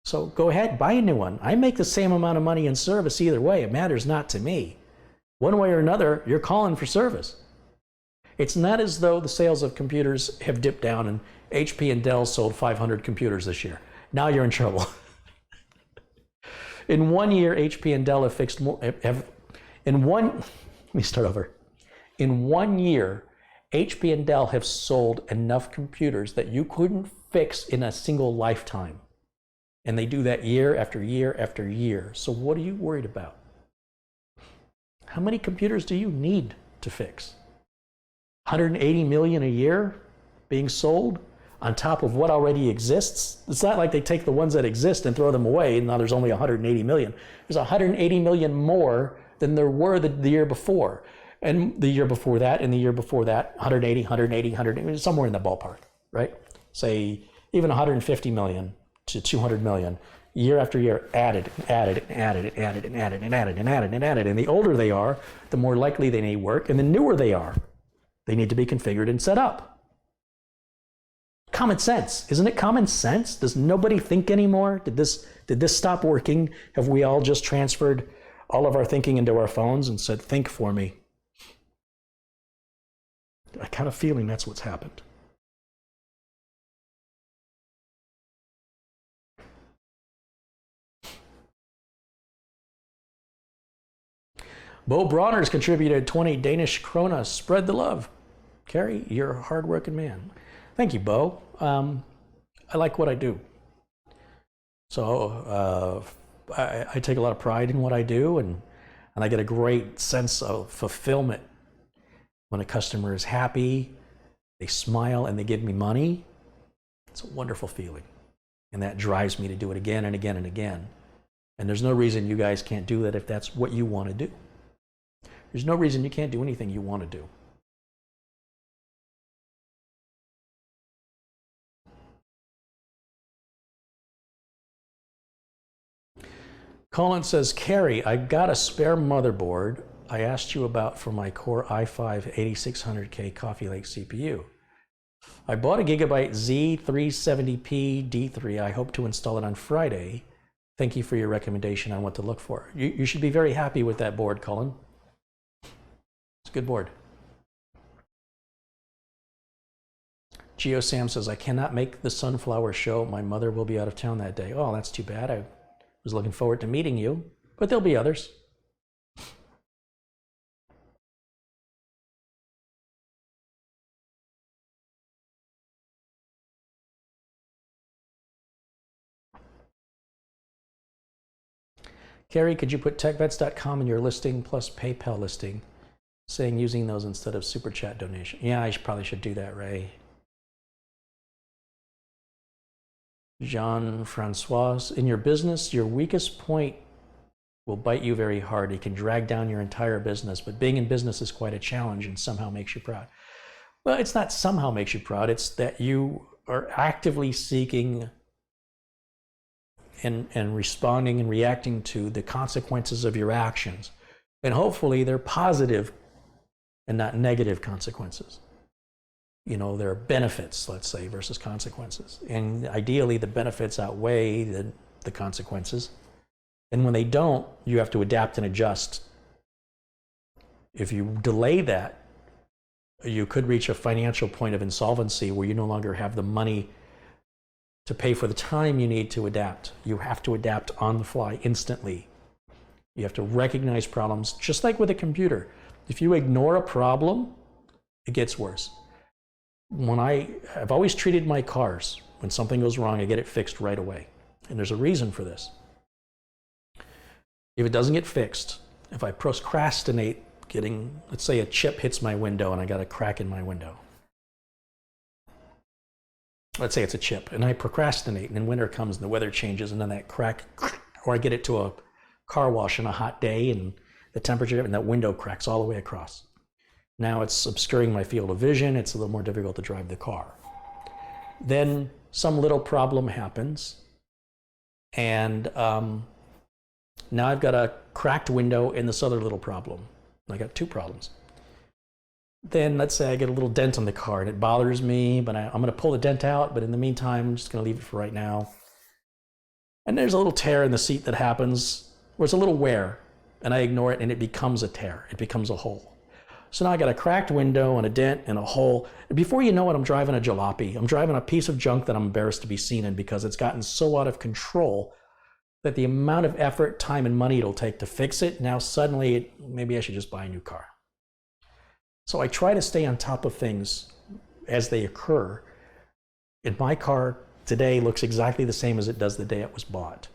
So go ahead, buy a new one. I make the same amount of money in service either way. It matters not to me. One way or another, you're calling for service. It's not as though the sales of computers have dipped down and HP and Dell sold 500 computers this year. Now you're in trouble. In 1 year, HP and Dell have fixed more. Let me start over. In 1 year, HP and Dell have sold enough computers that you couldn't fix in a single lifetime. And they do that year after year after year. So what are you worried about? How many computers do you need to fix? 180 million a year being sold on top of what already exists? It's not like they take the ones that exist and throw them away, and now there's only 180 million. There's 180 million more than there were the year before. And the year before that, and the year before that, 180, 180, 180, somewhere in the ballpark, right? Say even 150 million to 200 million, year after year, added, and added, and added, and added, and added, and added, and added, and added. And the older they are, the more likely they need work, and the newer they are, they need to be configured and set up. Common sense, isn't it common sense? Does nobody think anymore? Did this stop working? Have we all just transferred all of our thinking into our phones and said, think for me? I kind of feeling that's what's happened. Bo Bronner's contributed 20 Danish kroner. Spread the love. Car-ey, you're a hardworking man. Thank you, Bo. I like what I do. So I take a lot of pride in what I do, and I get a great sense of fulfillment when a customer is happy, they smile, and they give me money. It's a wonderful feeling. And that drives me to do it again and again and again. And there's no reason you guys can't do that if that's what you want to do. There's no reason you can't do anything you want to do. Colin says, Car-ey, I got a spare motherboard I asked you about for my Core i5 8600K Coffee Lake CPU. I bought a Gigabyte Z370p D3. I hope to install it on Friday. Thank you for your recommendation on what to look for. You should be very happy with that board, Colin. It's a good board. GeoSam says, I cannot make the Sunflower show. My mother will be out of town that day. Oh, that's too bad. I was looking forward to meeting you, but there'll be others. Car-ey, could you put techbets.com in your listing plus PayPal listing, saying using those instead of super chat donation? Yeah, I probably should do that, Ray. Jean-Francois, in your business, your weakest point will bite you very hard. It can drag down your entire business, but being in business is quite a challenge and somehow makes you proud. Well, it's not somehow makes you proud. It's that you are actively seeking and responding and reacting to the consequences of your actions. And hopefully they're positive and not negative consequences. You know, there are benefits, let's say, versus consequences. And ideally the benefits outweigh the consequences. And when they don't, you have to adapt and adjust. If you delay that, you could reach a financial point of insolvency where you no longer have the money to pay for the time you need to adapt. You have to adapt on the fly instantly. You have to recognize problems, just like with a computer. If you ignore a problem, it gets worse. I've always treated my cars, when something goes wrong, I get it fixed right away. And there's a reason for this. If it doesn't get fixed, if I procrastinate getting, let's say a chip hits my window and I got a crack in my window. Let's say it's a chip, and I procrastinate, and then winter comes and the weather changes, and then that crack, or I get it to a car wash on a hot day and the temperature, and that window cracks all the way across. Now it's obscuring my field of vision. It's a little more difficult to drive the car. Then some little problem happens, and now I've got a cracked window in this other little problem. I got two problems. Then let's say I get a little dent on the car and it bothers me, but I'm going to pull the dent out, but in the meantime, I'm just going to leave it for right now. And there's a little tear in the seat that happens, where it's a little wear, and I ignore it and it becomes a tear. It becomes a hole. So now I got a cracked window and a dent and a hole. And before you know it, I'm driving a jalopy. I'm driving a piece of junk that I'm embarrassed to be seen in because it's gotten so out of control that the amount of effort, time, and money it'll take to fix it, now suddenly maybe I should just buy a new car. So I try to stay on top of things as they occur. And my car today looks exactly the same as it does the day it was bought.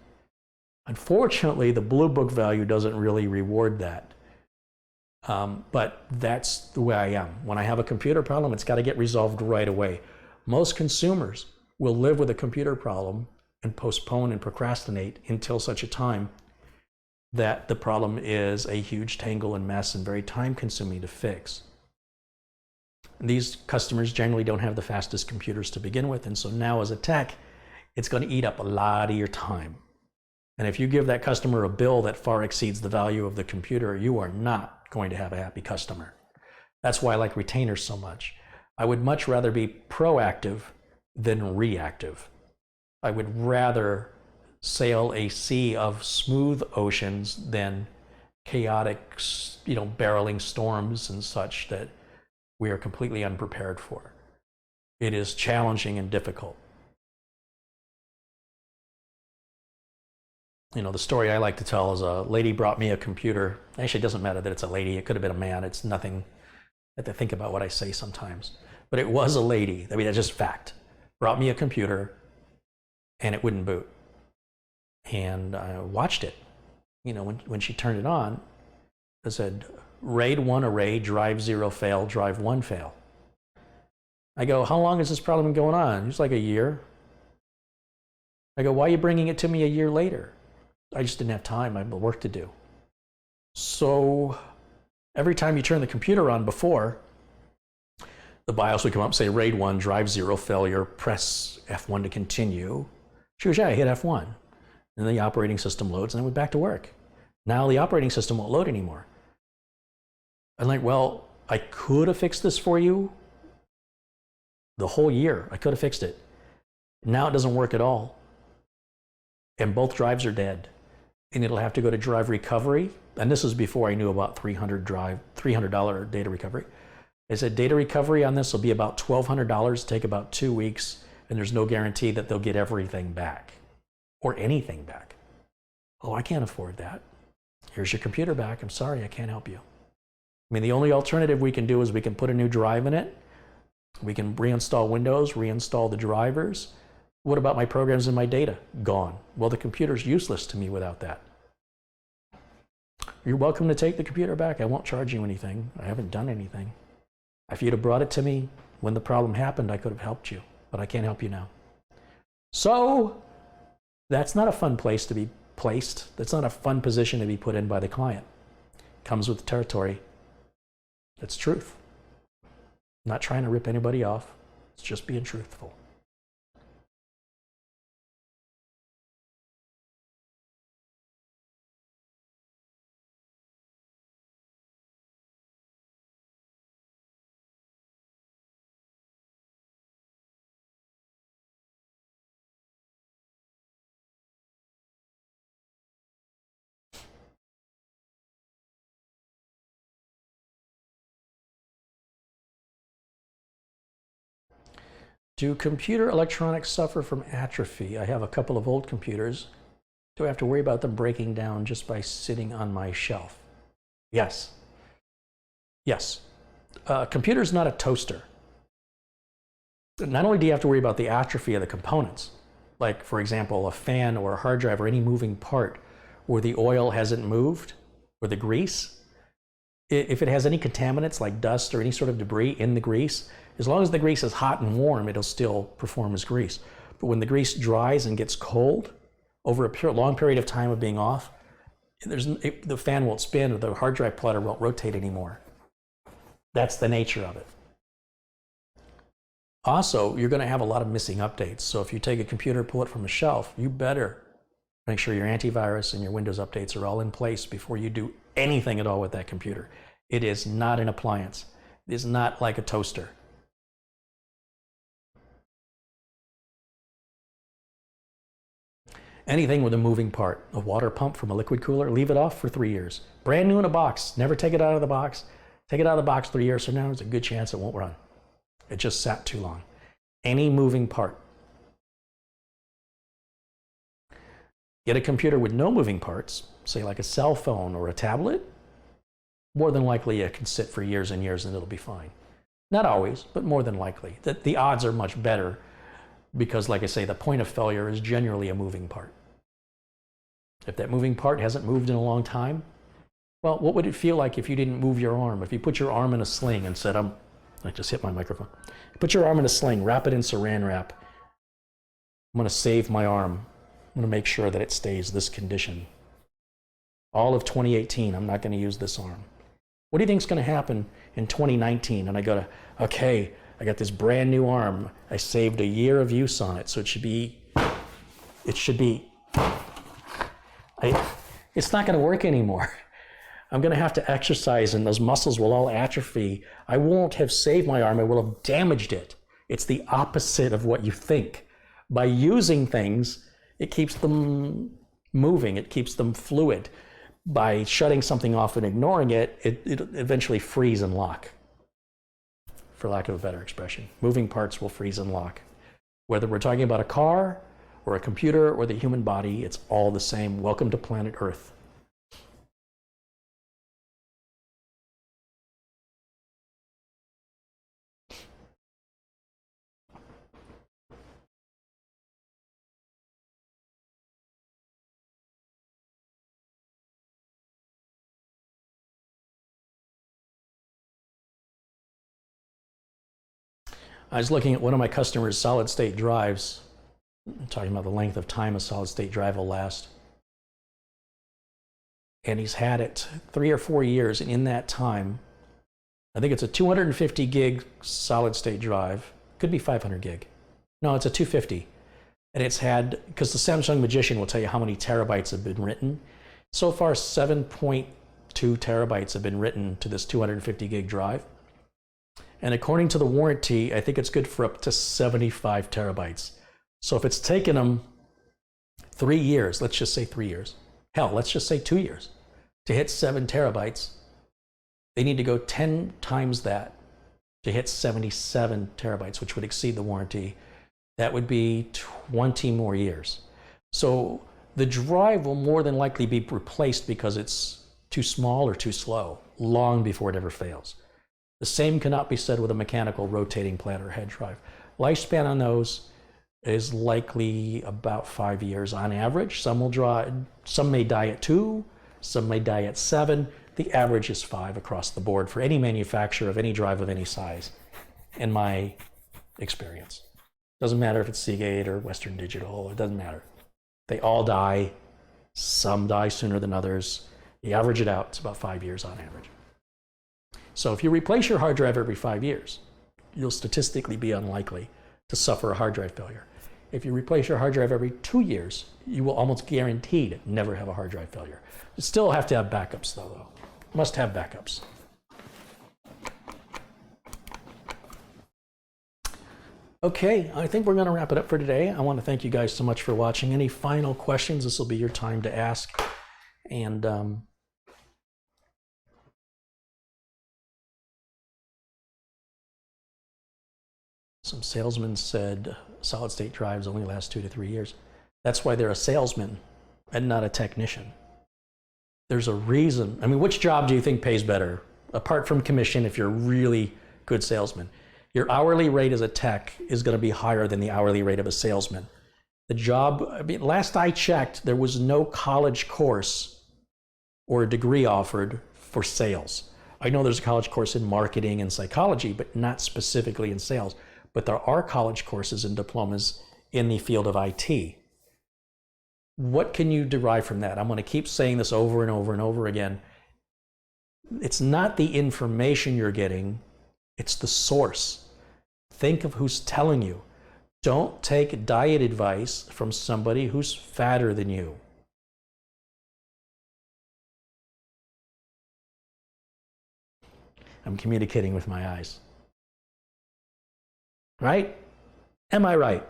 Unfortunately, the Blue Book value doesn't really reward that. But that's the way I am. When I have a computer problem, it's got to get resolved right away. Most consumers will live with a computer problem and postpone and procrastinate until such a time that the problem is a huge tangle and mess and very time-consuming to fix. And these customers generally don't have the fastest computers to begin with, and so now as a tech, it's going to eat up a lot of your time. And if you give that customer a bill that far exceeds the value of the computer, you are not going to have a happy customer. That's why I like retainers so much. I would much rather be proactive than reactive. I would rather sail a sea of smooth oceans than chaotic, barreling storms and such that we are completely unprepared for. It is challenging and difficult. The story I like to tell is a lady brought me a computer. Actually, it doesn't matter that it's a lady. It could have been a man. It's nothing. I have to think about what I say sometimes. But it was a lady. I mean, that's just fact. Brought me a computer, and it wouldn't boot. And I watched it. When she turned it on, it said, RAID 1 array, drive 0 fail, drive 1 fail. I go, how long has this problem been going on? It's like a year. I go, why are you bringing it to me a year later? I just didn't have time. I had work to do. So every time you turn the computer on before, the BIOS would come up and say, RAID 1, drive 0 failure, press F1 to continue. She goes, yeah, I hit F1. And the operating system loads, and I went back to work. Now the operating system won't load anymore. I'm like, well, I could have fixed this for you the whole year. I could have fixed it. Now it doesn't work at all. And both drives are dead. And it'll have to go to drive recovery. And this was before I knew about $300 data recovery. They said data recovery on this will be about $1,200, take about 2 weeks, and there's no guarantee that they'll get everything back or anything back. Oh, I can't afford that. Here's your computer back. I'm sorry, I can't help you. I mean, the only alternative we can do is we can put a new drive in it. We can reinstall Windows, reinstall the drivers. What about my programs and my data? Gone. Well, the computer's useless to me without that. You're welcome to take the computer back. I won't charge you anything. I haven't done anything. If you'd have brought it to me when the problem happened, I could have helped you, but I can't help you now. So that's not a fun place to be placed. That's not a fun position to be put in by the client. Comes with the territory. That's truth. I'm not trying to rip anybody off. It's just being truthful. Do computer electronics suffer from atrophy? I have a couple of old computers. Do I have to worry about them breaking down just by sitting on my shelf? Yes. Yes. A computer's not a toaster. Not only do you have to worry about the atrophy of the components, like, for example, a fan or a hard drive or any moving part where the oil hasn't moved, or the grease, if it has any contaminants like dust or any sort of debris in the grease, as long as the grease is hot and warm, it'll still perform as grease. But when the grease dries and gets cold, over a long period of time of being off, the fan won't spin or the hard drive plotter won't rotate anymore. That's the nature of it. Also, you're going to have a lot of missing updates. So if you take a computer, pull it from a shelf, you better make sure your antivirus and your Windows updates are all in place before you do anything at all with that computer. It is not an appliance. It is not like a toaster. Anything with a moving part, a water pump from a liquid cooler, leave it off for 3 years. Brand new in a box, never take it out of the box. Take it out of the box 3 years from now, there's a good chance it won't run. It just sat too long. Any moving part. Get a computer with no moving parts, say like a cell phone or a tablet, more than likely it can sit for years and years and it'll be fine. Not always, but more than likely. The odds are much better because, like I say, the point of failure is generally a moving part. If that moving part hasn't moved in a long time, well, what would it feel like if you didn't move your arm? If you put your arm in a sling and said, I just hit my microphone. Put your arm in a sling, wrap it in saran wrap. I'm going to save my arm. I'm going to make sure that it stays this condition. All of 2018, I'm not going to use this arm. What do you think is going to happen in 2019? And I go to, okay, I got this brand new arm. I saved a year of use on it, so it's not going to work anymore. I'm going to have to exercise and those muscles will all atrophy. I won't have saved my arm, I will have damaged it. It's the opposite of what you think. By using things, it keeps them moving, it keeps them fluid. By shutting something off and ignoring it, it eventually freeze and lock, for lack of a better expression. Moving parts will freeze and lock. Whether we're talking about a car or a computer or the human body, it's all the same. Welcome to planet Earth. I was looking at one of my customers' solid state drives, talking about the length of time a solid state drive will last. And he's had it 3 or 4 years, and in that time, I think it's a 250 gig solid state drive, could be 500 gig. No, it's a 250. And it's had, because the Samsung Magician will tell you how many terabytes have been written. So far, 7.2 terabytes have been written to this 250 gig drive. And according to the warranty, I think it's good for up to 75 terabytes. So if it's taken them 3 years, let's just say 3 years, hell, let's just say 2 years, to hit 7 terabytes, they need to go 10 times that to hit 77 terabytes, which would exceed the warranty. That would be 20 more years. So the drive will more than likely be replaced because it's too small or too slow, long before it ever fails. The same cannot be said with a mechanical rotating platter head drive. Lifespan on those is likely about 5 years on average. Some may die at 2, some may die at 7. The average is 5 across the board for any manufacturer of any drive of any size, in my experience. Doesn't matter if it's Seagate or Western Digital, it doesn't matter. They all die. Some die sooner than others. You average it out, it's about 5 years on average. So if you replace your hard drive every 5 years, you'll statistically be unlikely to suffer a hard drive failure. If you replace your hard drive every 2 years, you will almost guaranteed never have a hard drive failure. You still have to have backups though. Must have backups. Okay, I think we're going to wrap it up for today. I want to thank you guys so much for watching. Any final questions? This will be your time to ask. And some salesman said solid state drives only last 2 to 3 years. That's why they're a salesman and not a technician. There's a reason. I mean, which job do you think pays better? Apart from commission, if you're a really good salesman. Your hourly rate as a tech is going to be higher than the hourly rate of a salesman. The job, I mean, last I checked, there was no college course or a degree offered for sales. I know there's a college course in marketing and psychology, but not specifically in sales. But there are college courses and diplomas in the field of IT. What can you derive from that? I'm going to keep saying this over and over and over again. It's not the information you're getting, it's the source. Think of who's telling you. Don't take diet advice from somebody who's fatter than you. I'm communicating with my eyes. Right? Am I right?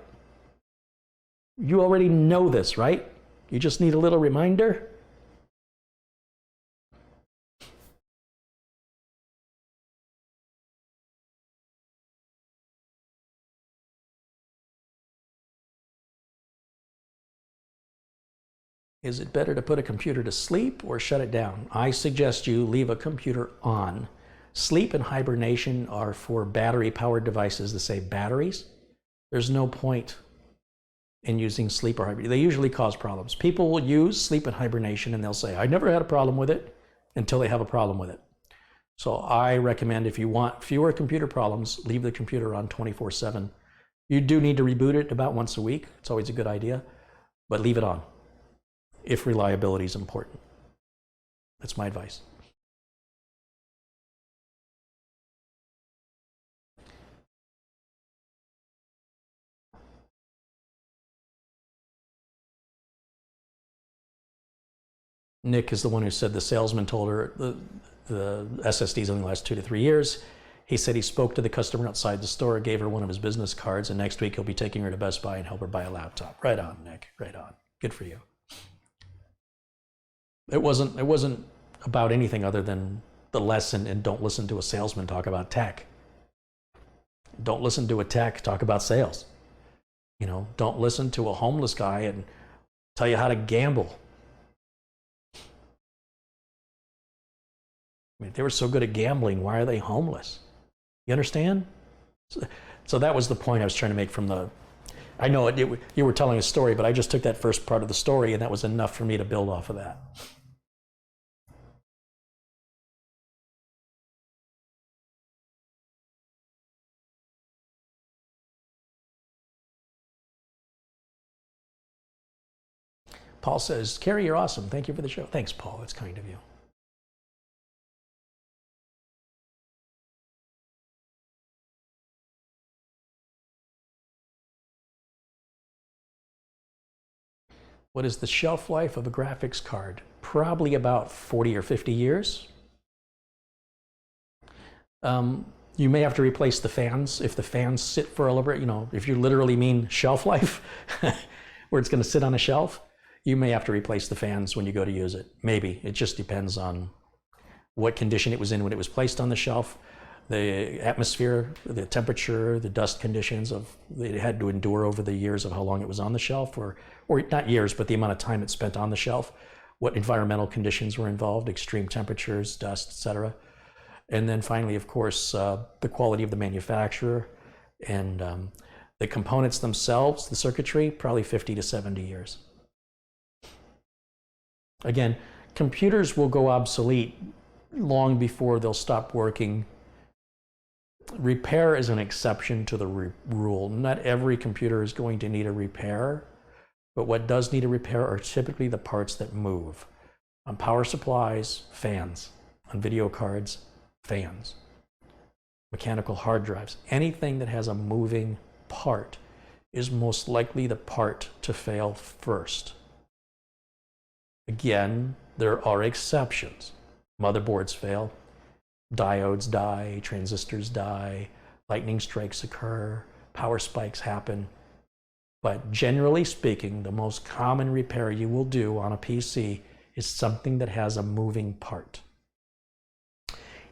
You already know this, right? You just need a little reminder. Is it better to put a computer to sleep or shut it down? I suggest you leave a computer on. Sleep and hibernation are for battery-powered devices that save batteries. There's no point in using sleep or hibernation. They usually cause problems. People will use sleep and hibernation and they'll say, I never had a problem with it, until they have a problem with it. So I recommend, if you want fewer computer problems, leave the computer on 24/7. You do need to reboot it about once a week. It's always a good idea, but leave it on if reliability is important. That's my advice. Nick is the one who said the salesman told her the SSDs only last 2 to 3 years. He said he spoke to the customer outside the store, gave her one of his business cards, and next week he'll be taking her to Best Buy and help her buy a laptop. Right on, Nick. Right on. Good for you. It wasn't about anything other than the lesson, and don't listen to a salesman talk about tech. Don't listen to a tech talk about sales. You know, don't listen to a homeless guy and tell you how to gamble. I mean, if they were so good at gambling, why are they homeless? You understand? So that was the point I was trying to make from the, I know you were telling a story, but I just took that first part of the story and that was enough for me to build off of that. Paul says, Carrie, you're awesome. Thank you for the show. Thanks, Paul. That's kind of you. What is the shelf life of a graphics card? Probably about 40 or 50 years. You may have to replace the fans. If the fans sit for a little bit, you know, if you literally mean shelf life, where it's going to sit on a shelf, you may have to replace the fans when you go to use it. Maybe. It just depends on what condition it was in when it was placed on the shelf, the atmosphere, the temperature, the dust conditions of it had to endure over the years of how long it was on the shelf, or not years, but the amount of time it spent on the shelf, what environmental conditions were involved, extreme temperatures, dust, etc. And then finally, of course, the quality of the manufacturer and the components themselves, the circuitry, probably 50 to 70 years. Again, computers will go obsolete long before they'll stop working. Repair is an exception to the rule. Not every computer is going to need a repair, but what does need a repair are typically the parts that move. On power supplies, fans. On video cards, fans. Mechanical hard drives. Anything that has a moving part is most likely the part to fail first. Again, there are exceptions. Motherboards fail. Diodes die, transistors die, lightning strikes occur, power spikes happen. But generally speaking, the most common repair you will do on a PC is something that has a moving part.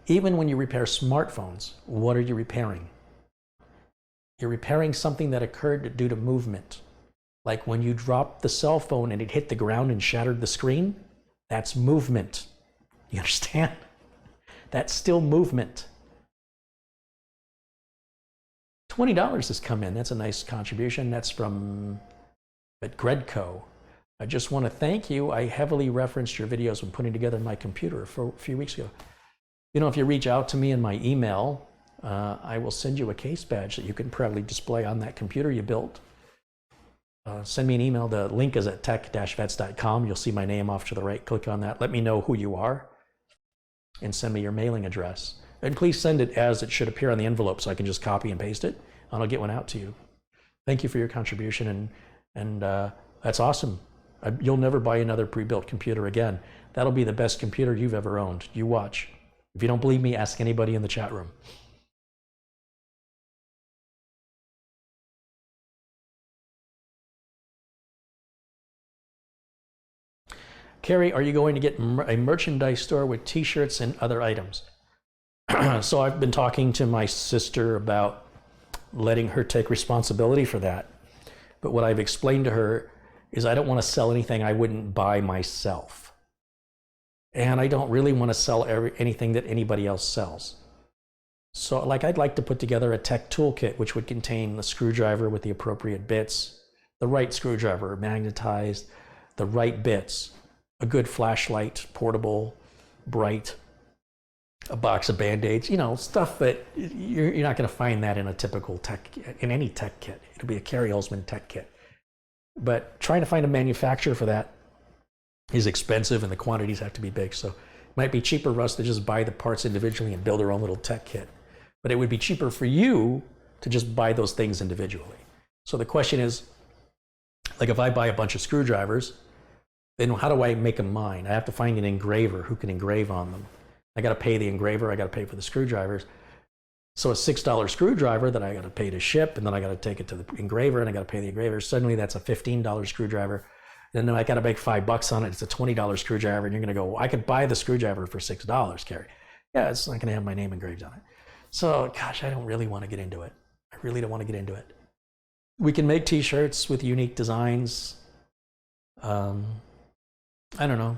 Even when you repair smartphones, what are you repairing? You're repairing something that occurred due to movement. Like when you dropped the cell phone and it hit the ground and shattered the screen, that's movement. You understand? That's still movement. $20 has come in. That's a nice contribution. That's from Gredco. I just want to thank you. I heavily referenced your videos when putting together my computer a few weeks ago. You know, if you reach out to me in my email, I will send you a case badge that you can proudly display on that computer you built. Send me an email. The link is at tech-vets.com. You'll see my name off to the right. Click on that. Let me know who you are and send me your mailing address. And please send it as it should appear on the envelope so I can just copy and paste it, and I'll get one out to you. Thank you for your contribution, and that's awesome. You'll never buy another pre-built computer again. That'll be the best computer you've ever owned. You watch. If you don't believe me, ask anybody in the chat room. Carrie, are you going to get a merchandise store with t-shirts and other items? So I've been talking to my sister about letting her take responsibility for that. But what I've explained to her is I don't want to sell anything I wouldn't buy myself. And I don't really want to sell anything that anybody else sells. So like I'd like to put together a tech toolkit which would contain the screwdriver with the appropriate bits, the right screwdriver, magnetized, the right bits, a good flashlight, portable, bright, a box of Band-Aids, you know, stuff that you're not going to find that in a typical tech, in any tech kit. It'll be a Cary Holzman tech kit. But trying to find a manufacturer for that is expensive and the quantities have to be big. So it might be cheaper for us to just buy the parts individually and build our own little tech kit. But it would be cheaper for you to just buy those things individually. So the question is, like if I buy a bunch of screwdrivers, then how do I make them mine? I have to find an engraver who can engrave on them. I got to pay the engraver, I got to pay for the screwdrivers. So a $6 screwdriver that I got to pay to ship, and then I got to take it to the engraver, and I got to pay the engraver. Suddenly that's a $15 screwdriver. And then I got to make $5 on it. It's a $20 screwdriver, and you're going to go, well, I could buy the screwdriver for $6, Cary. Yeah, it's not going to have my name engraved on it. So, gosh, I don't really want to get into it. I really don't want to get into it. We can make t-shirts with unique designs. I don't know.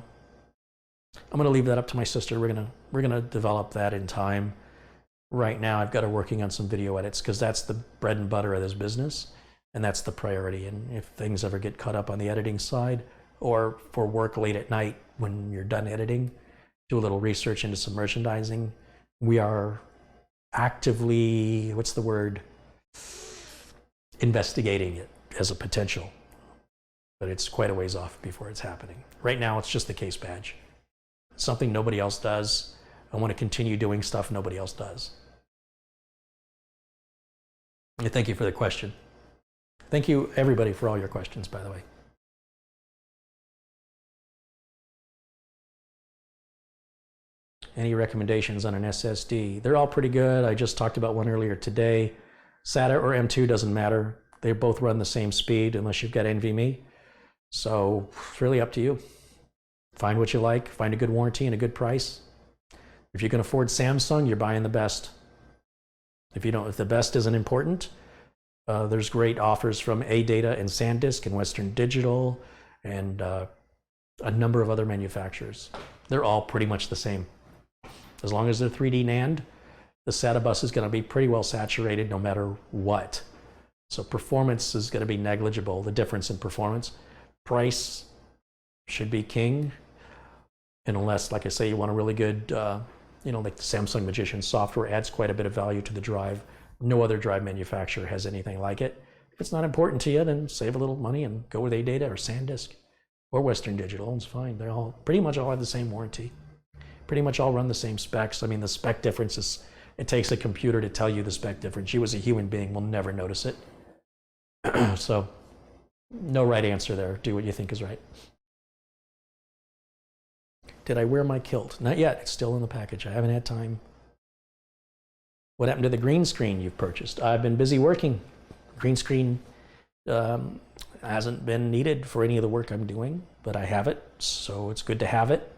I'm going to leave that up to my sister. We're going to develop that in time. Right now, I've got her working on some video edits because that's the bread and butter of this business, and that's the priority. And if things ever get caught up on the editing side, or for work late at night when you're done editing, do a little research into some merchandising. We are actively, what's the word, investigating it as a potential, but it's quite a ways off before it's happening. Right now, it's just the case badge. Something nobody else does. I want to continue doing stuff nobody else does. And thank you for the question. Thank you, everybody, for all your questions, by the way. Any recommendations on an SSD? They're all pretty good. I just talked about one earlier today. SATA or M2 doesn't matter. They both run the same speed unless you've got NVMe. So it's really up to you. Find what you like, find a good warranty and a good price. If you can afford Samsung, you're buying the best. If the best isn't important, there's great offers from ADATA and SanDisk and Western Digital and a number of other manufacturers. They're all pretty much the same. As long as they're 3D NAND, the SATA bus is going to be pretty well saturated no matter what. So performance is going to be negligible, the difference in performance. Price should be king. And unless, like I say, you want a really good, like the Samsung Magician software adds quite a bit of value to the drive. No other drive manufacturer has anything like it. If it's not important to you, then save a little money and go with ADATA or SanDisk or Western Digital. It's fine. They're all pretty much all have the same warranty. Pretty much all run the same specs. I mean, the spec difference is, it takes a computer to tell you the spec difference. You as a human being will never notice it. So no right answer there. Do what you think is right. Did I wear my kilt? Not yet. It's still in the package. I haven't had time. What happened to the green screen you've purchased? I've been busy working. Green screen hasn't been needed for any of the work I'm doing, but I have it, so it's good to have it.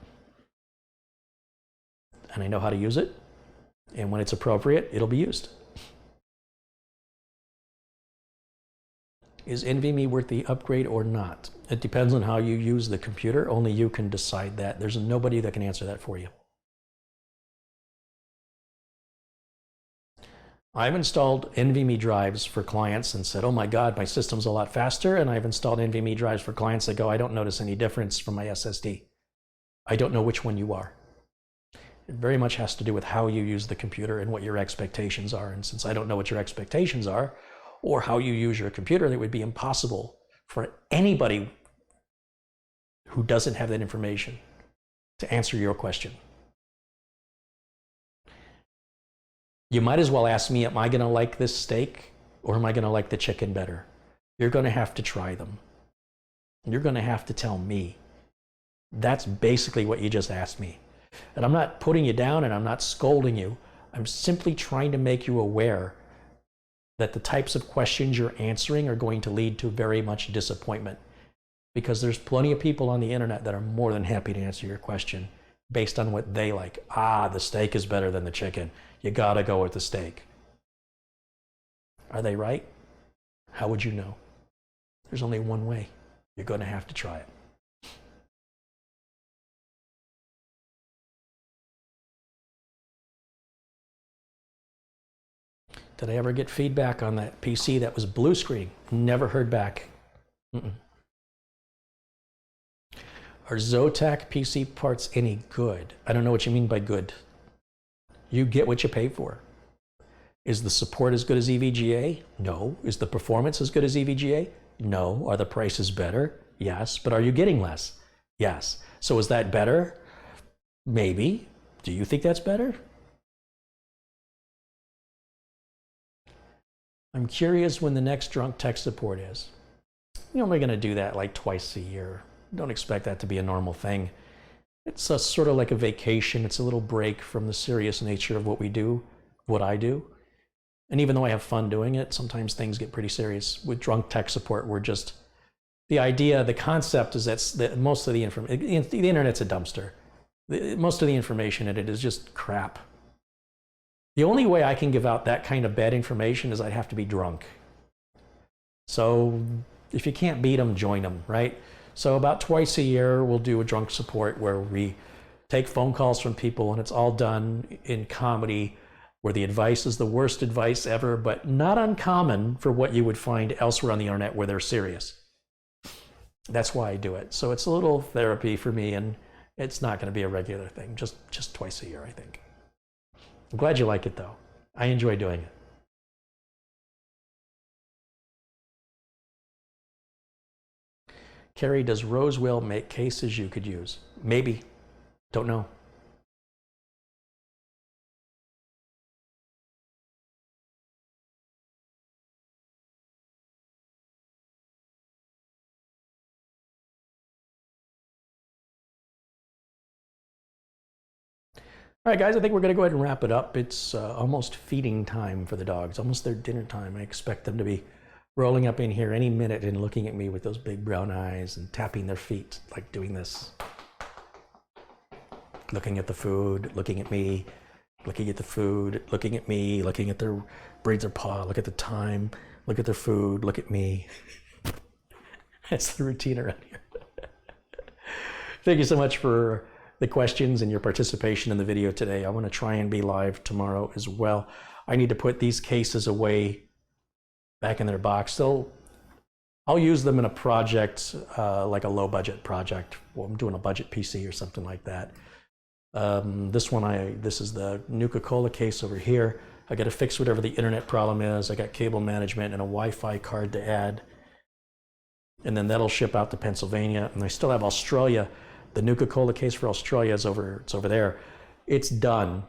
And I know how to use it. And when it's appropriate, it'll be used. Is NVMe worth the upgrade or not? It depends on how you use the computer. Only you can decide that. There's nobody that can answer that for you. I've installed NVMe drives for clients and said, oh my God, my system's a lot faster. And I've installed NVMe drives for clients that go, I don't notice any difference from my SSD. I don't know which one you are. It very much has to do with how you use the computer and what your expectations are. And since I don't know what your expectations are or how you use your computer, it would be impossible for anybody who doesn't have that information to answer your question. You might as well ask me, am I going to like this steak or am I going to like the chicken better? You're going to have to try them. You're going to have to tell me. That's basically what you just asked me. And I'm not putting you down and I'm not scolding you. I'm simply trying to make you aware that the types of questions you're answering are going to lead to very much disappointment, because there's plenty of people on the internet that are more than happy to answer your question based on what they like. The steak is better than the chicken. You gotta go with the steak. Are they right? How would you know? There's only one way. You're going to have to try it. Did I ever get feedback on that PC that was blue screen? Never heard back. Are Zotac PC parts any good? I don't know what you mean by good. You get what you pay for. Is the support as good as EVGA? No. Is the performance as good as EVGA? No. Are the prices better? Yes. But are you getting less? Yes. So is that better? Maybe. Do you think that's better? I'm curious when the next drunk tech support is. You're only going to do that like twice a year. Don't expect that to be a normal thing. It's sort of like a vacation. It's a little break from the serious nature of what we do, what I do. And even though I have fun doing it, sometimes things get pretty serious. With drunk tech support, we're just, the idea, the concept is that most of the information, the internet's a dumpster. Most of the information in it is just crap. The only way I can give out that kind of bad information is I'd have to be drunk. So if you can't beat them, join them, right? So about twice a year, we'll do a drunk support where we take phone calls from people, and it's all done in comedy, where the advice is the worst advice ever, but not uncommon for what you would find elsewhere on the internet where they're serious. That's why I do it. So it's a little therapy for me, and it's not going to be a regular thing, just twice a year, I think. I'm glad you like it, though. I enjoy doing it. Carrie, does Rosewell make cases you could use? Maybe. Don't know. All right, guys, I think we're going to go ahead and wrap it up. It's almost feeding time for the dogs, almost their dinner time. I expect them to be rolling up in here any minute and looking at me with those big brown eyes and tapping their feet, like doing this. Looking at the food, looking at me, looking at the food, looking at me, looking at their, breathe their paw, look at the time, look at their food, look at me. That's the routine around here. Thank you so much for the questions and your participation in the video today. I want to try and be live tomorrow as well. I need to put these cases away back in their box. I'll use them in a project, like a low budget project. Well, I'm doing a budget PC or something like that. This is the Nuka-Cola case over here. I got to fix whatever the internet problem is. I got cable management and a Wi-Fi card to add. And then that'll ship out to Pennsylvania. And I still have Australia. The Nuka-Cola case for Australia is over there. It's done.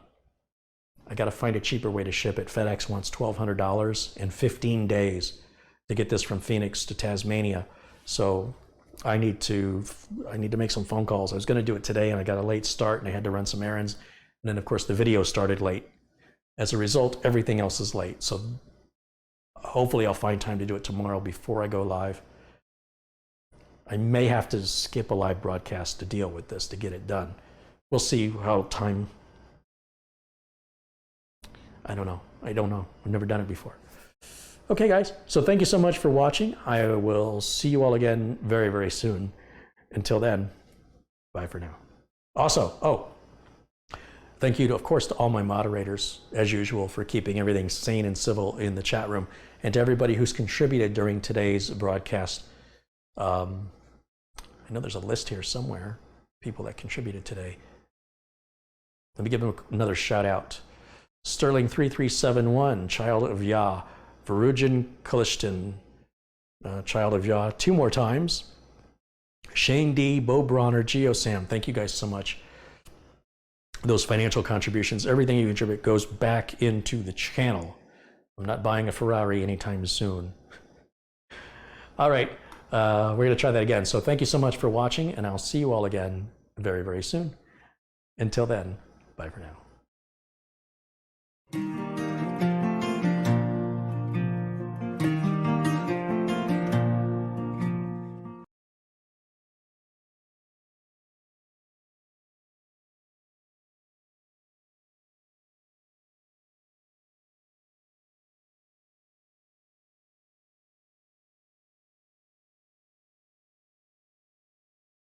I got to find a cheaper way to ship it. FedEx wants $1,200 and 15 days to get this from Phoenix to Tasmania. So I need to make some phone calls. I was going to do it today, and I got a late start, and I had to run some errands. And then, of course, the video started late. As a result, everything else is late. So hopefully I'll find time to do it tomorrow before I go live. I may have to skip a live broadcast to deal with this to get it done. We'll see how time. I don't know. I've never done it before. Okay, guys. So thank you so much for watching. I will see you all again very, very soon. Until then, bye for now. Also, thank you, of course, to all my moderators, as usual, for keeping everything sane and civil in the chat room, and to everybody who's contributed during today's broadcast. I know there's a list here somewhere, people that contributed today. Let me give them another shout out. Sterling3371, Child of Yah. Varujin Kalishton, Child of Yah, 2 more times. Shane D, Bo Bronner, GeoSam, thank you guys so much. Those financial contributions, everything you contribute goes back into the channel. I'm not buying a Ferrari anytime soon. All right. We're going to try that again. So thank you so much for watching, and I'll see you all again very, very soon. Until then, bye for now.